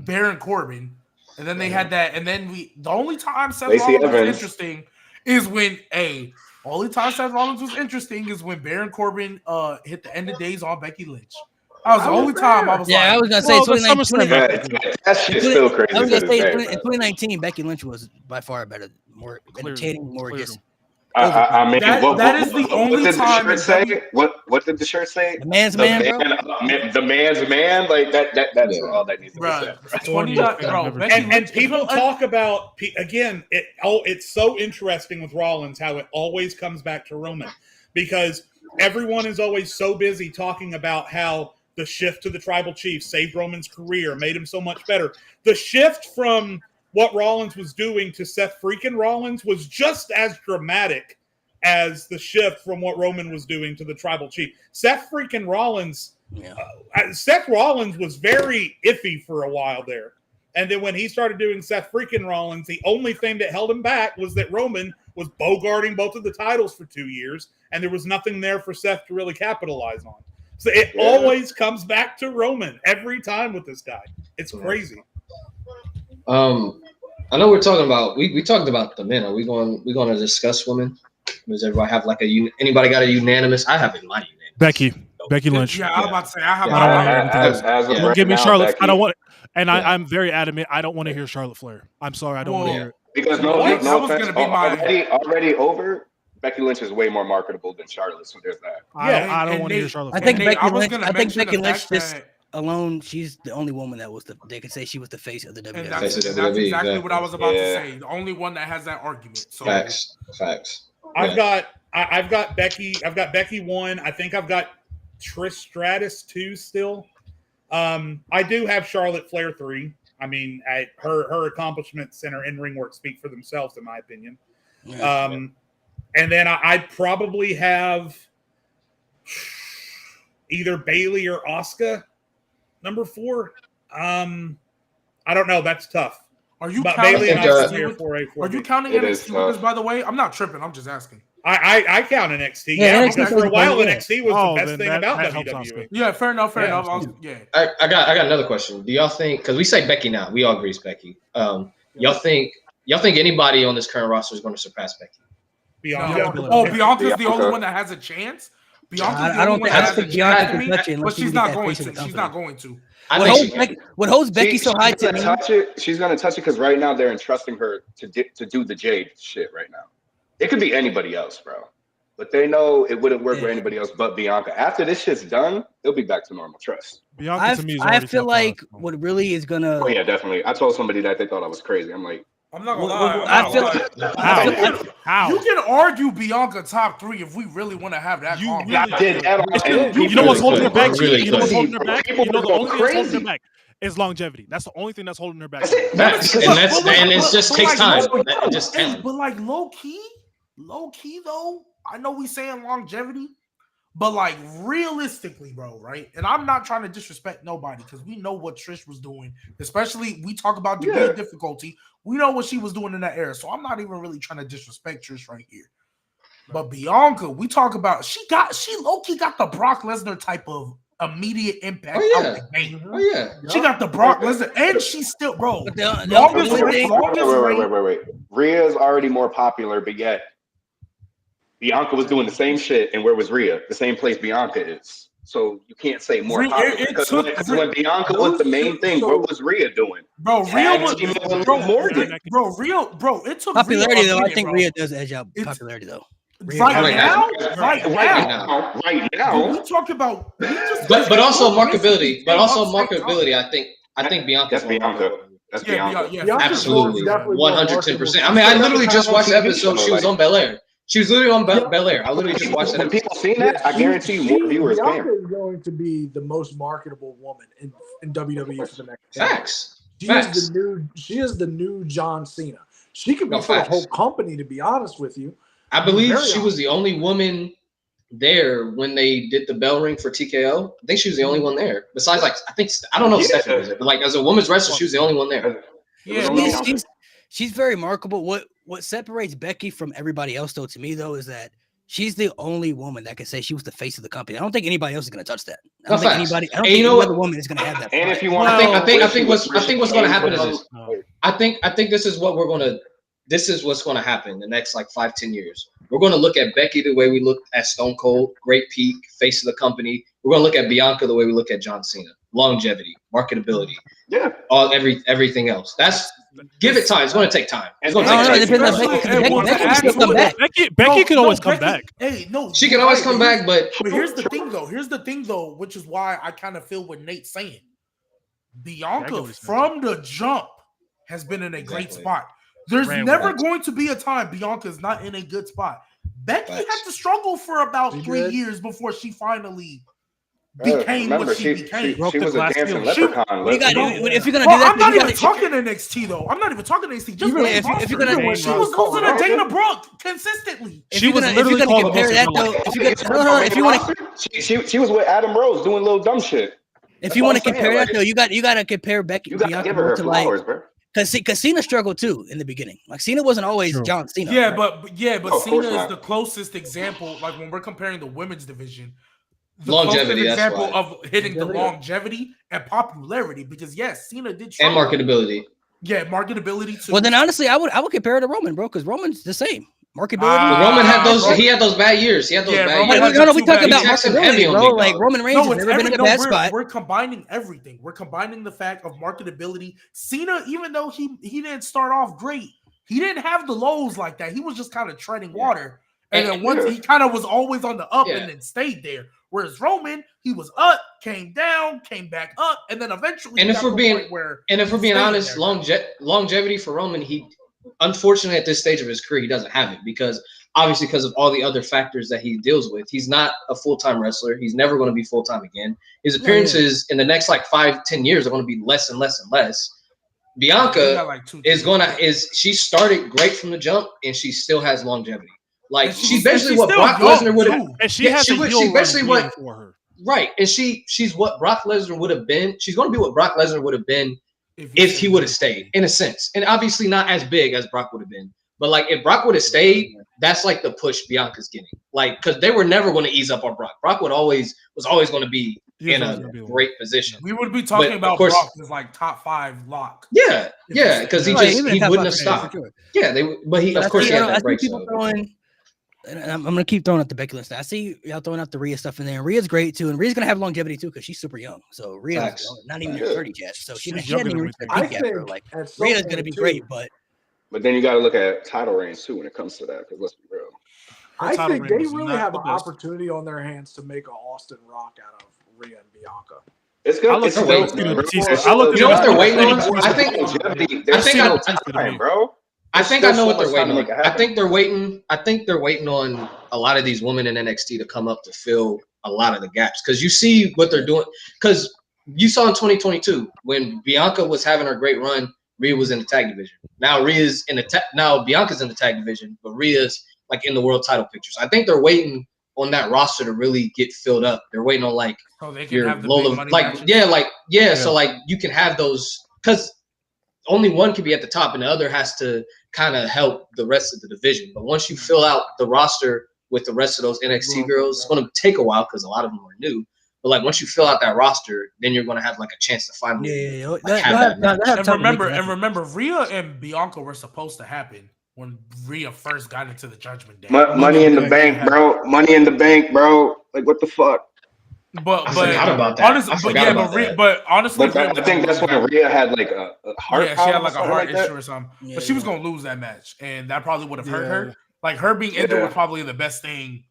Baron Corbin. And then they had that, and then the only time Seth Rollins was interesting is when Baron Corbin hit the end of days on Becky Lynch. That was the only time I was I was gonna say 2019. That shit's still crazy. I was gonna say in 2019, Becky Lynch was by far better, more entertaining, more just. I mean, that is the only time. What did the shirt say? The man's man, bro. The man's man, like that's all that needs to be said. And people talk about, again, it's so interesting with Rollins how it always comes back to Roman, because everyone is always so busy talking about how the shift to the Tribal Chief saved Roman's career, made him so much better. The shift from what Rollins was doing to Seth freaking Rollins was just as dramatic as the shift from what Roman was doing to the Tribal Chief. Seth freaking Rollins, Seth Rollins was very iffy for a while there. And then when he started doing Seth freaking Rollins, the only thing that held him back was that Roman was bogarting both of the titles for 2 years, and there was nothing there for Seth to really capitalize on. So it always comes back to Roman every time with this guy. It's crazy. I know we're talking about we talked about the men. Are we going to discuss women? Does everybody have like anybody got a unanimous? I have in my unanimous. Becky Lynch. Yeah, I was about to say I have. Don't give me Charlotte. Becky. I don't want. And I'm very adamant. I don't want to hear Charlotte Flair. I'm sorry, I don't want to hear it. Because already over. Becky Lynch is way more marketable than Charlotte, so there's that. I don't want to hear Charlotte Flair. I think Becky Lynch just alone, she's the only woman that they could say she was the face of the WWE. And Face that's of exactly WWE, what I was about to Yeah. say. The only one that has that argument. So Facts. I've got Becky. I've got Becky 1. I think I've got Trish Stratus 2 still. I do have Charlotte Flair 3. I mean, her accomplishments and her in-ring work speak for themselves, in my opinion. And then I'd probably have either Bayley or Asuka, number 4. I don't know. That's tough. are you But counting Bayley and NXT Asuka are NXT? 4A, 4B. Are you counting It is NXT with this, tough. by the way? I'm not tripping. I'm just asking. I count NXT. Yeah, Yeah, NXT because for a while yeah. NXT was Oh, the best then thing that- about that helps WWE. Asuka. Yeah, fair enough. Yeah. I got another question. Do y'all think, because we say Becky now, we all agree it's Becky. Y'all think anybody on this current roster is going to surpass Becky? Bianca. No. Oh, Bianca's the Bianca. only one that has a chance. Bianca's the I only don't one think that has a Bianca can chance, touch it unless but she she's can not get that going face of to. the She's company. not going to. I What think holds she- Becky, what holds Becky so high to me? She's gonna touch it because right now they're entrusting her to do the Jade shit right now. It could be anybody else, bro. But they know it wouldn't work for anybody else but Bianca. After this shit's done, it'll be back to normal. Trust. Bianca to me is I already feel top like five. what really is gonna. Oh yeah, definitely. I told somebody that they thought I was crazy. I'm like, I'm not gonna Well, lie. well, I'm I feel not like- gonna lie. How? You can argue Bianca top 3 if we really want to have that. You conversation. I did that. You know what's holding her back? Really You know what's good. holding her back? People You know the go only thing that's holding her crazy. back is longevity. That's the only thing that's holding her back. That's it. Facts. And it just takes time. It just Hey, talent. but like low key though, I know we saying longevity, but like realistically, bro, right? And I'm not trying to disrespect nobody because we know what Trish was doing, especially we talk about degree of difficulty. We know what she was doing in that era, so I'm not even really trying to disrespect Trish right here. But Bianca, we talk about she low key got the Brock Lesnar type of immediate impact out the gate. Oh yeah. She got the Brock Lesnar, and she's still, bro. But the Longest only reign- thing- longest reign- Wait. Rhea's already more popular, but yet Bianca was doing the same shit, and where was Rhea? The same place Bianca is. So you can't say more Rhea- popular. it Because took- when Bianca was the main thing, what was Rhea doing? Bro, Rhea Tag was team with bro, Liv Morgan. it took popularity Rhea a though. I minute, think bro. Rhea does edge out It's- popularity though. Right Right now, now. right now. Right Dude, now. we talk about, But also marketability. But also Upside down. marketability. I think Bianca's That's Bianca. That's Yeah, Bianca. yeah. Absolutely, Definitely more 110%. I marketable. mean, I literally just watched the episode. She was Like- on Bel Air. She was literally on Bel Air. I literally just watched that When episode. people seen that, I guarantee you more viewers Bianca came. is going to be the most marketable woman in WWE for the next 10 years. Facts. She Facts. is the new John Cena. She could be No, for the facts. whole company, to be honest with you. I believe Very she was the only woman there when they did the bell ring for TKO. I think she was the only one there. Besides, like, I don't know if Yeah. Stephanie was there, but like as a women's wrestler, she was the only one there. Yeah, She's very remarkable. What separates Becky from everybody else though, to me though, is that she's the only woman that can say she was the face of the company. I don't think anybody else is going to touch that. I don't No, think facts. anybody. I don't And think you know any what? other woman is going to have that. And fight. if you want, I think what's going to happen is this. No. I think this is what we're going to. This is what's going to happen in the next like 5-10 years. We're going to look at Becky the way we look at Stone Cold, great peak, face of the company. We're going to look at Bianca the way we look at John Cena, longevity, marketability, Yeah. everything else. That's give it time. It's going to take time. It's going to No, take no, time. it depends on Especially- Becky. hey, Becky, well, to Becky can add still to come it- back. Becky can always come Becky- back. Hey, no, She can always come back, but here's the thing, though, which is why I kind of feel what Nate's saying. I get Bianca, what he's saying. from the jump, has been in a great Exactly. spot. There's Ran never with it. going to be a time Bianca's not in a good spot. Becky Facts. had to struggle for about She 3 did. years before she finally became Remember, what she became. Broke she the was a glass dancing ceiling. leprechaun. You got Bro, if you're going to Bro, do that, I'm not you even gotta- talking NXT though. I'm not even talking NXT. Just Even main if roster. you're gonna- Even when she was losing to Dana Brooke consistently. If She you're was gonna, if literally you're gonna called compare the that most though, of if you're gonna, if you want to, She was with Adam Rose doing little dumb shit. if you what want to I'm saying, compare that like- though, you got to compare Becky You gotta Bianca give her her to like flowers, bro. because Cena struggled too in the beginning. Like Cena wasn't always True. John Cena. Yeah, right? but No, of Cena course is not. the closest example. Like when we're comparing the women's division, the Longevity, closest that's example why. of hitting the longevity and popularity. Because yes, Cena did and struggle. marketability. Yeah, marketability too. Well, then honestly, I would compare it to Roman, bro, because Roman's the same marketability. Ah, But Roman had those. Roman- He had those bad years. He had those Yeah, bad Roman years. had no, we too talking bad. about He taxed him heavy marketability, on bro. Big Like Dog. Roman Reigns has never been in a bad spot. We're combining everything. We're combining the fact of marketability. Cena, even though he didn't start off great, he didn't have the lows like that. He was just kind of treading water. And then once he kind of was always on the up Yeah. and then stayed there. Whereas Roman, he was up, came down, came back up, and then eventually. And if we're being honest, there. longevity for Roman, he unfortunately at this stage of his career he doesn't have it because of all the other factors that he deals with. He's not a full-time wrestler. He's never going to be full-time again. His appearances in the next like 5-10 years are going to be less and less and less. Bianca she started great from the jump and she still has longevity. Like she's basically what Brock Lesnar would have. And she has for her. Right, and she's what Brock Lesnar would have been. She's going to be what Brock Lesnar would have been if he would have stayed, in a sense. And obviously not as big as Brock would have been. But like if Brock would have stayed, that's like the push Bianca's getting. Like because they were never going to ease up on Brock. Brock was always going to be in a great position. We would be talking about Brock as like top 5 lock. Yeah, because he wouldn't have stopped. Sure. Yeah, but he of course he had that break. And I'm going to keep throwing out the Becky list. I see y'all throwing out the Rhea stuff in there. And Rhea's great too. And Rhea's going to have longevity too because she's super young. So Rhea's not even in her 30s yet. So she hasn't even reached her peak yet. Bro. Like Rhea's going to be great, but then you got to look at title reigns too when it comes to that because let's be real. I think they really have an opportunity on their hands to make an Austin Rock out of Rhea and Bianca. It's good. You know what they're waiting on? I think I know what they're waiting on. I think they're waiting on a lot of these women in NXT to come up to fill a lot of the gaps. Because you see what they're doing. Because you saw in 2022 when Bianca was having her great run, Rhea was in the tag division. Now Bianca's in the tag division, but Rhea's like in the world title picture. So I think they're waiting on that roster to really get filled up. They're waiting on like your Lola, so like you can have those because only one can be at the top and the other has to kind of help the rest of the division. But once you fill out the roster with the rest of those NXT girls, it's going to take a while because a lot of them are new. But like once you fill out that roster, then you're going to have like a chance to finally have that. And remember, Rhea and Bianca were supposed to happen when Rhea first got into the Judgment Day. Money in the bank, bro. Money in the bank, bro. Like what the fuck? But honestly, I think that's when Rhea had like a heart. Yeah, she had like a heart issue or something. Yeah, but she was gonna lose that match, and that probably would have hurt her. Like her being injured was probably the best thing.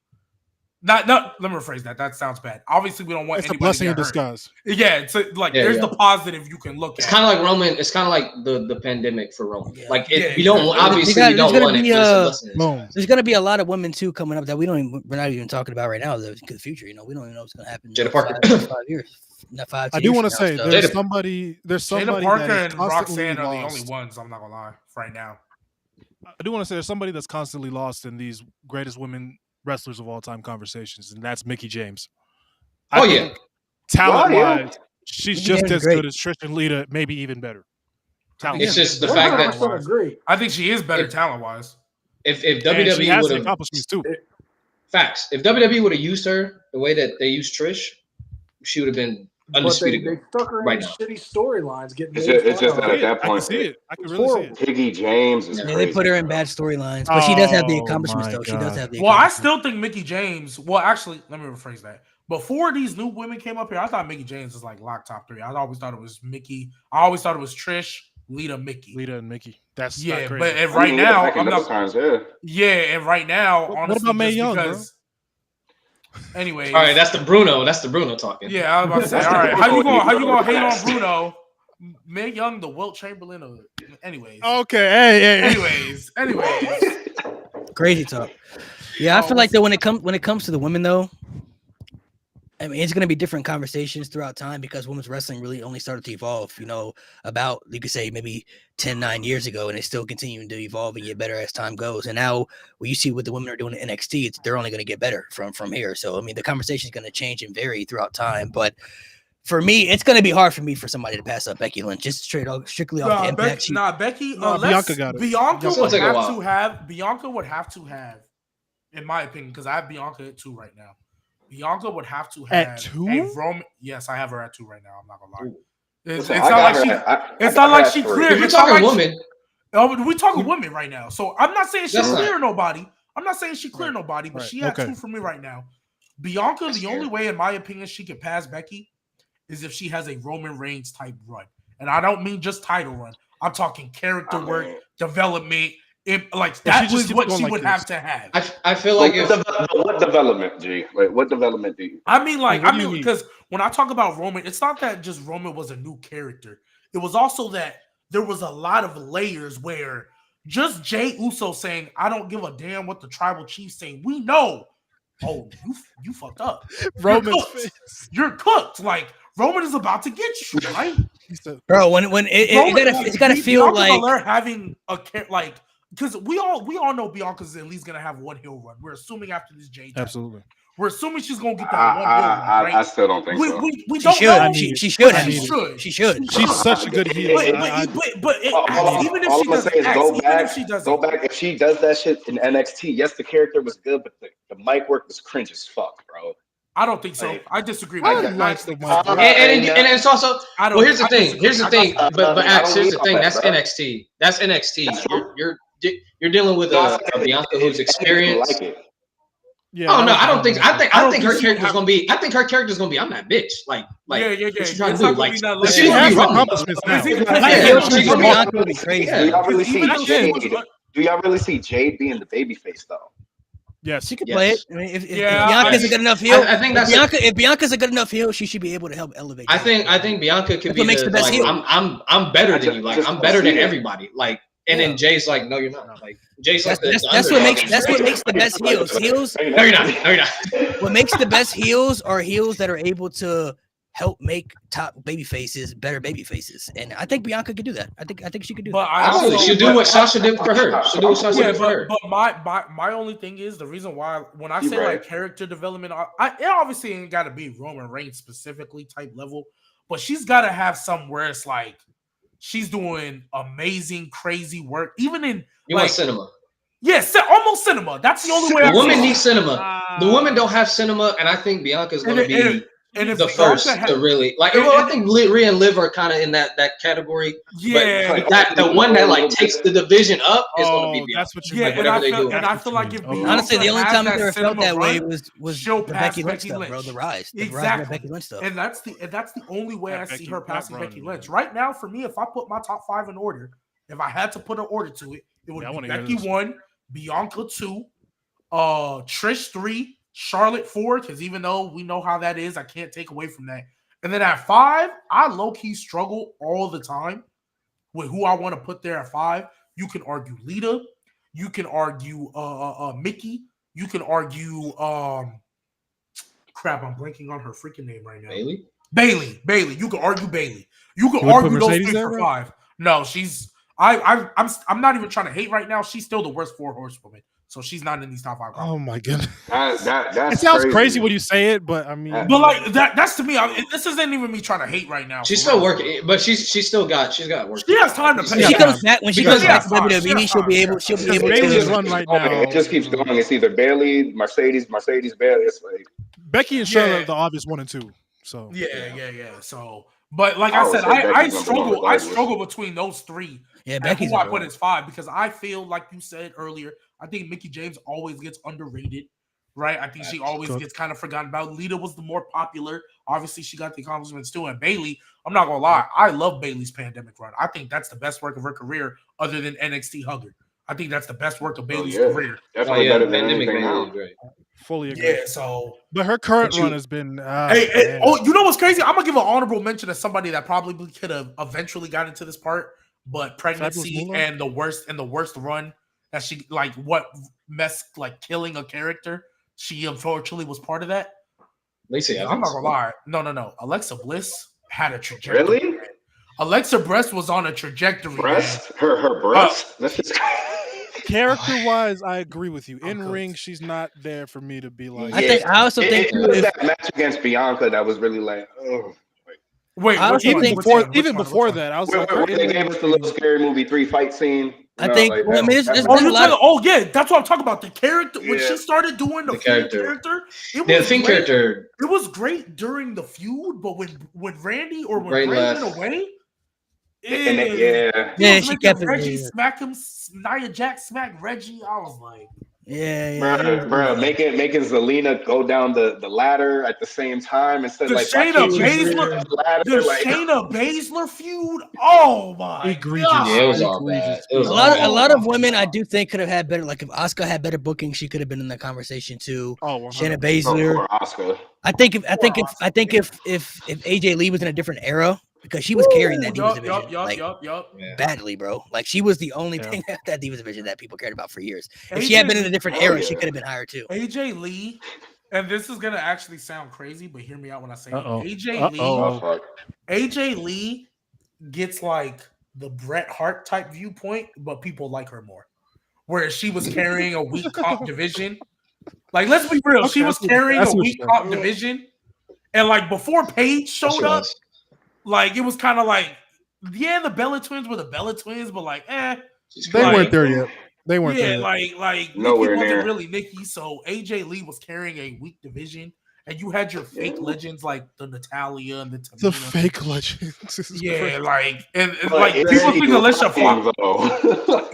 Let me rephrase that. That sounds bad. Obviously, we don't want anybody a blessing to get in disguise. Yeah, it's there's the positive you can look at. It's kind of like Roman. It's kind of like the pandemic for Roman. Yeah. Like you don't obviously you don't want it. There's going to be a lot of women too coming up that we're not even talking about right now. The future, we don't even know what's going to happen. Jada Parker. 5 years. I do want to say there's somebody. Jada Parker and Roxanne are the only ones. I'm not gonna lie. Right now, I do want to say there's somebody that's constantly lost in these greatest women wrestlers of all time conversations, and that's Mickie James. Talent-wise, she's just as good as Trish and Lita, maybe even better. It's just the fact that I think she is better talent-wise. If WWE would have accomplishments too. Facts. If WWE would have used her the way that they used Trish, she would have been undisputed. They stuck her in shitty storylines. It's just that at that point, I can see it. I can really see it. Mickie James is crazy. They put her in bad storylines, but she does have the accomplishments, though. She does have the. Well, I still think Mickie James. Well, actually, let me rephrase that. Before these new women came up here, I thought Mickie James was like locked top 3. I always thought it was Mickie. I always thought it was Trish, Lita, Mickie. Lita and Mickie. That's but right now, I'm not. And right now, honestly, what about Mae Young, bro? Anyways, all right, that's the Bruno talking. Yeah, I was about to say. All right, how you gonna hate on Bruno? Mae Young, the Wilt Chamberlain. Anyways. Okay. Anyways. Crazy talk. Yeah, I feel like that when it comes to the women though, I mean, it's going to be different conversations throughout time because women's wrestling really only started to evolve, about, you could say maybe 9 years ago, and it's still continuing to evolve and get better as time goes. And now when you see what the women are doing in NXT, they're only going to get better from here. So, I mean, the conversation is going to change and vary throughout time. But for me, it's going to be hard for me for somebody to pass up Becky Lynch, just strictly off the impact. Becky, Bianca got it. Bianca would have to have, in my opinion, because I have Bianca at 2 right now. Bianca would have to have at 2? A Roman. Yes, I have her at 2 right now. I'm not gonna lie. It's not like she cleared. We're talking women. We're talking women right now. So I'm not saying she cleared nobody. But she had 2 for me right now. Bianca, the only way, in my opinion, she could pass Becky is if she has a Roman Reigns type run, and I don't mean just title run. I'm talking character work, development, Like But she that just was keeps what going she like would this. have to have. I feel like if What development, G? Like, what development do you? I mean, like, What do you mean? because when I talk about Roman, it's not that just Roman was a new character. It was also that there was a lot of layers where just Jey Uso saying, "I don't give a damn what the tribal chief's saying." We know, oh, you fucked up. Roman's You're cooked. face. You're cooked. Like Roman is about to get you, right? He said, Bro, when it's gotta feel Bianca like Belair having like because we all know Bianca's at least gonna have one heel run. We're assuming after this Jade. absolutely. We're assuming she's gonna get that one heel run, right? I still don't think so. We she don't should. know. She should. But have. she should. She should. She's such a good heel. But even if she doesn't, Go back. If she does that shit in NXT, yes, the character was good, but the mic work was cringe as fuck, bro. I don't think so. Like, I disagree I with that. like the mic. and it's also well. Here's the thing. Here's the thing. But Axe, here's the thing. That's NXT. That's NXT. You're dealing with a Bianca who's experienced. Like it. Yeah, Oh no, I don't think. I think her think character's gonna be. I think her character's gonna be. I'm that bitch. Like. Yeah. What you trying It's to do? not gonna Like. be that but level. she's She gonna has be running. accomplishments now. Because even- My Yeah, heel she's change gonna for be- Bianca would be crazy. Do y'all really see Even if she Jade? was- Do y'all really see Jade being the babyface though? Yes. She could Yes. play it. I mean, if Yeah, Bianca's a good enough heel, I think that's. if Bianca's a good enough heel, she should be able to help elevate. I think Bianca could That's be what makes the best like, heel. I'm better than you. Like Just I'm better see than it. everybody. Like and then Jay's like, no, you're not. Like Jay's like That's the what underdog. makes the best heels. Heels. No, you're not. No, you're not. What makes the best heels are heels that are able to help make top baby faces better baby faces, and I think Bianca could do that. I think she could do But that. I Absolutely. also She'll do what Sasha did for her. She'll do what Sasha Yeah, did for her. but my only thing is the reason why when I You say right. like character development, it obviously ain't got to be Roman Reigns specifically type level, but she's got to have somewhere it's like she's doing amazing, crazy work, even in You like want cinema. almost cinema. That's the only way. The I women see it. need cinema. The women don't have cinema, and I think Bianca's going to be And if the Bianca first had- to really like. and- Well, I think Rhea and Liv are kind of in that category. yeah, But that the one that like takes the division up is going to be Bianca. That's what you yeah, meant. and I whatever they feel do. and I feel like if Okay. Bianca Honestly, the only has time that I've ever felt cinema that way run, was she'll the pass Becky Lynch Becky stuff, Lynch. bro. The rise of Exactly. Becky Lynch stuff. And that's the only way Not I see Becky- her not passing Roman, Becky yeah. Lynch. Right now, for me, if I put my top 5 in order, if I had to put an order to it, it would Yeah, I be wanna hear Becky this. 1, Bianca 2, Trish 3, Charlotte 4, because even though we know how that is, I can't take away from that. And then at 5, I low-key struggle all the time with who I want to put there at 5. You can argue Lita, you can argue Mickey, you can argue crap, I'm blanking on her freaking name right now. Bailey. Bailey. You can argue Bailey. You can You wouldn't argue put those Mercedes three there, for bro? 5. No, she's I'm not even trying to hate right now. She's still the worst 4 horsewoman. So she's not in these top 5. Oh my goodness. That's It sounds crazy when you say it, but I mean, But like that's to me. This isn't even me trying to hate right now. She's for still real. working, but she's got work. She has time to When pay. she Yeah. comes back, when she Because comes back to she has time. WWE, she'll be able because to. Bailey's run right now. It just keeps going. It's either Bailey, Mercedes, Bailey. It's like Becky and Charlotte Yeah. are the obvious 1 and 2. So Yeah. So, but like I I would said, say I Becky's number one struggle. I regardless. struggle between those 3. Yeah, And Becky's who I a put girl. as 5 because I feel like you said earlier. I think Mickey James always gets underrated, right? I think she always Cook. gets kind of forgotten about. Lita was the more popular. Obviously, she got the accomplishments too. And Bailey, I'm not gonna lie, I love Bailey's pandemic run. I think that's the best work of her career, other than NXT Hugger. I think that's the best work of Bailey's yeah. career. definitely better than anything now. Great. fully agree. Yeah. So, But her current But you- run has been. hey, you know what's crazy? I'm gonna give an honorable mention to somebody that probably could have eventually got into this part, but pregnancy Moolah? and the worst run that she like what messed like killing a character. She unfortunately was part of that. Lacey I'm not Evans. gonna lie. No. Alexa Bliss had a trajectory. Really? man. Alexa Bliss was on a trajectory. man. Breast, her breast. That's just. Character wise, I agree with you. In Okay. ring, she's not there for me to be like. I also think it was that match against Bianca that was really like, oh. Wait, I which also one? think Which before, one? Which even one? before Which one? that, I was Where, like, where they gave us the little scary movie 3 fight scene. I think- well, I mean, there's Oh, been you're a lot talking, oh yeah, that's what I'm talking about. The character when Yeah. she started doing the The Fiend character. it The was Fiend great. character. It was great during the feud, but when Randy or when Ray Ray went left. away, And it yeah. he Yeah, was she making kept it, Reggie yeah. smack him, Nia Jax smack Reggie. I was like, Yeah. Bro, making Zelina go down the ladder at the same time instead The like Shayna Baszler feud. Oh my Egregious. god! Yeah, it was all bad. It was A all lot bad. of women I do think could have had better. Like if Asuka had better booking, she could have been in that conversation too. Oh, Shayna 100%. Baszler. Oscar. I think if AJ Lee was in a different era, because she was carrying that Divas division badly, bro. Like she was the only thing that Divas division that people cared about for years. If she had been in a different era, she could have been higher too. AJ Lee, and this is gonna actually sound crazy, but hear me out when I say AJ Lee gets like the Bret Hart type viewpoint, but people like her more. Whereas she was carrying a weak comp division. Like, let's be real, she was carrying a weak comp division, and like before Paige showed up. Like, it was kind of like, yeah, the Bella Twins were the Bella Twins, but like, They weren't there yet. They weren't there yet. Like nowhere Nikki near. wasn't really Nikki, so AJ Lee was carrying a weak division, and you had your fake legends like the Natalia and the Tamina. The fake legends. Yeah, like, and like, people think Alicia Fox.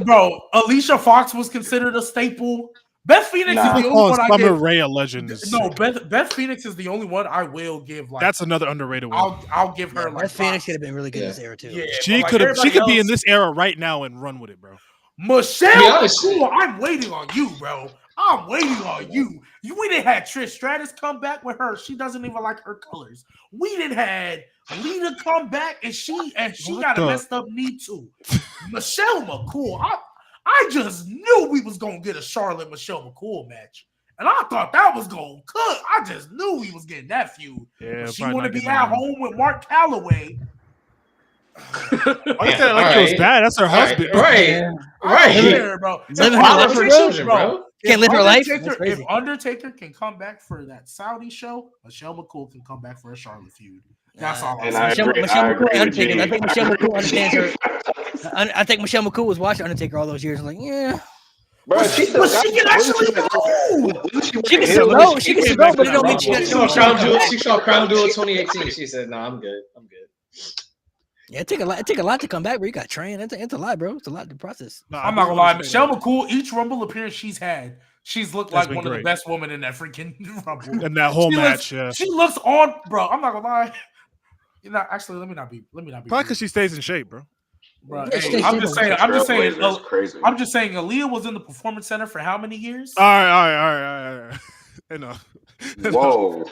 Bro, Alicia Fox was considered a staple. Beth Phoenix is the only one I give. Ray a legend. No, Beth Phoenix is the only one I will give. Like, that's another underrated one. I'll give her. Like, Beth Phoenix could have been really good in this era too. Yeah, she could be in this era right now and run with it, bro. Michelle McCool, I'm waiting on you, bro. I'm waiting on you. We didn't have Trish Stratus come back with her. She doesn't even like her colors. We didn't had Lita come back and she got a messed up knee too. Michelle McCool, I just knew we was gonna get a Charlotte Michelle McCool match, and I thought that was gonna cook. I just knew we was getting that feud. Yeah, she want to be at home with Mark Calloway. It was bad. That's her husband, right? There, bro. Can't live her life. If Undertaker can come back for that Saudi show, Michelle McCool can come back for a Charlotte feud. That's all I'm saying. I think Michelle McCool understands her. I think Michelle McCool was watching Undertaker all those years. I'm like, yeah. Bro, she can actually go. She can still go. She can still go, but it don't mean she got to. She saw Crown Jewel 2018. She said, "No, I'm good. I'm good." Yeah, it take a lot to come back, bro. You got trained. It's a lot, bro. It's a lot to process. No, I'm not gonna lie. Michelle McCool, each Rumble appearance she's had, she's looked like one of the best women in that freaking Rumble. And that whole match, she looks on, bro. I'm not gonna lie. You know, actually, let me not be. Probably because she stays in shape, bro. Bro, hey, I'm just saying. I'm just saying. Aaliyah was in the Performance Center for how many years? All right. Enough. Whoa.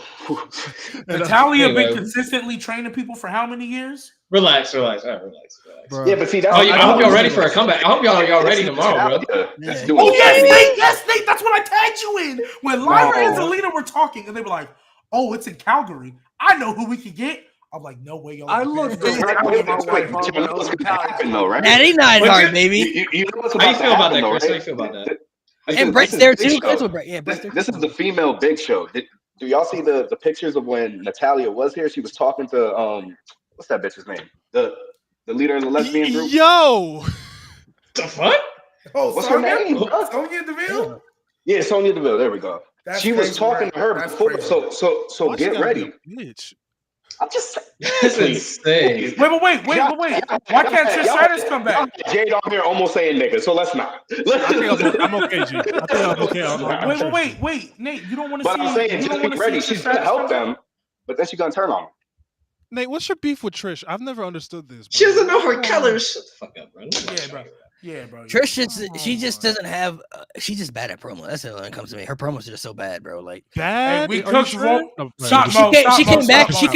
Natalia been consistently training people for how many years? Relax. All right, relax. Bro. Yeah, but see, that's I hope y'all ready for a comeback. I hope y'all ready tomorrow, bro. Yes, Nate. That's what I tagged you in when Lyra and Zelina were talking, and they were like, "Oh, it's in Calgary. I know who we could get." I'm like, no way, y'all. I looked at right? Natty Neidhart, baby. How you feel about that, Chris? How you feel about that? And Brett's there too. This is the female Big Show. Do y'all see the pictures of when Natalia was here? She was talking to what's that bitch's name? The leader of the lesbian group. Yo, the fuck? Oh, what's her name? Sonya Deville. Yeah, Sonya Deville. There we go. She was talking to her before. So get ready. Bitch. I'm just saying. That's insane. Wait. Why can't Trish Stratus come back? Jade on here almost saying nigga, so let's not. I'm okay, G. I think I'm okay. Wait, Nate, you don't want to but see. I'm saying, just get ready. She's gonna help them, but then she's gonna turn on them. Nate, what's your beef with Trish? I've never understood this. Bro. She doesn't know her colors. Shut the fuck up, bro. Yeah, bro. Trish, she just doesn't have. She's just bad at promo. That's when it comes to me. Her promos are just so bad, bro. Like bad. We cooked wrong. She came back. She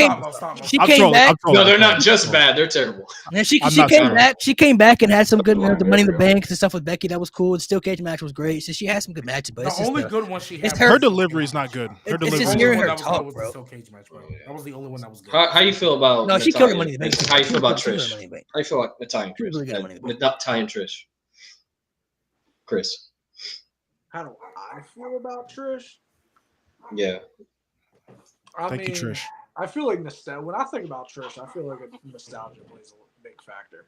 came back. No, they're not just bad. They're terrible. And she came back. She came back and had some good the Money in the Bank and stuff with Becky. That was cool. The Steel Cage match was great. So she had some good matches, but the only good one she had. Her delivery is not good. It's just hearing her talk, bro. That was the only one that was good. How you feel about? No, she killed the Money in the Bank. How you feel about Trish? How you feel about Natalya and Trish? Chris, how do I feel about Trish? Yeah, Thank you, Trish. I feel like when I think about Trish, I feel like nostalgia plays a big factor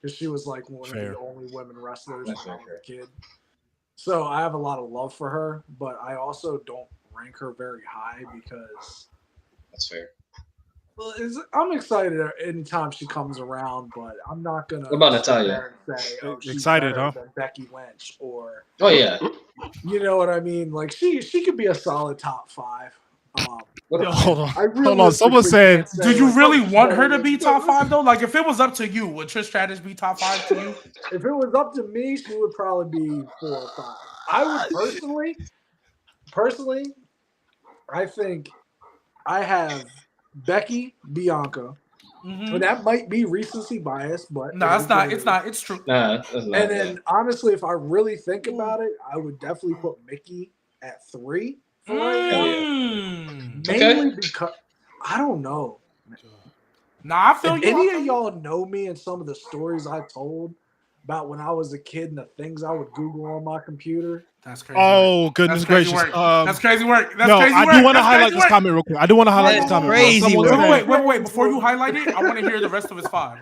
because she was like one of the only women wrestlers when I was a kid. So I have a lot of love for her, but I also don't rank her very high because that's fair. Well, I'm excited anytime she comes around, but I'm not gonna. What about Natalya? Say, excited, huh? Becky Lynch or. Oh yeah. You know what I mean? Like she could be a solid top 5. What Yo, hold on. I Hold on. Someone said, Do you really want her to be top 5 though? Like, if it was up to you, would Trish Stratus be top 5 to you? If it was up to me, she would probably be 4 or 5. I would personally, I think I have Becky, Bianca. Mm-hmm. And that might be recency bias, but No, it's not. It's not. It's true. Nah, that's not. And then honestly, if I really think about it, I would definitely put Mickey at 3 for right now. Mm. Mainly because I don't know. Nah, I feel If you. any of y'all know me and some of the stories I told about when I was a kid and the things I would Google on my computer. That's crazy. "Oh work. goodness That's crazy gracious!" work. That's crazy work. That's No, crazy I work. do want to That's highlight crazy this work. comment real quick. I do want to highlight this That's comment. crazy Someone work. said- Wait. Before you highlight it, I want to hear the rest of his 5.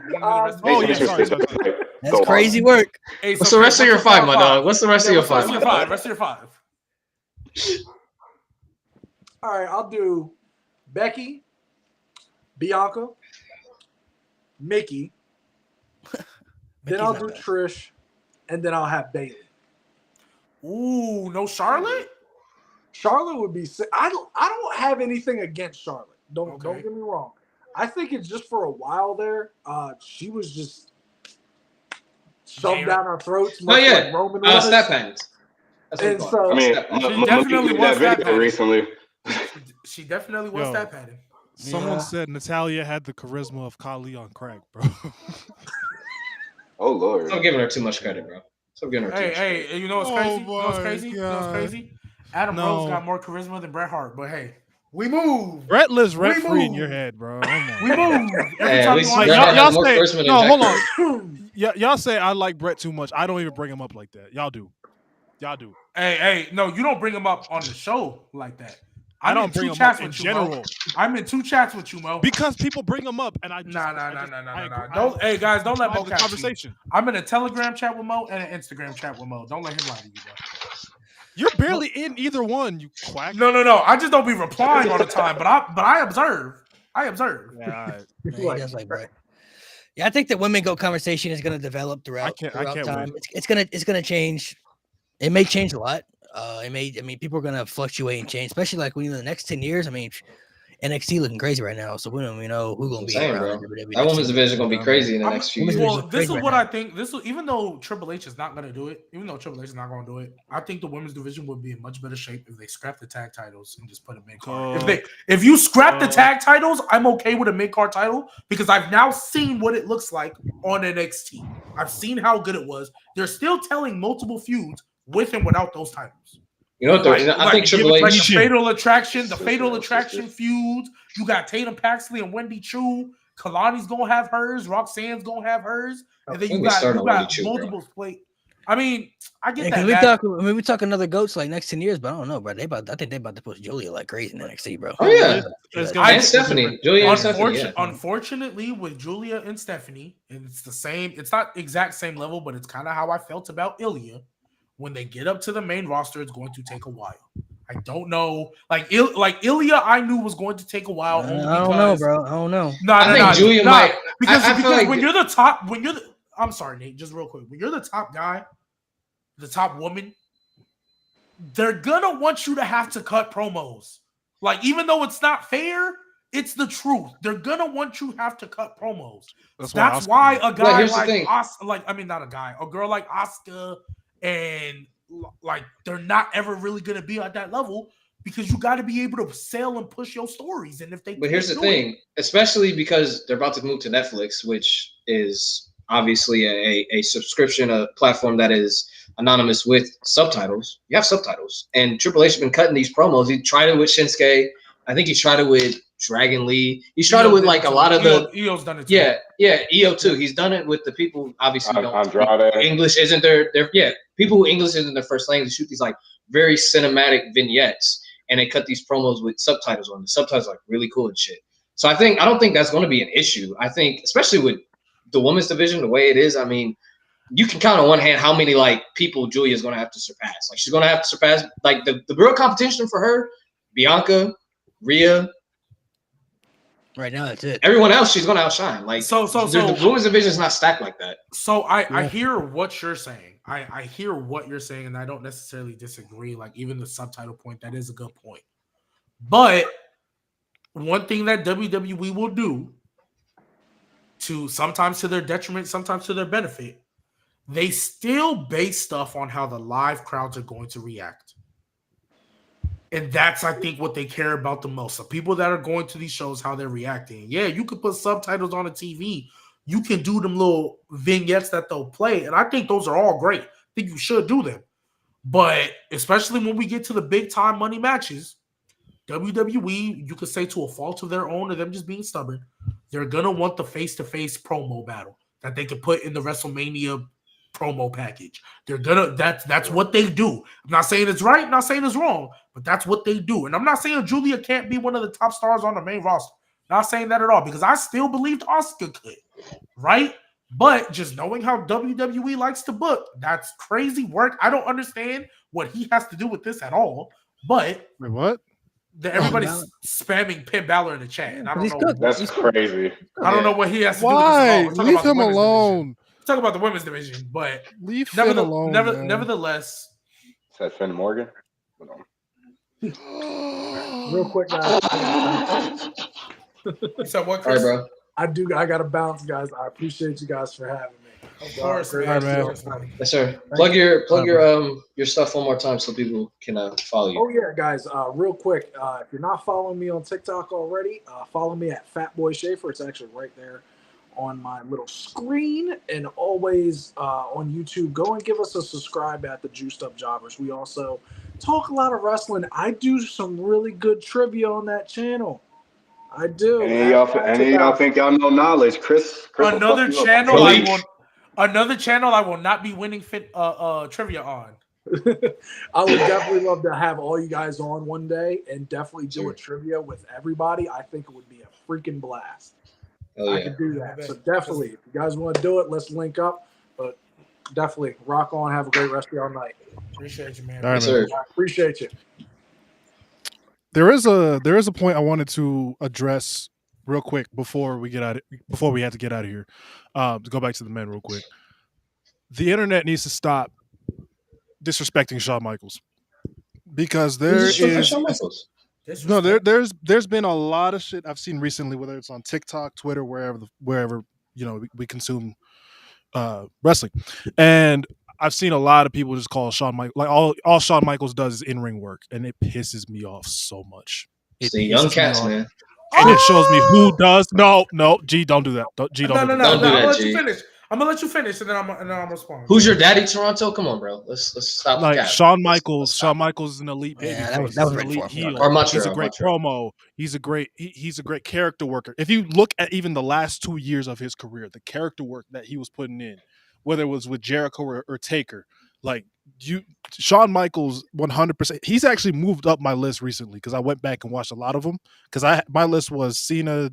Oh yeah, sorry. That's crazy work. Hey, What's so the rest of Chris, your what's 5, top my dog? What's the rest of your 5? Rest of your 5. All right, I'll do Becky, Bianca, Mickey. Then I'll do Trish, and then I'll have Bailey. Ooh, no Charlotte? Charlotte would be sick. I don't have anything against Charlotte. Don't Okay. get me wrong. I think it's just for a while there. She was just shoved down our throats. Oh Much yeah, like Roman was. stat patterns. That's what And we call so I mean, Step- She Malik definitely did was that that video bad. recently. She definitely was Yo. that padding. Someone Yeah. said Natalia had the charisma of Kali on crack, bro. Oh Lord. Stop giving her too much credit, bro. Stop giving her too much credit. Hey, you know what's Oh crazy? You know what's my crazy? You know what's God. crazy? Adam No. Rose got more charisma than Bret Hart, but hey, we move. Brett lives rent free in move. your head, bro. Come on. We move. Every Hey, at time least you want Like, Bret Hart y'all has more say- charisma than no, hold Jack on. Y'all say I like Brett too much. I don't even bring him up like that. Y'all do. Hey, no, you don't bring him up on the show like that. I I'm don't in bring two him chats up in with you, Mo. general I'm in 2 chats with you, Mo. because people bring him up, and I just, Nah. I Don't, hey guys, don't let Mo tried the catch you. conversation. I'm in a Telegram chat with Mo and an Instagram chat with Mo. Don't let him lie to you, bro. You're barely in either one, you quack. No. I just don't be replying all the time, but I observe. Yeah, all right. Yeah, he does like Brett. Yeah, I think the women go conversation is going to develop throughout can't time. wait. It's gonna change. It may change a lot. People are gonna fluctuate and change, especially like when in the next 10 years. I mean, NXT looking crazy right now, so we don't even know who's gonna be Same, around. bro. in WWE That next women's 10 division gonna be years. crazy in the I'm- next few women's years. Well, division this is right what now. I think. Even though Triple H is not going to do it, I think the women's division would be in much better shape if they scrap the tag titles and just put a mid card. If you scrap the tag titles, I'm okay with a mid card title because I've now seen what it looks like on NXT. I've seen how good it was. They're still telling multiple feuds with and without those titles. You know what? I think Triple Like H. the Fatal Attraction feuds. You got Tatum Paxley and Wendy Chu. Kalani's gonna have hers. Roxanne's gonna have hers. And then Don't you get got started on Wendy Chu, bro. multiple plate. I mean, I get Yeah, that. because we talk another goats like next 10 years, but I don't know, bro. I think they about to push Julia like crazy in NXT, bro. Oh yeah, It's I- gonna and Stephanie, Julia and Stephanie. Yeah. Unfortunately, with Julia and Stephanie, and it's the same. It's not exact same level, but it's kind of how I felt about Ilya. When they get up to the main roster, it's going to take a while. I don't know. Like Ilya, I knew was going to take a while. I don't know, bro. I don't know. I think Julia might. Because I feel like when you're the top, I'm sorry, Nate, just real quick. When you're the top guy, the top woman, they're gonna want you to have to cut promos. Like, even though it's not fair, it's the truth. They're gonna want you have to cut promos. That's why a guy a girl like Asuka and like they're not ever really gonna be at that level because you got to be able to sell and push your stories. And if they, but here's the thing, especially because they're about to move to Netflix, which is obviously a subscription, a platform that is anonymous with subtitles. You have subtitles, and Triple H has been cutting these promos. He tried it with Shinsuke. I think he tried it with Dragon Lee. He's tried it with like a lot of the. EO's done it too. Yeah, EO too. He's done it with the people. Obviously, don't Andrade. English isn't their people who English isn't their first language. Shoot these like very cinematic vignettes, and they cut these promos with subtitles on. The subtitles are, like really cool and shit. So I don't think that's going to be an issue. I think especially with the women's division the way it is. I mean, you can count on one hand how many like people Julia is going to have to surpass. Like she's going to have to surpass like the real competition for her, Bianca, Rhea, Right now, that's it. Everyone else, she's gonna outshine. Like the women's division is not stacked like that. So I hear what you're saying. I hear what you're saying, and I don't necessarily disagree. Like even the subtitle point, that is a good point. But one thing that WWE will do, to sometimes to their detriment, sometimes to their benefit, they still base stuff on how the live crowds are going to react. And that's, I think, what they care about the most. The people that are going to these shows, how they're reacting. Yeah, you could put subtitles on the TV. You can do them little vignettes that they'll play. And I think those are all great. I think you should do them. But especially when we get to the big time money matches, WWE, you could say to a fault of their own or them just being stubborn, they're going to want the face-to-face promo battle that they could put in the WrestleMania promo package. They're gonna that's what they do. I'm not saying it's right, I'm not saying it's wrong, but that's what they do. And I'm not saying Julia can't be one of the top stars on the main roster. Not saying that at all, because I still believed Asuka could, right? But just knowing how WWE likes to book, that's crazy work. I don't understand what he has to do with this at all. But Wait, what? Everybody's spamming Penn Balor in the chat, and I don't know. That's crazy. I don't know what he has to do with Why? this. Leave him alone. Talk about the women's division, but leave Finn alone. Nevertheless, is that Finn Morgan? Real quick, guys. So what, All Chris? right, bro. I gotta bounce, guys. I appreciate you guys for having me. Of course, man. Yes, sir. Plug your stuff one more time so people can follow you. Oh yeah, guys. Real quick, if you're not following me on TikTok already, follow me at Fatboy Schaefer. It's actually right there on my little screen, and always on YouTube. Go and give us a subscribe at the Juiced Up Jobbers. We also talk a lot of wrestling. I do some really good trivia on that channel. I do. And y'all think y'all know knowledge, Chris another channel I will not be winning trivia on. I would definitely love to have all you guys on one day and definitely do a trivia with everybody. I think it would be a freaking blast. I could do that. So definitely, if you guys want to do it, let's link up. But definitely, rock on. Have a great rest of your night. Appreciate you, man. All right, man. I appreciate you. There is a point I wanted to address real quick before we had to get out of here. To go back to the men real quick. The internet needs to stop disrespecting Shawn Michaels, because there's been a lot of shit I've seen recently, whether it's on TikTok, Twitter, wherever we consume wrestling, and I've seen a lot of people just call Shawn Michaels, like all Shawn Michaels does is in-ring work, and it pisses me off so much. It's the young cats, man. And it shows me who does. No, G, don't do that. Don't do that. I'm gonna let you finish. I'm gonna let you finish, and then I'm responding. Who's your daddy, Toronto? Come on, bro. Let's stop. Like Shawn Michaels. Shawn Michaels is an elite baby. Yeah, that was an elite heel. Or Montreal, He's a great promo. He's a great character worker. If you look at even the last 2 years of his career, the character work that he was putting in, whether it was with Jericho or Taker, like Shawn Michaels, 100%. He's actually moved up my list recently because I went back and watched a lot of them. Because my list was Cena,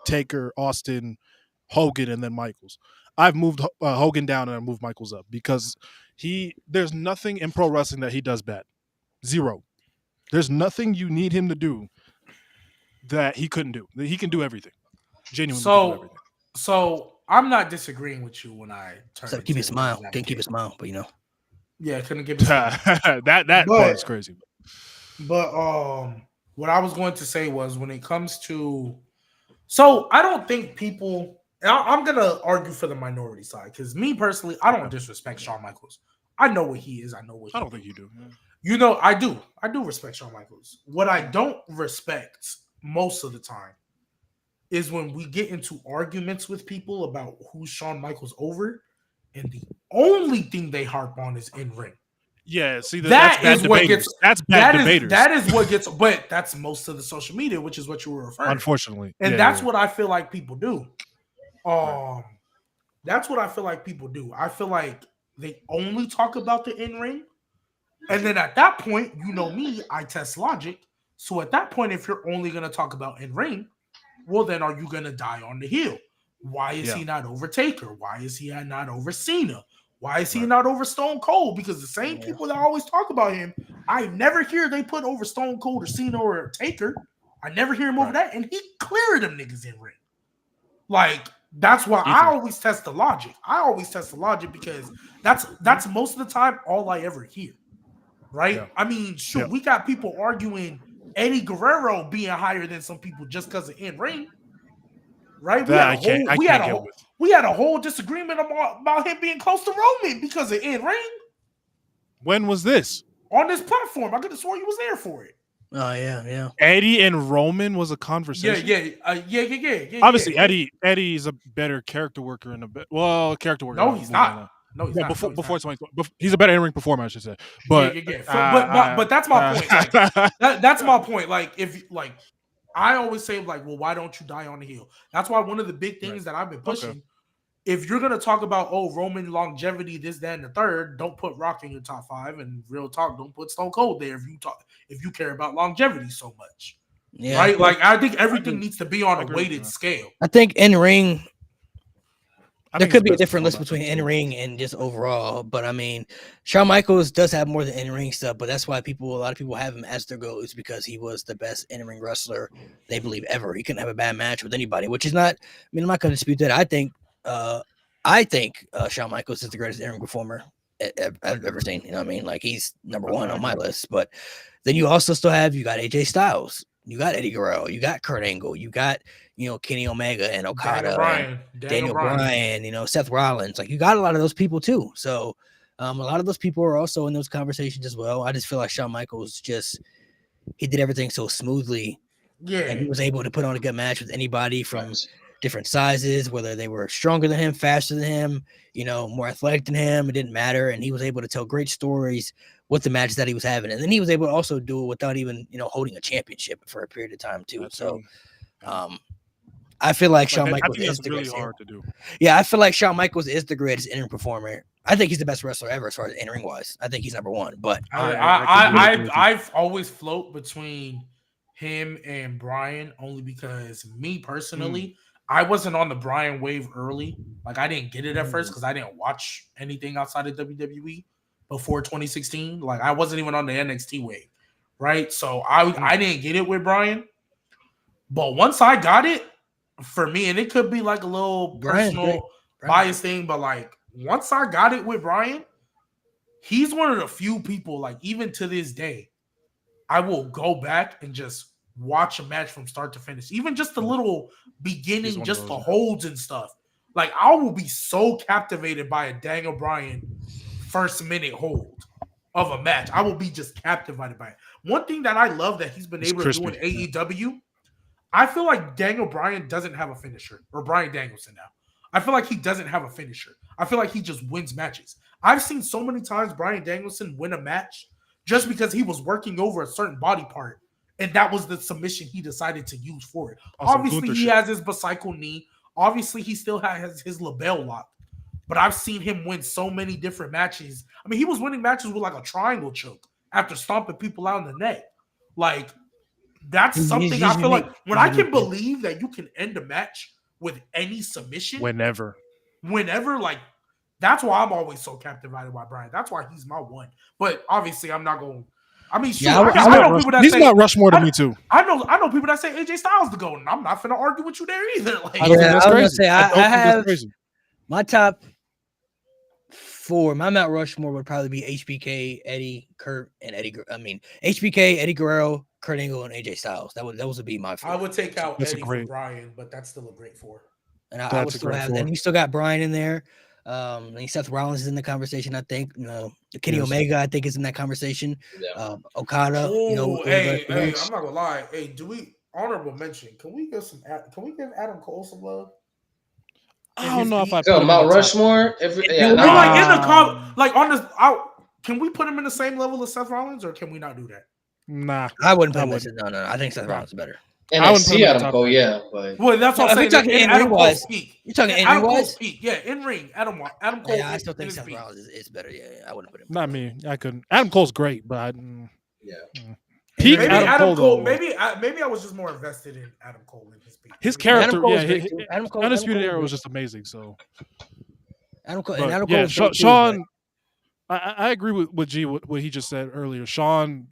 Taker, Austin, Hogan, and then Michaels. I've moved Hogan down and I moved Michaels up because there's nothing in pro wrestling that he does bad. Zero. There's nothing you need him to do that he couldn't do. He can do everything. Genuinely do everything. So I'm not disagreeing with you when I turn. So keep a smile. Can't keep a smile, but Yeah, couldn't give it. that part is crazy. But what I was going to say was when it comes to, so I don't think people. I'm gonna argue for the minority side because me personally, I don't disrespect Shawn Michaels. I know what he is. I know what. I don't think you do. I do. I do respect Shawn Michaels. What I don't respect most of the time is when we get into arguments with people about who's Shawn Michaels over, and the only thing they harp on is in ring. Yeah, see, that's what gets. That's bad debaters. That is what gets. But that's most of the social media, which is what you were referring. Unfortunately, and that's what I feel like people do. That's what I feel like people do. I feel like they only talk about the in ring, and then at that point, you know me, I test logic. So at that point, if you're only going to talk about in ring, well, then are you going to die on the heel? Why is he not over Taker? Why is he not over Cena? Why is he not over Stone Cold? Because the same people that always talk about him, I never hear they put over Stone Cold or Cena or Taker. I never hear him over Right. that, and he cleared them niggas in ring. Like that's why I always test the logic. Because that's most of the time all I ever hear. Right? Yeah. I mean, shoot, Yeah. we got people arguing Eddie Guerrero being higher than some people just because of in ring. Right? That I can't get with. We had a whole disagreement about him being close to Roman because of in ring When was this? on this platform. I could have sworn you was there for it. Oh yeah. Eddie and Roman was a conversation. Yeah. Obviously, yeah. Eddie's a better character worker character worker. No, he's not. No, he's not. Before No, he's not. 2020, he's a better in-ring performer, I should say. But But that's my point. Like, that's my point. Like, if like, I always say like, well, why don't you die on the heel? That's why one of the big things that I've been pushing. Okay. If you're gonna talk about Roman longevity, this, that, and the third, don't put Rock in your top 5. And real talk, don't put Stone Cold there if you care about longevity so much. Yeah. Right? Like I think everything needs to be on a weighted scale. I think in ring there think could it's be a best different to list call between that in too. ring and just overall. But I mean, Shawn Michaels does have more than in ring stuff, but that's why a lot of people have him as their GOAT is because he was the best in ring wrestler they believe ever. He couldn't have a bad match with anybody, which is not. I mean, I'm not going to dispute that. I think Shawn Michaels is the greatest in ring performer I've ever seen. You know what I mean? Like he's number one on my list. But then you also still have you got AJ Styles, you got Eddie Guerrero, you got Kurt Angle, you got Kenny Omega and Okada, Daniel Bryan, Seth Rollins. Like you got a lot of those people too. So a lot of those people are also in those conversations as well. I just feel like Shawn Michaels he did everything so smoothly. Yeah, and he was able to put on a good match with anybody from different sizes, whether they were stronger than him, faster than him, more athletic than him. It didn't matter. And he was able to tell great stories with the matches that he was having. And then he was able to also do it without even, holding a championship for a period of time too. So I feel like Shawn Michaels is the greatest. Hard to do. Yeah, I feel like Shawn Michaels is the greatest in-ring performer. I think he's the best wrestler ever as far as in-ring wise. I think he's number one. But I've always float between him and Bryan only because me personally, I wasn't on the Bryan wave early. Like I didn't get it at first because I didn't watch anything outside of WWE before 2016. Like I wasn't even on the NXT wave, right? So I didn't get it with Bryan. But once I got it, for me, and it could be like a little personal bias thing, but like once I got it with Bryan, he's one of the few people, like even to this day, I will go back and just watch a match from start to finish. Even just the little beginning, just the holds and stuff. Like I will be so captivated by a Daniel Bryan first minute hold of a match. I will be just captivated by it. One thing that I love that he's been able to do in AEW, I feel like Daniel Bryan doesn't have a finisher, or Bryan Danielson now. I feel like he doesn't have a finisher. I feel like he just wins matches. I've seen so many times Bryan Danielson win a match just because he was working over a certain body part, and that was the submission he decided to use for it. Obviously, he has his bicycle knee. Obviously, he still has his label lock. But I've seen him win so many different matches. I mean, he was winning matches with like a triangle choke after stomping people out in the neck. Like, that's something I feel like when I can believe that you can end a match with any submission. Whenever, like, that's why I'm always so captivated by Bryan. That's why he's my one. But obviously, I'm not going. I mean, sure, I know people that he's say not Rushmore to me too. I know people that say AJ Styles the GOAT, and I'm not finna argue with you there either. Like, I was gonna say I have my top 4. My Mount Rushmore would probably be HBK, Eddie, Kurt, and HBK, Eddie Guerrero, Kurt Angle, and AJ Styles. Those would be my 4. I would take out Eddie for Bryan, but that's still a great 4. And I would still have. And you still got Bryan in there. Seth Rollins is in the conversation. I think. Kenny Omega, I think, is in that conversation. Yeah. Okada. Hey, I'm not gonna lie. Hey, do we honorable mention? Can we give Adam Cole some love? I don't know if I put Mount Rushmore. Can we put him in the same level as Seth Rollins, or can we not do that? Nah, I wouldn't put him. No. I think Seth Rollins is better. And I see Adam Cole, but that's what I'm saying. You're talking in ring wise. You're talking in ring wise. Yeah, in ring. Adam Cole. Yeah, I still think Seth Rollins is better. Yeah, I wouldn't put him. Not me. I couldn't. Adam Cole's great, but peak Adam Cole. Maybe I was just more invested in Adam Cole in his peak. His character, Adam Cole, Undisputed Era was just amazing. So Adam Cole, Sean. I agree with G what he just said earlier. Sean,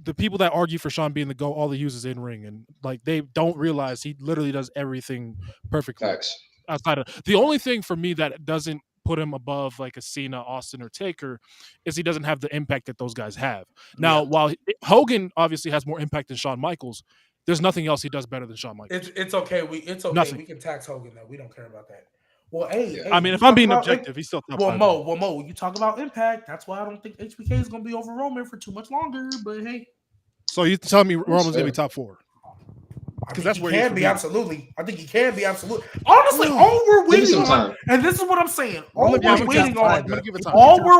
the people that argue for Sean being the GOAT, all they use is in ring, and like they don't realize he literally does everything perfectly. Facts. Outside of the only thing for me that doesn't put him above like a Cena, Austin, or Taker is he doesn't have the impact that those guys have. Now, while Hogan obviously has more impact than Shawn Michaels, there's nothing else he does better than Shawn Michaels. It's okay. It's okay. Nothing. We can tax Hogan though. We don't care about that. Well, hey, I mean, if I'm being objective, he's still top five. Mo, you talk about impact. That's why I don't think HBK is going to be over Roman for too much longer. But hey, so you telling me Roman's going to be top 4? Because that's where he can be. Absolutely, I think he can be. Absolutely. Honestly, all we're waiting on, and this is what I'm saying. All we're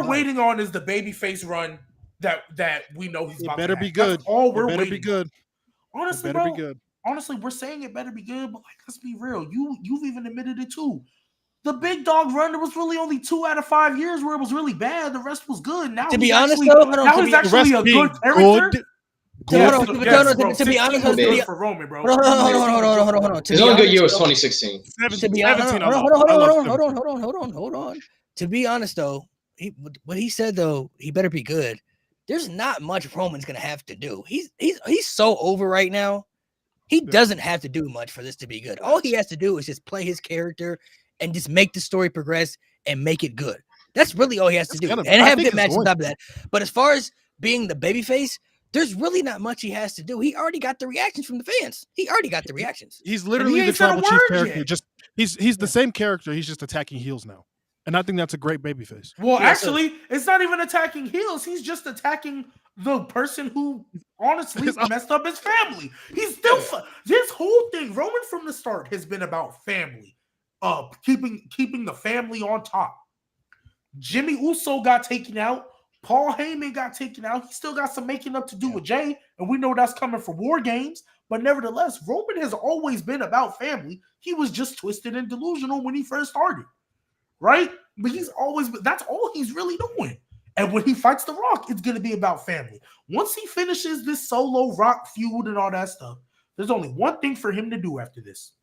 waiting on is the babyface run that we know he's about to have. Better be good. That's all we're waiting. Better be good. Honestly, better bro. Be good. Honestly, we're saying it better be good, but like, let's be real. You've even admitted it too. The big dog run, there was really only 2 out of 5 years where it was really bad. The rest was good. Now, to be honest, though, now he's actually a good character. To be honest, for Roman, bro. Hold on. His only good year was 2016. To be honest, hold on. To be honest, though, what he said though, he better be good. There's not much Roman's gonna have to do. He's so over right now. He doesn't have to do much for this to be good. All he has to do is just play his character and just make the story progress and make it good. That's really all he has to do. And have good matches on top of that. But as far as being the babyface, there's really not much he has to do. He already got the reactions from the fans. He's literally the tribal chief character. Just he's the same character. He's just attacking heels now. And I think that's a great babyface. Well, actually, it's not even attacking heels. He's just attacking the person who honestly messed up his family. He's still this whole thing. Roman from the start has been about family, keeping the family on top. Jimmy Uso got taken out. Paul Heyman got taken out. He still got some making up to do with Jay, and we know that's coming for War Games. But nevertheless, Roman has always been about family. He was just twisted and delusional when he first started, right? But that's all he's really doing. And when he fights The Rock, it's going to be about family. Once he finishes this solo Rock feud and all that stuff, there's only one thing for him to do after this,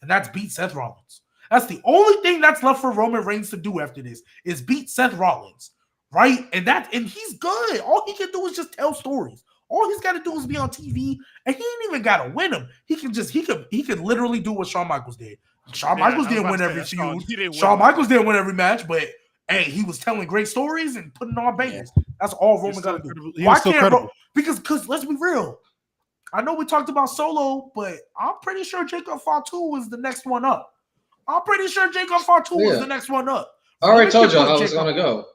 and that's beat Seth Rollins. That's the only thing that's left for Roman Reigns to do after this is beat Seth Rollins, right? And he's good. All he can do is just tell stories. All he's got to do is be on TV, and he ain't even got to win them. He can literally do what Shawn Michaels did. Shawn Michaels didn't win every feud. Shawn Michaels didn't win every match, but hey, he was telling great stories and putting on bangers. That's all Roman got to do. Why can't Roman? Because let's be real. I know we talked about Solo, but I'm pretty sure Jacob Fatu was the next one up. I'm pretty sure Jacob Fatu was the next one up. I already told you how it's going to go.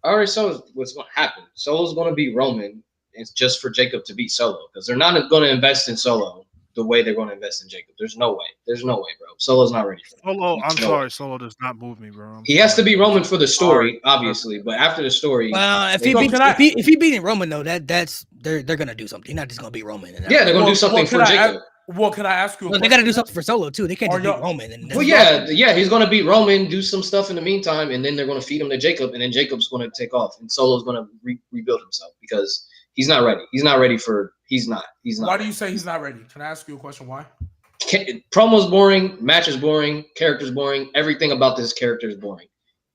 I already saw what's going to happen. Solo's going to beat Roman. It's just for Jacob to beat Solo because they're not going to invest in Solo the way they're going to invest in Jacob. There's no way. There's no way, bro. Solo's not ready for that. Solo, I'm sorry. Solo does not move me, bro. He has to be Roman for the story, obviously. But after the story, if he beating Roman though, that's they're gonna do something. He's not just gonna beat Roman. Yeah, they're gonna do something for Jacob. Can I ask you? They got to do something for Solo too. They can't just beat Roman. He's gonna beat Roman, do some stuff in the meantime, and then they're gonna feed him to Jacob, and then Jacob's gonna take off, and Solo's gonna rebuild himself because he's not ready. He's not ready for. He's not. Why do you say he's not ready? Can I ask you a question? Why? Promo's boring, match is boring, character's boring. Everything about this character is boring.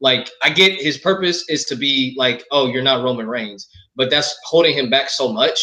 Like, I get his purpose is to be like, oh, you're not Roman Reigns, but that's holding him back so much.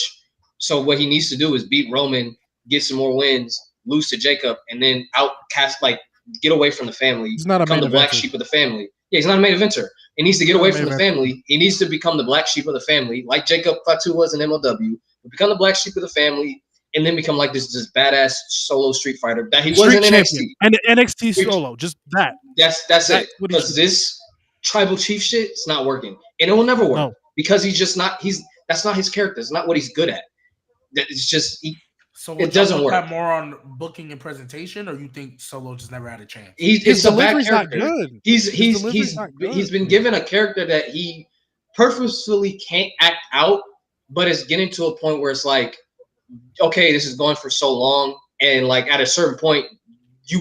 So what he needs to do is beat Roman, get some more wins, lose to Jacob, and then outcast, like, get away from the family. He's not become the black sheep of the family. Yeah, he's not a main eventer. He needs to get away from the family. He needs to become the black sheep of the family, like Jacob Fatu was in MLW. Become the black sheep of the family, and then become like this badass solo street fighter that he was in NXT. And NXT Solo, just that. That's it. Because this tribal chief shit, it's not working, and it will never work because he's just not. That's not his character. It's not what he's good at. It's just it doesn't work. Have more on booking and presentation, or you think Solo just never had a chance? It's a bad character. Good. He's been given a character that he purposefully can't act out. But it's getting to a point where it's like, okay, this is going for so long, and like at a certain point,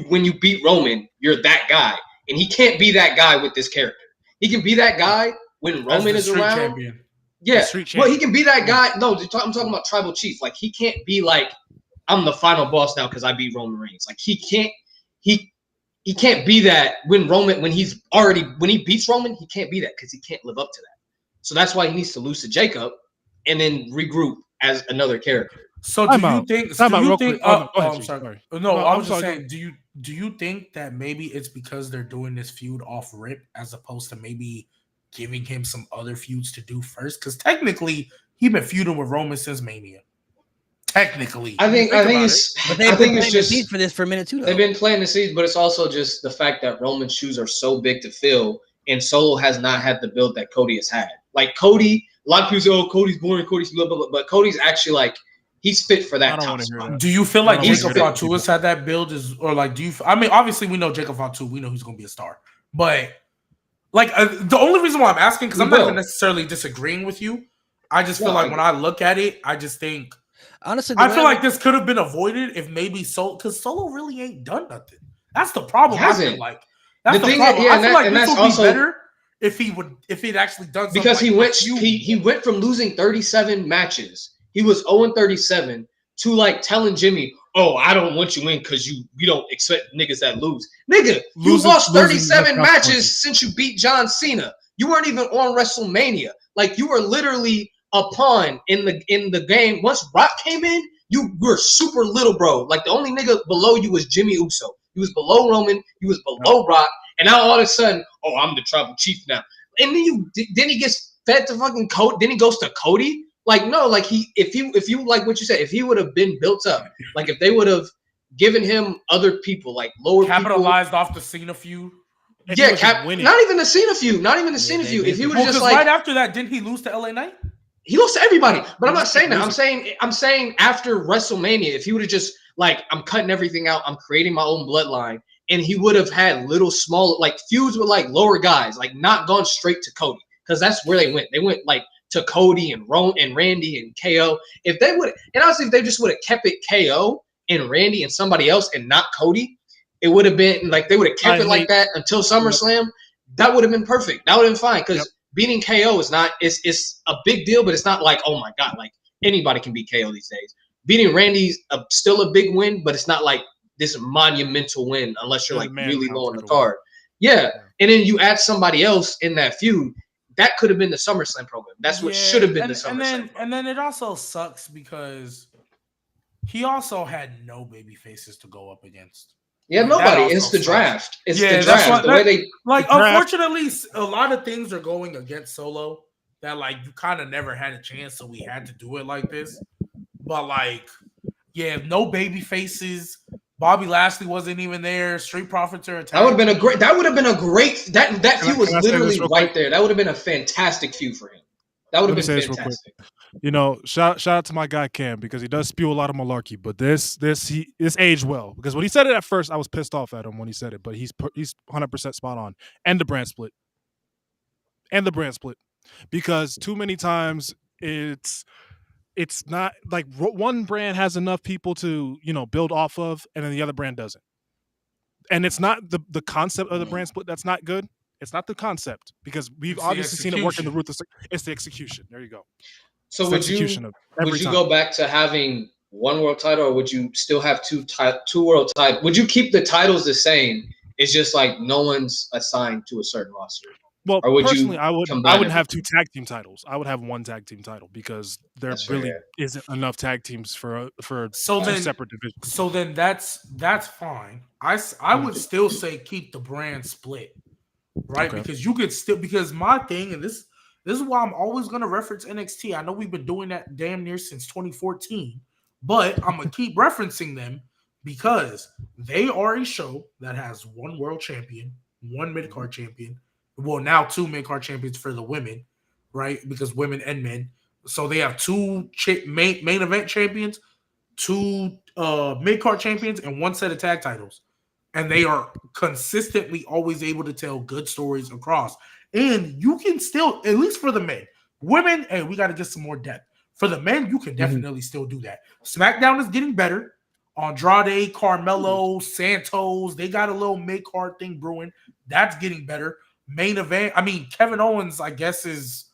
when you beat Roman, you're that guy, and he can't be that guy with this character. He can be that guy when Roman is around. Champion. Yeah, well, he can be that guy. No, I'm talking about tribal chief. Like he can't be like, I'm the final boss now because I beat Roman Reigns. Like he can't be that when he beats Roman, he can't be that because he can't live up to that. So that's why he needs to lose to Jacob. And then regroup as another character. So Time do you out. think? Time Do out you real think? quick. Oh, no, go ahead, I'm Chief. sorry. Sorry. No, I I'm was just sorry, saying. Do you think that maybe it's because they're doing this feud off rip as opposed to maybe giving him some other feuds to do first? Because technically, he been feuding with Roman since Mania. Technically, I think about it's But I they've think been it's planting the seeds just for this for a minute too, though. they've been planting the seeds, but it's also just the fact that Roman's shoes are so big to fill, and Solo has not had the build that Cody has had. Like Cody, a lot of people say, "Oh, Cody's boring, Cody's blah blah blah," but Cody's actually like he's fit for I that don't top want to hear spot. that. Do you feel I like don't wanna Jacob hear that. Fatu has had that build? Or like, do you? I mean, obviously we know Jacob Fatu. We know he's going to be a star. But like, the only reason why I'm asking, because I'm not even necessarily disagreeing with you. I just feel like when I look at it, I just think Honestly, I feel like this could have been avoided if maybe Solo, because Solo really ain't done nothing. That's the problem. I feel like that's the problem. I feel like this would be better if he'd actually done something. Because like he went from losing 37 matches. He was 0-37 to like telling Jimmy, "Oh, I don't want you in because you don't expect niggas that lose. Nigga, you lost 37 matches since you beat John Cena. You weren't even on WrestleMania. Like you were literally a pawn in the game. Once Brock came in, you were super little, bro. Like the only nigga below you was Jimmy Uso. He was below Roman. He was below Brock. And now all of a sudden, oh, I'm the tribal chief now. And then he gets fed to fucking Cody. Then he goes to Cody. Like no, like if you like what you said, if he would have been built up, like if they would have given him other people, like lower capitalized off the Cena feud. Yeah, not even the Cena feud. Not even the Cena feud. If he would just like right after that, didn't he lose to LA Knight? He lost to everybody. But I'm not saying that. I'm saying after WrestleMania, if he would have just like, I'm cutting everything out, I'm creating my own bloodline, and he would have had little small like feuds with like lower guys, like not gone straight to Cody, because that's where they went. They went like to Cody and Randy and KO. If they would, and honestly, if they just would have kept it KO and Randy and somebody else and not Cody, it would have been like they would have kept it like that until SummerSlam. That would have been perfect. That would have been fine because beating KO is not it's a big deal, but it's not like, oh my god, like anybody can beat KO these days. Beating Randy's still a big win, but it's not like this monumental win unless you're like really low on the card. Yeah, and then you add somebody else in that feud. That could have been the SummerSlam program. That's what should have been the SummerSlam. And then it also sucks because he also had no baby faces to go up against. Yeah, nobody. It's the draft. It's the draft. The way they unfortunately, a lot of things are going against Solo that like you kind of never had a chance, so we had to do it like this. But like, yeah, no baby faces. Bobby Lashley wasn't even there. Street Profits are that would have been a great. That feud was literally right there. That would have been a fantastic feud for him. That would have been fantastic. You know, shout out to my guy Cam because he does spew a lot of malarkey, but this aged well because when he said it at first, I was pissed off at him when he said it, but he's 100% spot on. And the brand split, because too many times it's not like one brand has enough people to build off of, and then the other brand doesn't. And it's not the concept of the brand split that's not good. It's not the concept because we've obviously seen it work in the ruthless. It's the execution. There you go. So would you go back to having one world title, or would you still have two world titles? Would you keep the titles the same? It's just like no one's assigned to a certain roster. Well, personally, I wouldn't have two tag team titles. I would have one tag team title because there isn't enough tag teams for two separate divisions. So then that's fine. I would still say keep the brand split, right? Okay. Because you could still my thing, and this is why I'm always going to reference NXT. I know we've been doing that damn near since 2014, but I'm going to keep referencing them because they are a show that has one world champion, one mid-card champion. Well, now two mid-card champions for the women, right? Because women and men. So they have two main event champions, two mid-card champions, and one set of tag titles. And they are consistently always able to tell good stories across. And you can still, at least for the men, women, hey, we got to get some more depth. For the men, you can definitely still do that. SmackDown is getting better. Andrade, Carmelo, Santos, they got a little mid-card thing brewing. That's getting better. Main event, I mean, Kevin Owens, I guess, is,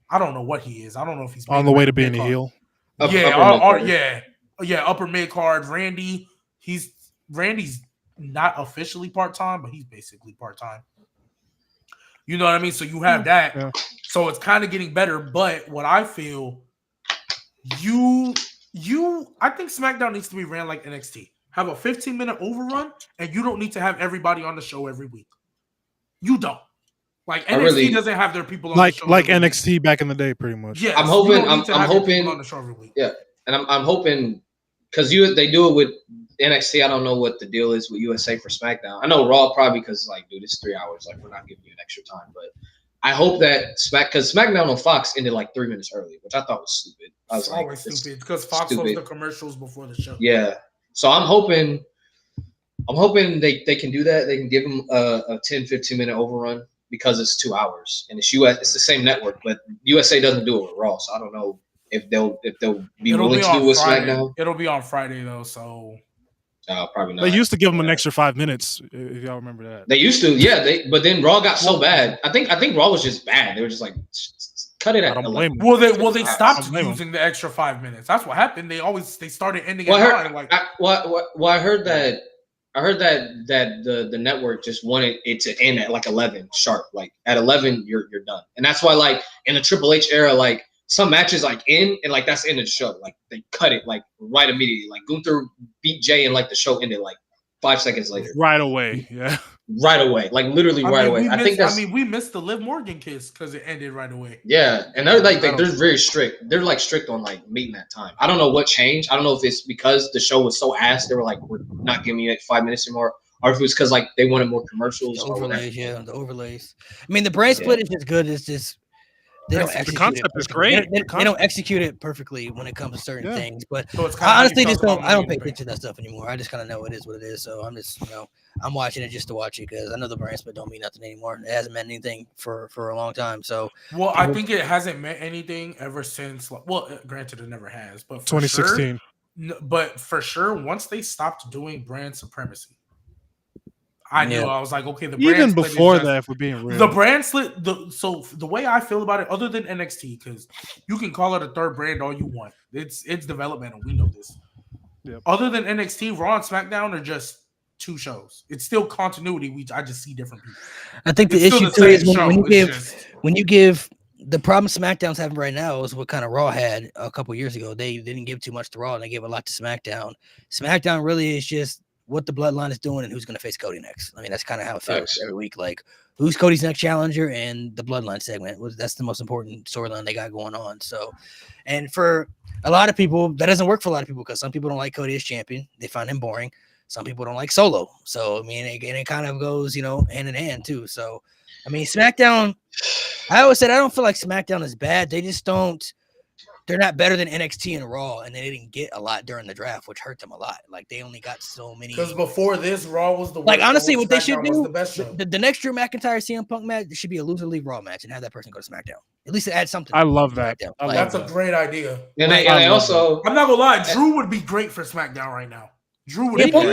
I don't know what he is. I don't know if he's on the way to being a heel. Upper mid-card. Randy's not officially part-time, but he's basically part-time. You know what I mean? So you have that. Yeah. So it's kind of getting better. But what I feel, I think SmackDown needs to be ran like NXT. Have a 15-minute overrun, and you don't need to have everybody on the show every week. You don't. Like NXT doesn't have their people on the show like every NXT week. back in the day, pretty much. Yes, I'm hoping. you don't need to I'm have your hoping. people on the show every week. Yeah, and I'm hoping because they do it with NXT. I don't know what the deal is with USA for SmackDown. I know Raw probably because like, dude, it's 3 hours. Like, we're not giving you an extra time. But I hope that because SmackDown on Fox ended like 3 minutes early, which I thought was stupid. I was It's like, always stupid because Fox loves the commercials before the show. Yeah, so I'm hoping they can do that. They can give them a 10-15 minute overrun because it's 2 hours and it's US. It's the same network, but USA doesn't do it with Raw, so I don't know if they'll be willing to do it with SmackDown. It'll be on Friday though, so probably not. They used to give them an extra 5 minutes, if y'all remember that. They used to, yeah. But then Raw got so bad. I think Raw was just bad. They were just like, cut it I at don't 11. blame them. Well, they stopped I blame them. using the extra 5 minutes. That's what happened. They started ending Well, at 9. Like, I heard that. I heard that the network just wanted it to end at like 11 sharp. Like at 11, you're done, and that's why like in the Triple H era, like some matches like end and like that's the end of the show. Like they cut it like right immediately. Like Gunther beat Jay and like the show ended like 5 seconds later. Right away, yeah. Right away, like literally right away. We missed the Liv Morgan kiss because it ended right away. Yeah, and they're like they're very strict. They're like strict on like meeting that time. I don't know what changed. I don't know if it's because the show was so ass. They were like, we're not giving you like 5 minutes anymore, or if it was because like they wanted more commercials. The overlays, the overlays. I mean, the brand split is just good. It's just they don't execute the concept it is great. They don't execute it perfectly when it comes to certain things. But So it's I honestly just don't. I don't pay attention to that stuff anymore. I just kind of know it is what it is. So I'm just, I'm watching it just to watch it because I know the brand split don't mean nothing anymore. It hasn't meant anything for a long time. So I think it hasn't meant anything ever since. Well, granted, it never has, but for 2016. But for sure, once they stopped doing brand supremacy, I knew. I was like, okay, the brand Even split before that, if we're being real, the brand split. So the way I feel about it, other than NXT, because you can call it a third brand all you want. It's developmental. We know this. Yep. Other than NXT, Raw and SmackDown are just 2 shows. It's still continuity. I just see different people. I think the issue too is when you give the problem SmackDown's having right now is what kind of Raw had a couple years ago. They didn't give too much to Raw and they gave a lot to SmackDown. SmackDown really is just what the Bloodline is doing and who's going to face Cody next. I mean, that's kind of how it feels every week. Like, who's Cody's next challenger and the Bloodline segment. That's the most important storyline they got going on. So, and for a lot of people, that doesn't work for a lot of people because some people don't like Cody as champion. They find him boring. Some people don't like Solo. So, I mean, it kind of goes, hand in hand too. So, I mean, SmackDown, I always said I don't feel like SmackDown is bad. They just don't. They're not better than NXT and Raw, and they didn't get a lot during the draft, which hurt them a lot. Like they only got so many. Because before this, Raw was the worst. Like honestly, what they should do, the best show. The next Drew McIntyre CM Punk match should be a loser leave Raw match and have that person go to SmackDown. At least it adds something. I love that. That's a great idea. And I also, I'm not gonna lie, Drew would be great for SmackDown right now. Drew would be great.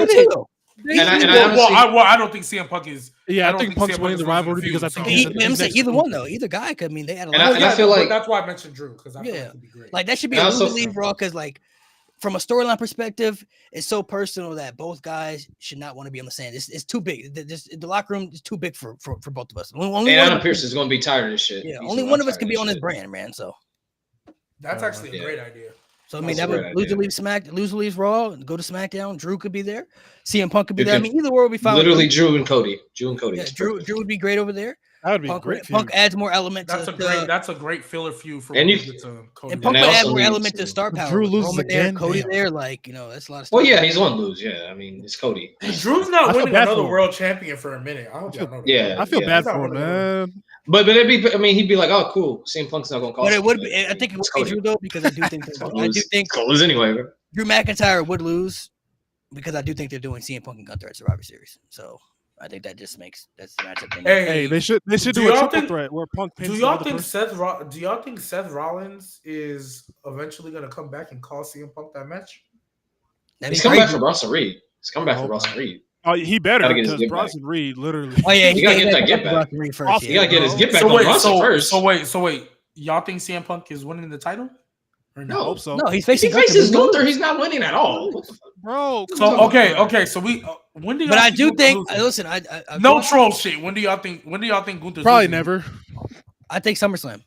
I don't think CM Punk is. Yeah, I think Punk's winning the rivalry because I think either one though, either guy could. I mean, they had a lot. And I feel like that's why I mentioned Drew because I feel like he'd be great. Like that should be a loser leave Raw because like from a storyline perspective, it's so personal that both guys should not want to be on the same. It's too big. The locker room is too big for both of us. And Adam Pearce is going to be tired of this shit. Yeah, only one of us can be on this brand, man. So that's actually a great idea. So I mean, that would loser leaves Raw, and go to SmackDown. Drew could be there. CM Punk could be there. I mean, either one would be fine. Literally, Drew and Cody. Yeah, Drew would be great over there. That would be great. Punk adds more element. That's a great filler feud for Cody. And Punk would add more element to star power. Drew loses again. Cody there, like that's a lot of stuff. Well, yeah, he's going to lose. Yeah, I mean, it's Cody. Drew's not winning another world champion for a minute. I hope y'all know that. Yeah, I feel bad for him, man. But it'd be. I mean, he'd be like, "Oh, cool. CM Punk's not going to call." But it would be. I think it would be Drew though, because I do think he'll lose anyway. Drew McIntyre would lose because I do think they're doing CM Punk and Gunther at Survivor Series. So I think that just makes that's the matchup. Hey, they should do a triple threat where Punk pins. Do y'all think Seth Rollins is eventually going to come back and call CM Punk that match? He's coming back for Bronson Reed. He's coming back for Bronson Reed. Oh, he better because Bronson Reed literally. Oh yeah, he gotta get that get back. He gotta get his get back on Bronson first. So wait, y'all think CM Punk is winning the title? Or no? I hope so. No, he's facing Gunther. He's not winning at all, bro. So okay. So when do y'all? But I do think. Listen, I no troll shit. When do y'all think Gunther's probably losing? never. I think SummerSlam.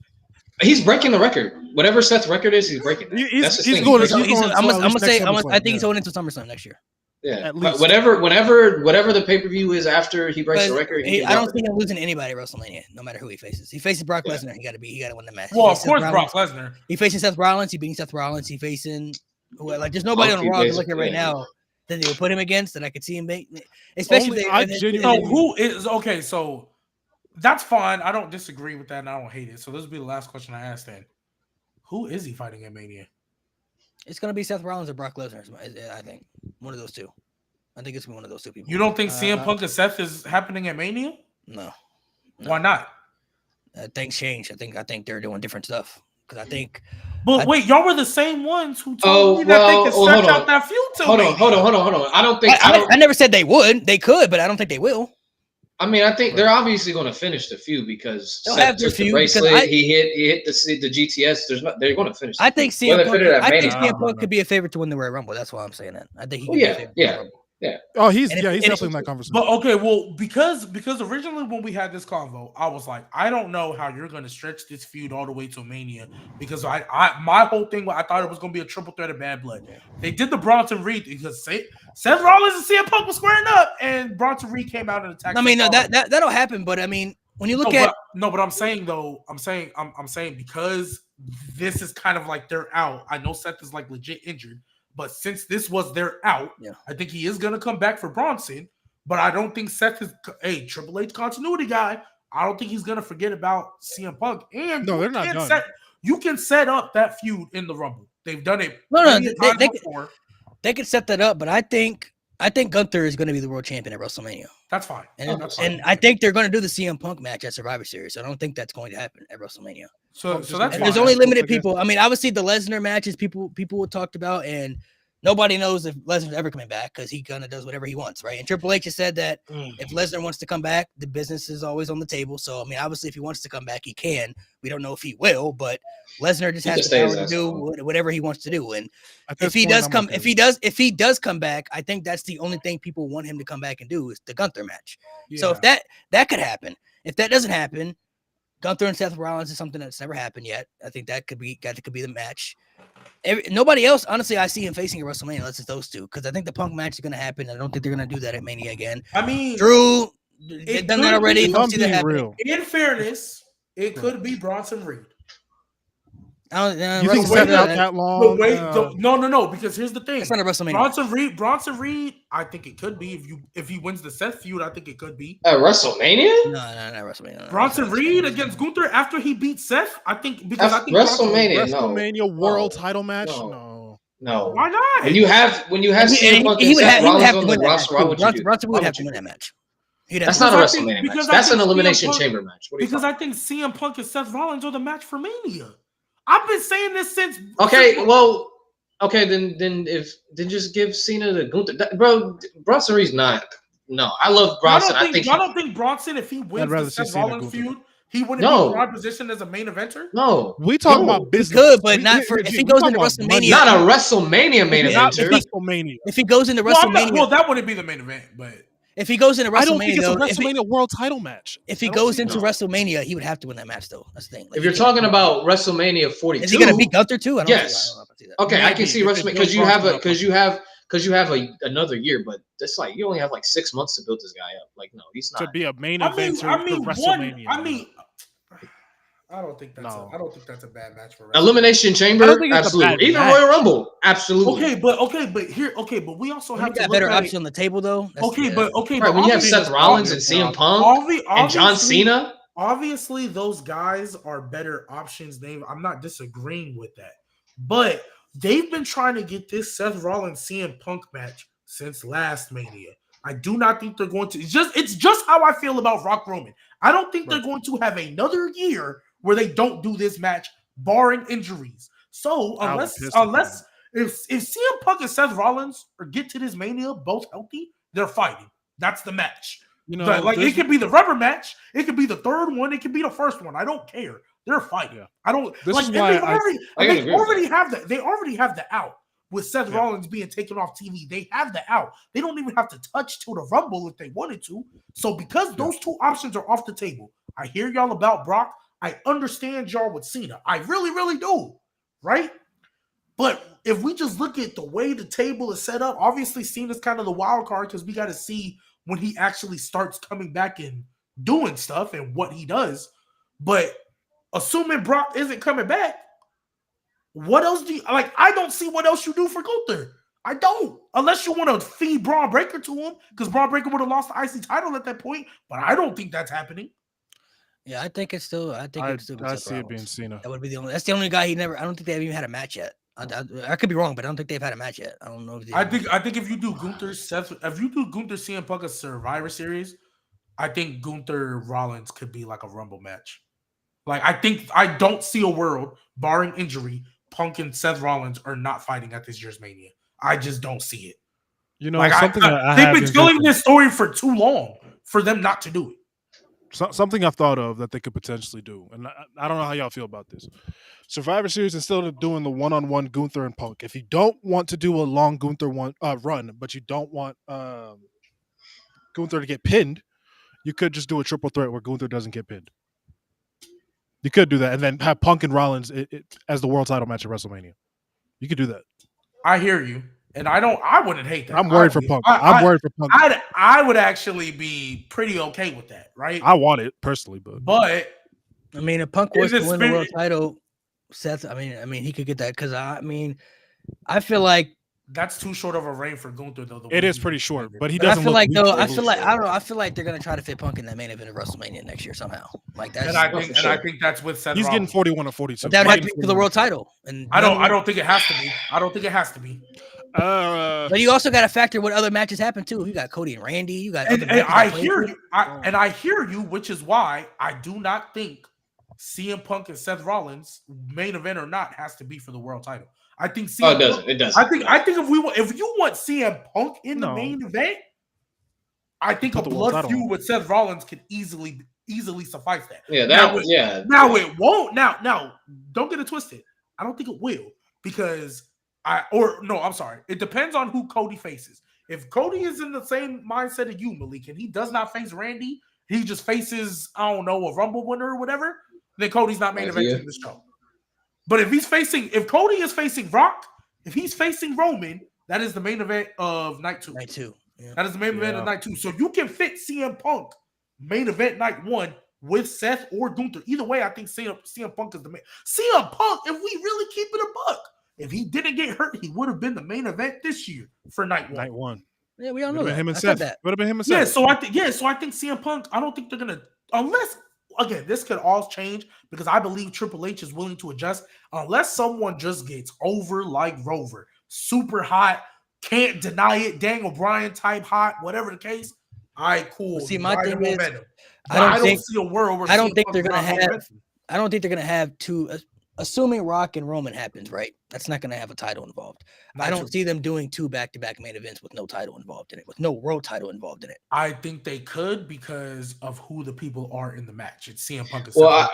He's breaking the record. Whatever Seth's record is, he's breaking that. That's the He's thing. going. I'm gonna say I I think he's going into SummerSlam next year. Yeah, At but least. whatever the pay per view is after he breaks the record, I don't think he's losing to anybody at WrestleMania, no matter who he faces. He faces Brock Lesnar. He got to win the match. Well, of course, Brock Lesnar. He facing Seth Rollins. He beating Seth Rollins. He facing like there's nobody on the Raw to look at right now that they would put him against that I could see him make. Especially So who is okay? So that's fine. I don't disagree with that, and I don't hate it. So this will be the last question I asked. Then, who is he fighting at Mania? It's gonna be Seth Rollins or Brock Lesnar. I think one of those two. I think it's one of those two people. You don't think CM Punk and Seth is happening at Mania? No. Why not? Things change. I think they're doing different stuff because I think. But wait, y'all were the same ones who told me that they could stretch out that feud till Hold on. I don't think I never said they would. They could, but I don't think they will. I mean, I think they're obviously going to finish the feud because They'll Seth have their took the feud bracelet. He hit the GTS. They're going to finish. I think CM Punk could be a favorite to win the Royal Rumble. That's why I'm saying that. I think he. Could be a favorite to win the Rumble. Yeah. Oh, he's definitely in that conversation. But okay, well, because originally when we had this convo, I was like, I don't know how you're gonna stretch this feud all the way to Mania because my whole thing, I thought it was gonna be a triple threat of Bad Blood. They did the Bronson Reed because Seth Rollins and CM Punk was squaring up, and Bronson Reed came out and attacked. I mean, no, that'll happen, but I mean, when you look at but I'm saying though, I'm saying because this is kind of like they're out. I know Seth is like legit injured. But since this was their out, I think he is going to come back for Bronson. But I don't think Seth is a Triple H continuity guy. I don't think he's going to forget about CM Punk. And no, they're not done. You can set up that feud in the Rumble. They've done it. No, they could set that up. But I think Gunther is going to be the world champion at WrestleMania. That's fine. And I think they're going to do the CM Punk match at Survivor Series. So I don't think that's going to happen at WrestleMania. So that's fine. There's only limited people. I mean, obviously the Lesnar matches people talked about, and nobody knows if Lesnar's ever coming back because he kind of does whatever he wants, right? And Triple H has said that if Lesnar wants to come back, the business is always on the table. So I mean, obviously, if he wants to come back, he can. We don't know if he will, but Lesnar just has the power to do whatever he wants to do. And if he does come back, I think that's the only thing people want him to come back and do is the Gunther match. Yeah. So if that could happen, if that doesn't happen, Gunther and Seth Rollins is something that's never happened yet. I think that could be the match. Nobody else, honestly, I see him facing at WrestleMania unless it's those two because I think the Punk match is going to happen. I don't think they're going to do that at Mania again. I mean, Drew, they've done that already. Don't see that happening. In fairness, it could be Bronson Reed. You think Seth out that long? No. Because here's the thing. It's not a WrestleMania. Bronson Reed. I think it could be if he wins the Seth feud. I think it could be at WrestleMania. No, not WrestleMania. No, Bronson Reed against Gunther after he beat Seth. I think WrestleMania World Title match. No. Why not? When you have CM Punk and Seth Rollins on the roster, why would you do? Bronson would have to win that match. That's not a WrestleMania match. That's an Elimination Chamber match. Because I think CM Punk and Seth Rollins are the match for Mania. I've been saying this since. Then just give Cena to Gunther, bro. Bronson Reed's not. No, I love Bronson. I don't think Bronson, if he wins the Seth Rollins feud, he wouldn't be in my position as a main eventer. No, we talk about business. He could, but not for if he goes into WrestleMania. Not a WrestleMania main eventer. If he goes into WrestleMania, that wouldn't be the main event, but. If he goes into WrestleMania, I don't think it's a WrestleMania World Title match. If he goes into WrestleMania, he would have to win that match, though. That's the thing. If you're talking about WrestleMania 42, is he going to beat Gunther too? Yes. Okay, I can see WrestleMania because you have another year, but it's like you only have like 6 months to build this guy up. Like, no, he's not to be a main eventer for WrestleMania. I don't think that's a bad match for Elimination Chamber. Absolutely, even Royal Rumble. Absolutely. But we also have a better option on the table, though. But when you have Seth Rollins and CM Punk and John Cena, obviously those guys are better options. I'm not disagreeing with that, but they've been trying to get this Seth Rollins CM Punk match since last Mania. I do not think they're going to. It's just how I feel about Rock Roman. I don't think they're going to have another year where they don't do this match, barring injuries. So unless if CM Punk and Seth Rollins get to this Mania both healthy, they're fighting. That's the match. It could be the rubber match. It could be the third one. It could be the first one. I don't care. They're fighting. Yeah. I don't. They already have that. They already have the out with Seth Rollins being taken off TV. They have the out. They don't even have to touch till the Rumble if they wanted to. So because those two options are off the table, I hear y'all about Brock. I understand y'all with Cena. I really, really do. Right? But if we just look at the way the table is set up, obviously Cena's kind of the wild card because we got to see when he actually starts coming back and doing stuff and what he does. But assuming Brock isn't coming back, what else do you like? I don't see what else you do for Gunther. I don't, unless you want to feed Braun Breaker to him, because Braun Breaker would have lost the IC title at that point. But I don't think that's happening. Yeah, I think it's still. I think it's still. I see it being Cena. That would be the only. That's the only guy he never. I don't think they've even had a match yet. I could be wrong, but I don't think they've had a match yet. I don't know. If I think if you do Gunther CM Punk a Survivor Series, I think Gunther Rollins could be like a Rumble match. Like I don't see a world, barring injury, Punk and Seth Rollins are not fighting at this year's Mania. I just don't see it. You know, like something they've been telling this story for too long for them not to do it. Something I've thought of that they could potentially do, and I don't know how y'all feel about this. Survivor Series, instead of doing the one-on-one Gunther and Punk, if you don't want to do a long Gunther run, but you don't want Gunther to get pinned, you could just do a triple threat where Gunther doesn't get pinned. You could do that, and then have Punk and Rollins as the world title match at WrestleMania. You could do that. I hear you, and I wouldn't hate that. I'm worried for Punk. I'm worried for Punk. I would actually be pretty okay with that, right? I want it personally, but I mean, if Punk was to win the world title, Seth, I mean, he could get that because I feel like that's too short of a reign for Gunther, though. It is pretty short, but he doesn't. I feel like I don't know. I feel like they're gonna try to fit Punk in that main event of WrestleMania next year somehow. Like that's. And I think that's with Seth. He's Rollins. getting 41 or 42. That would have to be for the world title, and I don't think it has to be. I don't think it has to be. But you also got to factor what other matches happen too. You got Cody and Randy. You got. And I hear you. I hear you, which is why I do not think CM Punk and Seth Rollins, main event or not, has to be for the world title. I think CM it doesn't. I think if you want CM Punk in the main event, I think a blood feud with Seth Rollins could easily suffice that. Yeah, Now it won't. Now don't get it twisted. I don't think it will because I'm sorry. It depends on who Cody faces. If Cody is in the same mindset of you, Malik, and he does not face Randy, he just faces, I don't know, a Rumble winner or whatever, then Cody's not main eventing the show. But if Cody is facing Rock, if he's facing Roman, that is the main event of night 2. Night 2. Yeah. That is the main event of night 2. So you can fit CM Punk main event night 1 with Seth or Gunther. Either way, I think CM Punk is the main. CM Punk, if we really keep it a buck, if he didn't get hurt, he would have been the main event this year for night 1. Night 1. Yeah, we all know that. Him and Seth. Would have been him and Seth. So I think CM Punk. I don't think they're gonna unless. Again, this could all change because I believe Triple H is willing to adjust unless someone just gets over like Rover. Super hot, can't deny it, Daniel Bryan type hot, whatever the case. All right, cool. See, my thing is, I don't see a world where I don't think they're gonna have two. Assuming Rock and Roman happens, right? That's not gonna have a title involved. I don't see them doing 2 back-to-back main events with no title involved in it, with no world title involved in it. I think they could because of who the people are in the match. It's CM Punk. Well,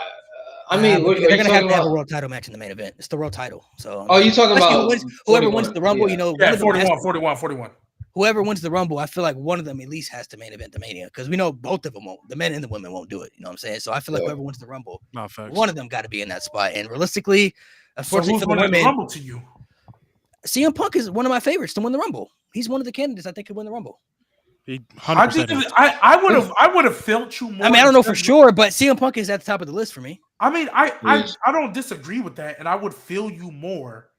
I mean, they're gonna have to have a world title match in the main event. It's the world title. So, you talking about whoever wins the Rumble? You know, 41. Whoever wins the Rumble, I feel like one of them at least has to main event the Mania because we know both of them won't. The men and the women won't do it. You know what I'm saying? So I feel like whoever wins the Rumble, one of them got to be in that spot. And realistically, unfortunately for the women, Rumble to you? CM Punk is one of my favorites to win the Rumble. He's one of the candidates I think could win the Rumble. I would have felt you more. I mean, I don't know for sure, but CM Punk is at the top of the list for me. I mean, I don't disagree with that, and I would feel you more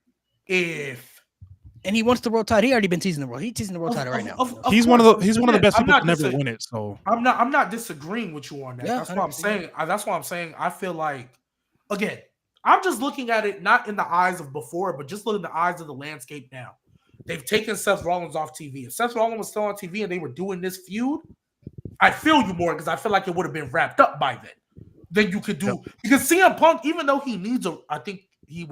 if. And he wants the world title. He already been teasing the world. He's teasing the world title right now. He's one of the best people to never win it. So I'm not disagreeing with you on that. Yeah, that's what I'm saying. That's why I'm saying I feel like, again, I'm just looking at it not in the eyes of before, but just looking in the eyes of the landscape now. They've taken Seth Rollins off TV. If Seth Rollins was still on TV and they were doing this feud, I feel you more because I feel like it would have been wrapped up by then. Then you could do because CM Punk, even though he needs I think he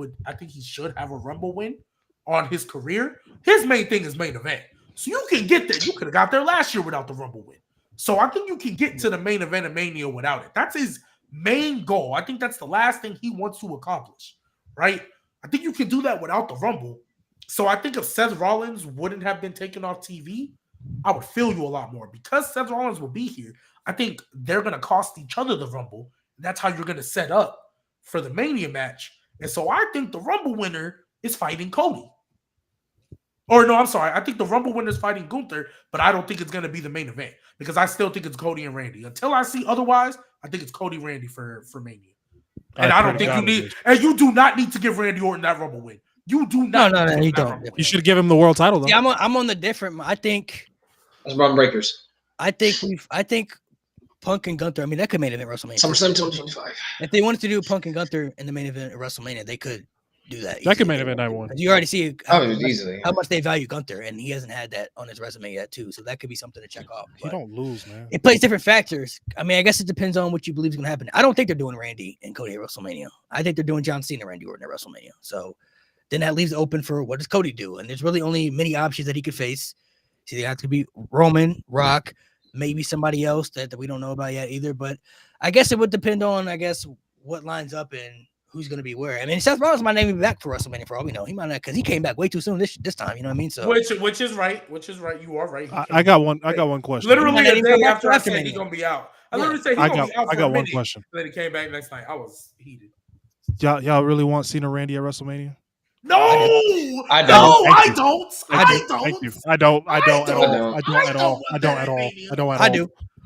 should have a Rumble win on his career. His main thing is main event. So you can get there. You could have got there last year without the Rumble win. So I think you can get to the main event of Mania without it. That's his main goal. I think that's the last thing he wants to accomplish, right? I think you can do that without the Rumble. So I think if Seth Rollins wouldn't have been taken off TV, I would feel you a lot more. Because Seth Rollins will be here, I think they're going to cost each other the Rumble. that's how you're gonna set up for the Mania match. And so I think the Rumble winner is fighting Cody. Or no, I'm sorry. I think the Rumble winner is fighting Gunther, but I don't think it's gonna be the main event because I still think it's Cody and Randy. Until I see otherwise, I think it's Cody Randy for Mania. And I don't think you need, and you do not need to give Randy Orton that Rumble win. You do not. No, you don't. You should give him the world title though. Yeah, I'm on the different. I think That's Braun Breakers. I think Punk and Gunther. I mean, that could main event WrestleMania. SummerSlam 2025. If they wanted to do Punk and Gunther in the main event of WrestleMania, they could do that. That could main event night one. You already see Easily. how much they value Gunther, and he hasn't had that on his resume yet too. So that could be something to check off. He don't lose, man. It plays different factors. I mean, I guess it depends on what you believe is going to happen. I don't think they're doing Randy and Cody at WrestleMania. I think they're doing John Cena, Randy Orton at WrestleMania. So then that leaves it open for what does Cody do? And there's really only many options that he could face. So they have to be Roman, Rock, maybe somebody else that we don't know about yet either. But I guess it would depend on, what lines up and who's going to be where. I mean, Seth Rollins might not even be back for WrestleMania for all we know. He might not, because he came back way too soon this time. You know what I mean? So which is right. You are right. I got one question. Literally a day after I after said Mania. he's gonna be out. I Yeah. literally said he's I gonna be out for a got one minute. question. Then he came back next night. I was heated. Y'all really want Cena Randy at WrestleMania? No, I don't. No, Thank I you. don't. Thank you. I don't at all.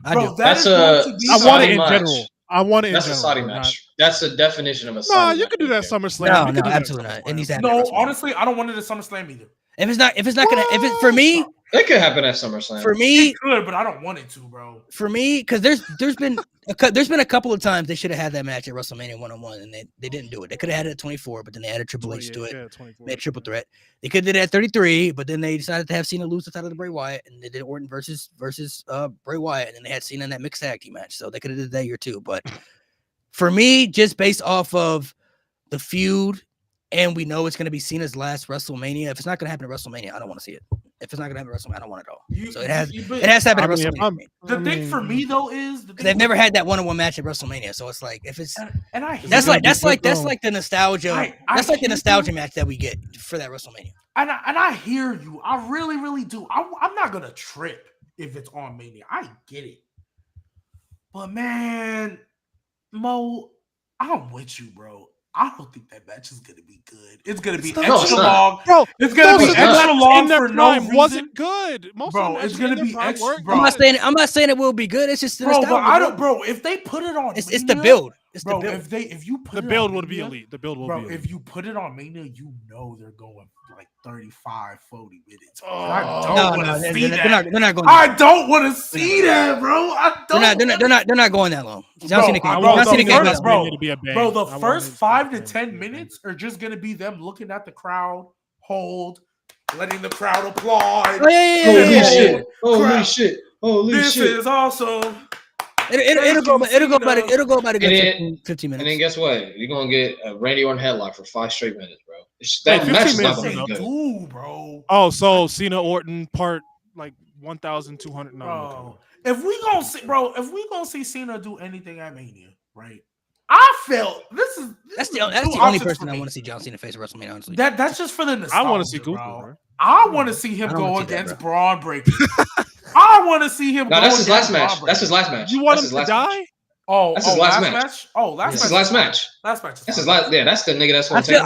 I Bro, That's I want it in general. I want it in That's a general. Saudi Not- match. That's the definition of a No, Saudi you match could do that right there. SummerSlam. no, You could do that absolutely not. SummerSlam. It needs to happen. No, at WrestleMania. honestly, I don't want it at SummerSlam either. if it's not gonna, if it's for me, It could happen at SummerSlam. for me, It could, but I don't want it to, bro. because there's been a couple of times they should have had that match at WrestleMania 1-on-1 and they didn't do it. They could have had it at 24, but then they added Triple H to it. Yeah, 24. Made a triple threat. They could have did it at 33, but then they decided to have Cena lose the title to Bray Wyatt, and they did Orton versus Bray Wyatt, and then they had Cena in that mixed tag team match. So they could have did that year too. But for me, just based off of the feud, and we know it's going to be Cena's last WrestleMania. If it's not going to happen at WrestleMania, I don't want to see it. If it's not going to happen at WrestleMania, I don't want it at all. So it has to happen at WrestleMania. The thing for me though is They've never had that one-on-one match at WrestleMania, so it's like if it's and I that's like quick, the nostalgia. That's like the nostalgia match that we get for that WrestleMania. And I hear you. I really, really do. I'm not gonna trip if it's on Mania. I get it. But man, Mo, I'm with you, bro. I don't think that match is gonna be good. It's gonna be It's not. No, it's extra not. long. Bro, It's gonna be most of them extra in long their for no prime reason. wasn't good. Most Bro, of them it's actually in gonna their be prime extra- weren't bro. I'm good. not saying it will be good. It's just the Bro, but nostalgia, I don't, bro. If they put it on, It's Mania, the build. It's bro. the build. If you put The it build on would be Mania, elite. The build will bro. be elite. If you put it on Mania, you know they're going like 35, 40 minutes. Bro. Oh. I don't No, want to they're see that. not going. I don't want to see that, bro. I don't. They're not going that long. John Bro, Cena I can't. want John the Cena can't first- go bro, that long. Mania to be a bang. Bro, the I want first it to 5 be to a 10 bang. minutes are just gonna be them looking at the crowd, hold, letting the crowd applaud. Oh yeah. Holy Yeah. shit! Holy Crap. shit! Holy This shit! is awesome. It'll go about a good And 15 And then minutes. guess what? You're gonna get a Randy Orton headlock for 5 straight minutes, bro. Hey, That 15 match is not minutes gonna They be good. do, bro. Oh, so Cena Orton part like 1,200. No, Bro, if we gonna see Cena do anything at Mania, right? I felt this is That's two the only options person for I me. want to see John Cena face at WrestleMania. Honestly, That's just for the nostalgia. I want to see Gunther, bro. bro. I want to see him I don't go wanna see that, against Braun Breaker. I want to see him. No, go that's his last against Braun match. Breaker. That's his last match. You want That's him his to last die? match. Oh, That's his last match. Oh, last That's match. his last match. Last match. That's his last. Yeah, that's the nigga that's I gonna take him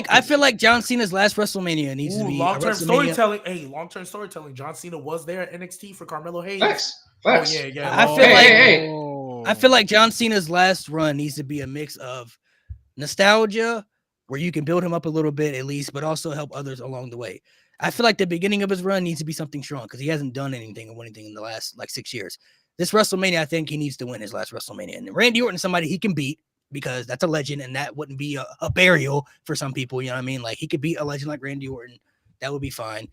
out. feel like John Cena's last WrestleMania needs to be a long-term WrestleMania. storytelling. Hey, long-term storytelling. John Cena was there at NXT for Carmelo Hayes. Facts. Oh Facts. yeah. I feel Hey, like hey, Oh. I feel like John Cena's last run needs to be a mix of nostalgia, where you can build him up a little bit at least, but also help others along the way. I feel like the beginning of his run needs to be something strong because he hasn't done anything or won anything in the last like 6 years. This WrestleMania, I think he needs to win his last WrestleMania. And Randy Orton, somebody he can beat because that's a legend, and that wouldn't be a burial for some people. You know what I mean? Like he could beat a legend like Randy Orton. That would be fine.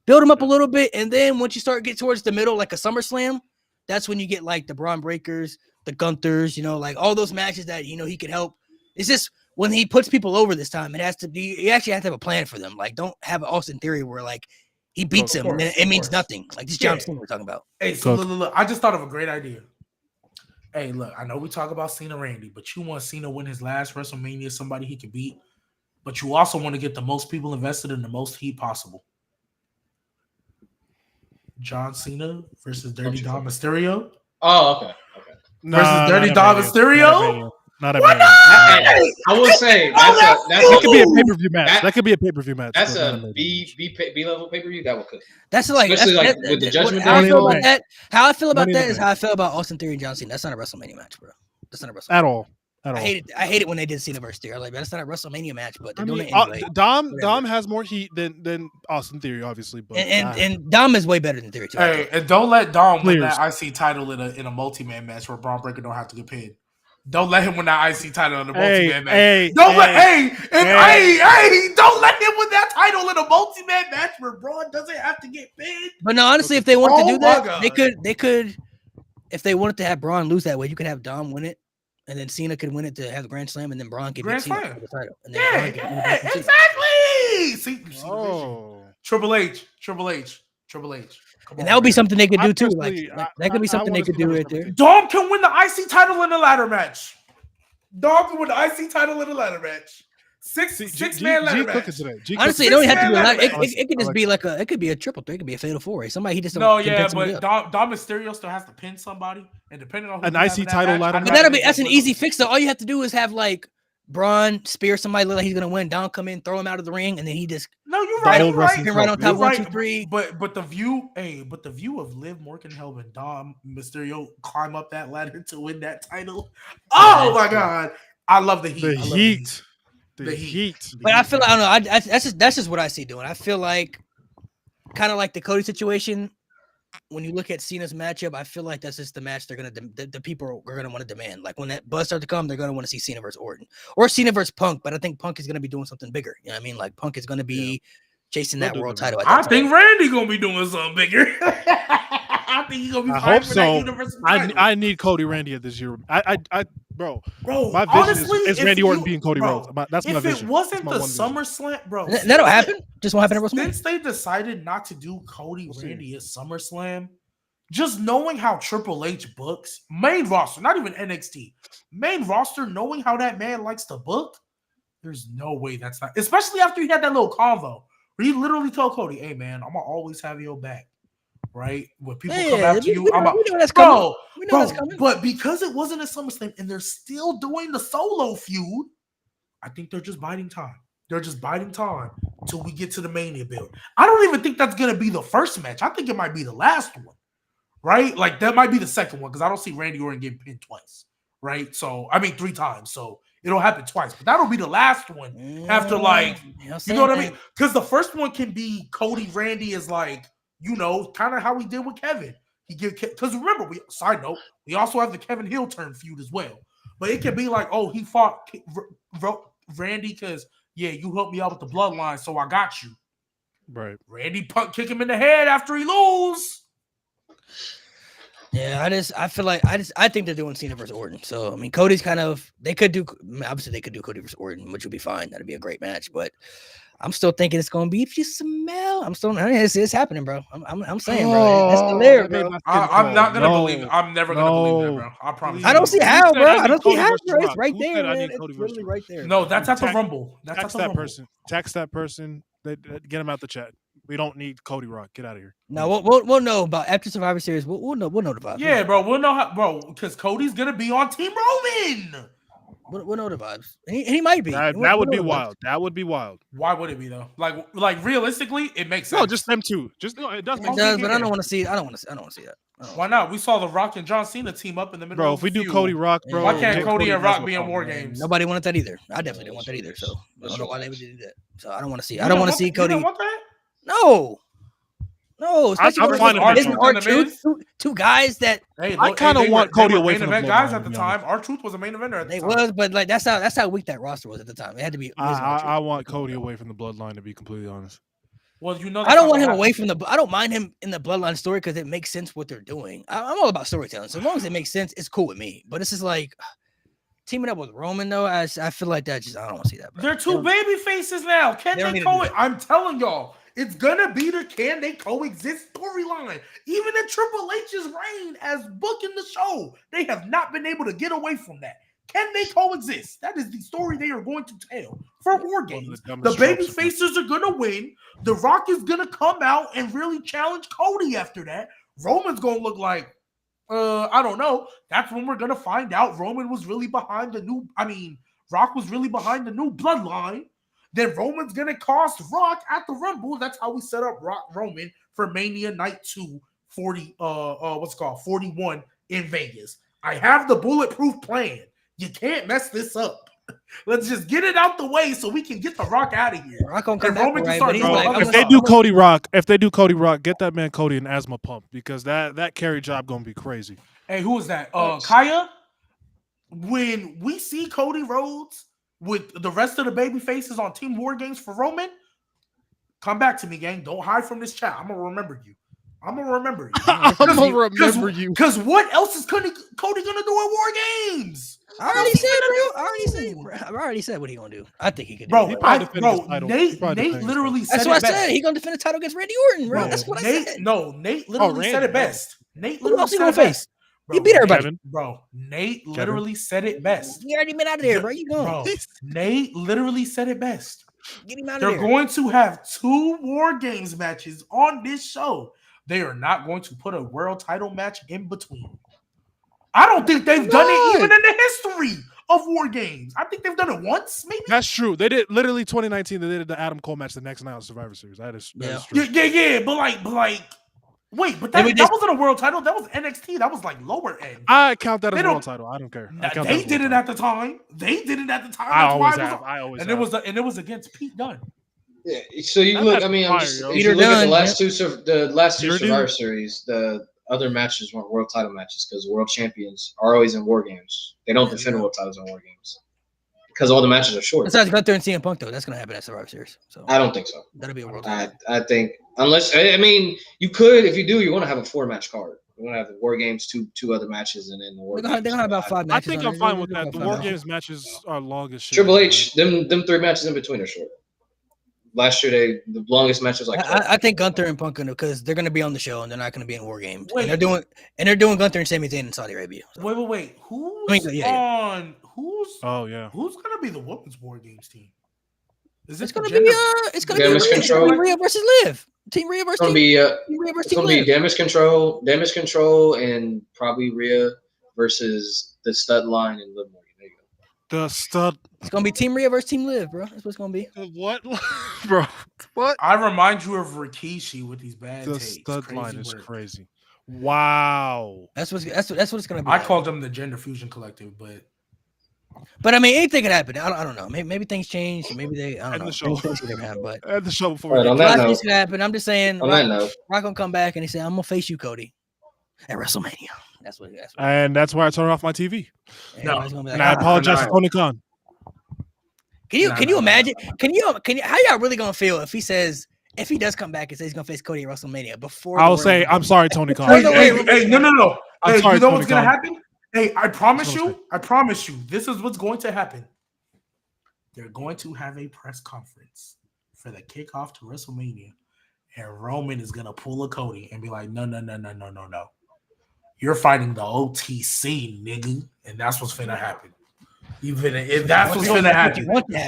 Build him up a little bit, and then once you start get towards the middle, like a SummerSlam, that's when you get like the Braun Breakers, the Gunthers, you know, like all those matches that you know he could help. It's just when he puts people over this time, it has to be. You actually have to have a plan for them. Like, don't have an Austin Theory where like he beats Of him and then course, it of means course. nothing. Like this John Yeah. Cena we're talking about. Hey, so Cook. look, I just thought of a great idea. Hey, look, I know we talk about Cena Randy, but you want Cena win his last WrestleMania, somebody he can beat, but you also want to get the most people invested in the most heat possible. John Cena versus Dirty Dom Mysterio. Oh, okay. Versus Dirty Dom Mysterio? Not at Why Mania. I will say That could be a Ooh. pay-per-view match. That- That could be a pay-per-view match. that's but not a Mania B level pay-per-view that would cook. That's like Especially, that's, like, with the Judgment how I Day. feel about Money in the that. How I feel about Money in that the is Bank. how I feel about Austin Theory and John Cena. That's not a WrestleMania match, bro. That's not a WrestleMania. At all. At all. I hate it when they did Cena versus Theory. Like, that's not a WrestleMania match, but they're I doing mean, it anyway. Dom Whatever. has more heat than Austin Theory, obviously. But And Dom is way better than Theory too. I Hey, think. and don't let Dom win Clears. that IC title in a multi-man match where Braun Breaker don't have to get pinned. Don't let him win that IC title in a multi-man match. Don't let don't let him win that title in a multi-man match where Braun doesn't have to get pinned. But no, honestly, if they wanted to Oh do my that, God. they could. If they wanted to have Braun lose that way, you could have Dom win it, and then Cena could win it to have the Grand Slam, and then Braun could Grand beat Cena Slam. for the title. And then Yeah, Braun could win it back from Cena. exactly. See the vision. Oh. Triple H. Come And on, that would be man. something they could I do too. Like, personally- that could be I something they wanna could see do numbers right from there. the Dom can win the IC title in a ladder match. Dom can win the IC title in a ladder match. Six man ladder G cooking match. today. G Honestly, it cooking don't have to be a Six-man lot. It, ladder it could just match. be like it could be a triple threat. It could be a fatal four way. Somebody he just No, don't yeah, pin somebody but up. Dom Mysterio still has to pin somebody, and depending on who An you have IC in that title match, ladder I'd match? But rather that's an him easy win. fix though. All you have to do is have like Braun spear somebody, look like he's gonna win. Dom come in, throw him out of the ring, and then he just No, you're The right. old You're right. wrestling pin right on trope, top. You're 1, right, 2, 3. But the view of Liv Morgan helping Dom Mysterio climb up that ladder to win that title. Oh my God, I love the heat. The I love heat. The The heat. heat. But I feel I don't know. That's just what I see doing. I feel like kind of like the Cody situation. When you look at Cena's matchup, I feel like that's just the match they're gonna the people are gonna want to demand. Like when that buzz starts to come, they're gonna want to see Cena versus Orton or Cena versus Punk. But I think Punk is gonna be doing something bigger. You know what I mean? Like Punk is gonna be chasing They'll that do world the title. At I that think time. Randy gonna be doing something bigger. I think he's gonna be I fighting hope for that so. Universal title. I need Cody Randy at this year. Bro, Bro, my vision honestly, is if Randy Orton you- being Cody bro, Rhodes. That's my if vision. it wasn't That's my the one vision. SummerSlam, bro, That'll happen. Just won't happen at WrestleMania. Since they decided not to do Cody We'll see. Randy at SummerSlam, just knowing how Triple H books main roster, not even NXT, main roster, knowing how that man likes to book, there's no way that's not. Especially after he had that little convo where he literally told Cody, "Hey man, I'm gonna always have your back." Right? When people come Yeah, after you, we I'm know a that's coming. bro. We know Bro, that's coming. but because it wasn't a SummerSlam and they're still doing the solo feud, I think they're just biding time. They're just biding time until we get to the Mania build. I don't even think that's going to be the first match. I think it might be the last one, right? Like that might be the second one because I don't see Randy Orton getting pinned twice, right? So, I mean, 3 times. So it'll happen twice, but that'll be the last one after like, you know what I mean? Because the first one can be Cody Randy is like, you know, kind of how we did with Kevin. He give because remember, side note, we also have the Kevin heel turn feud as well. But it can be like, oh, he fought Randy because you helped me out with the bloodline, so I got you. Right. Randy kick him in the head after he lose. Yeah, I feel like I think they're doing Cena versus Orton. So I mean, Cody's they could do Cody versus Orton, which would be fine. That'd be a great match. But I'm still thinking it's gonna be if you smell. It's happening, bro. I'm saying, bro. That's the there, bro. I'm not gonna believe it. I'm never gonna believe that, bro. I promise. I don't see how, bro. I don't see how, versus bro. It's Rock? right Who there, said I man. need It's Cody versus literally Rock? right there. No, that's at the Text- Rumble. That's at Text the that Rumble. person. Text that person. Get him out the chat. We don't need Cody Rock. Get out of here. No, we'll know about after Survivor Series. We'll know the vibes. Yeah, bro. We'll know how, bro, because Cody's gonna be on Team Roman. We'll know the vibes. He might be. That would be wild. That would be wild. Why would it be though? Like realistically, it makes sense. No, just them two. It does make It sense. does, but I don't want to see it. I don't want to see that. I don't Why not? We saw The Rock and John Cena team up in the middle. Bro, of if we the do feud. Cody Rock, bro, Why can't get Cody and Rock versus be in Rock. War Games? Nobody wanted that either. I definitely didn't want that either. So I don't know why they would do that. So I don't want to see. You I don't want to want see that? Cody. You don't want that? No, especially I'm when fine it's with R-Truth, two guys that Hey, I kinda they want were Cody main away from the event guys bloodline, at the to be time. honest. R-Truth was a main eventer at the they time. was, but like that's how weak that roster was at the time. It had to be. I want Cody away from the bloodline, to be completely honest. Well, you know, I don't want him away from the. I don't mind him in the bloodline story because it makes sense what they're doing. I'm all about storytelling. So as long as it makes sense, it's cool with me. But it's just like teaming up with Roman though. I feel like that. I don't want to see that. Bro. They're two baby faces now. Can They don't they need to do coexist? I'm telling y'all, it's gonna be the can they coexist storyline. Even in Triple H's reign as booking the show, they have not been able to get away from that. Can they coexist? That is the story they are going to tell for War Games. The baby faces are gonna win. The Rock is gonna come out and really challenge Cody after that. Roman's gonna look like, I don't know. That's when we're gonna find out Roman was really behind Rock was really behind the new bloodline. Then Roman's gonna cost Rock at the Rumble. That's how we set up Roman for Mania Night 2, 41 in Vegas. I have the bulletproof plan. You can't mess this up. Let's just get it out the way so we can get the Rock out of here. Rock gonna come And back, Roman can right? start But he's doing like, other If I'm they stuff. do Cody Rock, get that man Cody an asthma pump because that carry job gonna be crazy. Hey, who is that? Kaya? When we see Cody Rhodes with the rest of the baby faces on Team War Games for Roman, come back to me, gang. Don't hide from this chat. I'm gonna remember you. Because what else is Cody gonna do at War Games? I already said what he gonna do. I think he could do Bro, it. Nate literally said That's it what I best. said. He gonna defend the title against Randy Orton, bro. That's what I said. No, Nate literally said it best. Nate Who literally else he said gonna it best. face? He beat everybody. Kevin. Bro, Nate literally said it best. He already been out of there, bro. You going? Bro, Nate literally said it best. Get him out of They're there. going to have 2 War Games matches on this show. They are not going to put a world title match in between. I don't think they've done it even in the history of War Games. I think they've done it once, maybe. That's true. They did literally 2019. They did the Adam Cole match the next night on Survivor Series. That is true. Yeah. But that wasn't a world title. That was NXT. That was like lower end. I count that as a world title. I don't care. They did it at the time. I always have. And it was against Pete Dunne. Yeah, so you look. I mean, if you look at the last two Survivor Series, the other matches weren't world title matches because world champions are always in War Games. They don't defend world titles in War Games because all the matches are short. Besides Gunther and CM Punk, though, that's gonna happen at Survivor Series. So I don't think so. That'll be a world title. I think unless you could. If you do, you want to have a 4-match card. You want to have the War Games, two other matches, and then the War Games. They're gonna have about 5 I matches. think I'm fine with that. The War Games matches are long as shit. Triple H, them 3 matches in between are short. Last year, the longest match was like. I think Gunther and Punk because they're gonna be on the show and they're not gonna be in War Games. And they're doing Gunther and Sami Zayn in Saudi Arabia. So. Wait. Who's gonna be the women's War Games team? It's gonna be Damage Control. Team Rhea versus Liv. Team Rhea versus it's gonna be Damage Control, and probably Rhea versus the Stud Line and Liv Morgan. There you go. The Stud. It's gonna be Team Rhea versus Team Liv, bro. That's what it's gonna be. What, bro? What? I remind you of Rikishi with these bad The takes. Stud Line is crazy. Wow. That's what it's gonna be. I called them the Gender Fusion Collective, but I mean, anything could happen. I don't know. Maybe things change. Maybe they. I don't know. The show. Things could happen, but At the show before. Right, on that note, could happen. I'm just saying. On that note, Rock gonna come back and he said, "I'm gonna face you, Cody, at WrestleMania." That's what. And that's why I turned off my TV. And I apologize to Tony Khan. Can you imagine? Can you? How y'all really gonna feel if he does come back and says he's gonna face Cody at WrestleMania before? I'll say, I'm sorry, Tony Khan. Hey, no. Hey, sorry, you know Tony what's gonna Khan. happen? Hey, I promise you, this is what's going to happen. They're going to have a press conference for the kickoff to WrestleMania, and Roman is gonna pull a Cody and be like, no. You're fighting the OTC, nigga, and that's what's finna happen. That's what's finna happen.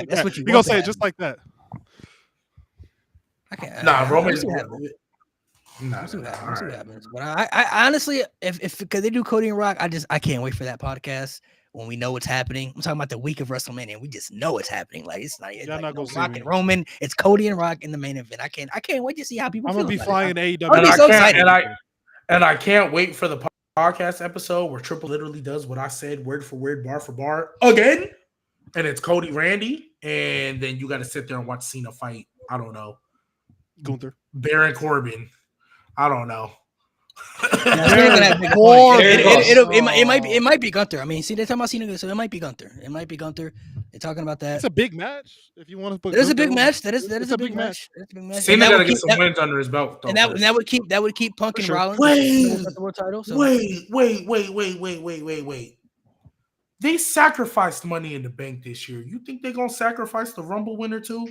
That's what you He gonna say it just like that. I can't. Roman. We'll see what happens. But I honestly, if because they do Cody and Rock, I can't wait for that podcast when we know what's happening. I'm talking about the week of WrestleMania. We just know it's happening. Like it's not. Y'all not gonna see Rock me. and Roman. It's Cody and Rock in the main event. I can't wait to see how people. I'm feel gonna be about flying it. AEW. I'm so excited. And I can't wait for the podcast episode where Triple literally does what I said word for word, bar for bar again, and it's Cody Randy, and then you got to sit there and watch Cena fight. I don't know, Gunther. Baron Corbin. I don't know. It might be Gunther. I mean, see, they're talking about Cena, so it might be Gunther. They're talking about that. It's a big match. If you want to put, It is a big match. That is a big match. Cena got to get some wins under his belt, though. And that would keep Punk and Rollins. Wait. The world title. So. Wait. They sacrificed Money in the Bank this year. You think they're gonna sacrifice the Rumble winner too?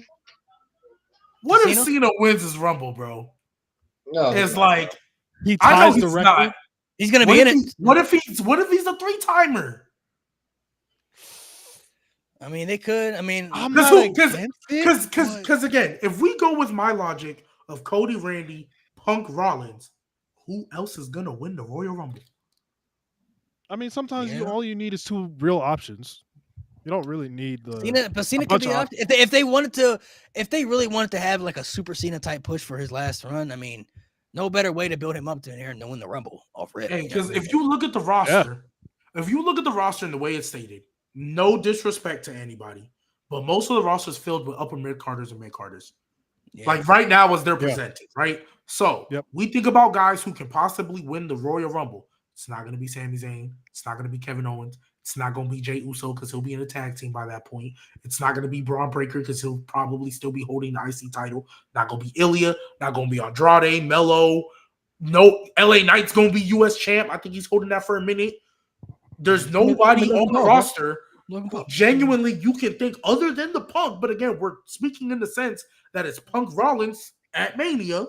What if Cena wins his Rumble, bro? No, it's like he I know ties the he's record. not. He's gonna be in it. What if he's a 3-timer? I mean, they could. I mean, because again, if we go with my logic of Cody, Randy, Punk, Rollins, who else is gonna win the Royal Rumble? I mean, sometimes Yeah. all you need is 2 real options. You don't really need the. Cena, but Cena a could bunch be of out if they wanted to, if they really wanted to have like a Super Cena type push for his last run. I mean, no better way to build him up than here and to win the Rumble off rip. Hey, you know because what I mean? if you look at the roster, and the way it's stated, no disrespect to anybody, but most of the roster is filled with upper mid carders and mid carders. Yeah. Like right now, as they're Yeah. presented, right? So Yep. we think about guys who can possibly win the Royal Rumble. It's not going to be Sami Zayn. It's not going to be Kevin Owens. It's not going to be Jey Uso because he'll be in a tag team by that point. It's not going to be Braun Breaker because he'll probably still be holding the IC title. Not going to be Ilya. Not going to be Andrade, Melo. No, LA Knight's going to be US champ. I think he's holding that for a minute. There's nobody on the roster Logan Paul. genuinely you can think other than the Punk. But again, we're speaking in the sense that it's Punk Rollins at Mania.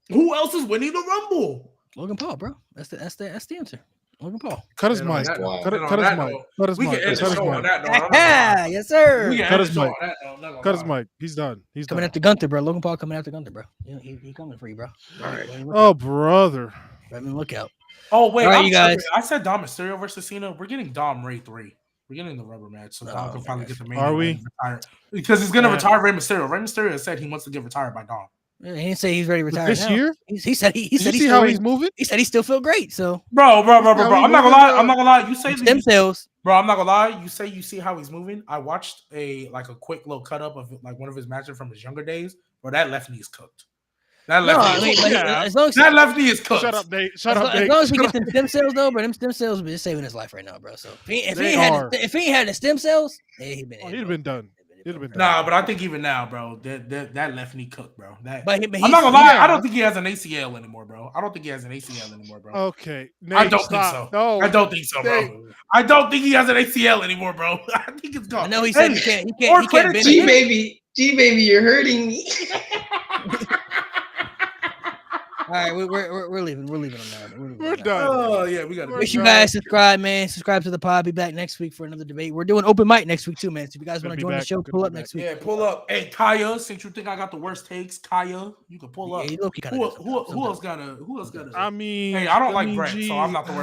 Who else is winning the Rumble? Logan Paul, bro. That's the answer. Logan Paul. Cut his And on mic. that Wow. Cut and on his that mic. note, Cut his we can mic. end the Cut his show on mic. that note. I'm not gonna Yeah, lie. yes, sir. We can Cut end his the show mic. on that note. I'm not gonna Cut his lie. mic. He's done. He's Coming done. after Gunther, bro. Logan Paul coming after Gunther, bro. He coming for you, bro. All right. Oh, brother. I mean, look out. Oh wait, All right, I'm you guys. tripping. I said Dom Mysterio versus Cena. We're getting Dom Ray 3. We're getting the rubber match, so Dom Oh, can finally gosh. get the main. Are we? event and retire. Because he's gonna Yeah. retire Rey Mysterio. Rey Mysterio said he wants to get retired by Dom. Yeah, he didn't say he's ready to retire This now. year? He said he Did said you he's see still how ready. he's moving? He said he still feel great. So Bro. I'm not gonna lie. I'm not gonna lie. You say stem cells. Bro, I'm not gonna lie. You say you see how he's moving. I watched a quick little cut up of like one of his matches from his younger days. Bro, that left knee is cooked. That No, left I knee, mean, but Yeah. as long as that left knee is cooked. Shut up, Nate. Shut up, as Nate. long as he Shut gets them stem cells though, but them stem cells be saving his life right now, bro. So if he They ain't are. had the stem cells, yeah, he'd been. Oh, he'd have been done. He'd have been done. Nah, but I think even now, bro, that left knee cooked, bro. But I'm not gonna lie. yeah. I don't think he has an ACL anymore, bro. I don't think he has an ACL anymore, bro. Okay. Nate, I don't stop. think so. No. I don't think so, bro. Nate. I don't think he has an ACL anymore, bro. I think it's I gone. know he said Hey, he more can't credit bend to it. G baby, you're hurting me. All right, we're leaving. We're leaving on that. We're done. Oh yeah, we got to. Make sure you guys subscribe, man. Subscribe to the pod. Be back next week for another debate. We're doing open mic next week too, man. So if you guys Good want to to be join the back. show, Good to pull be up back. next week. Yeah, pull up. Hey, Kaya, since you think I got the worst takes, Kaya, you can pull up. Yeah, you low-key kinda Who do sometimes. else got a? Who else got a? I mean, Hey, I don't like mean, Brett, so I'm not the worst.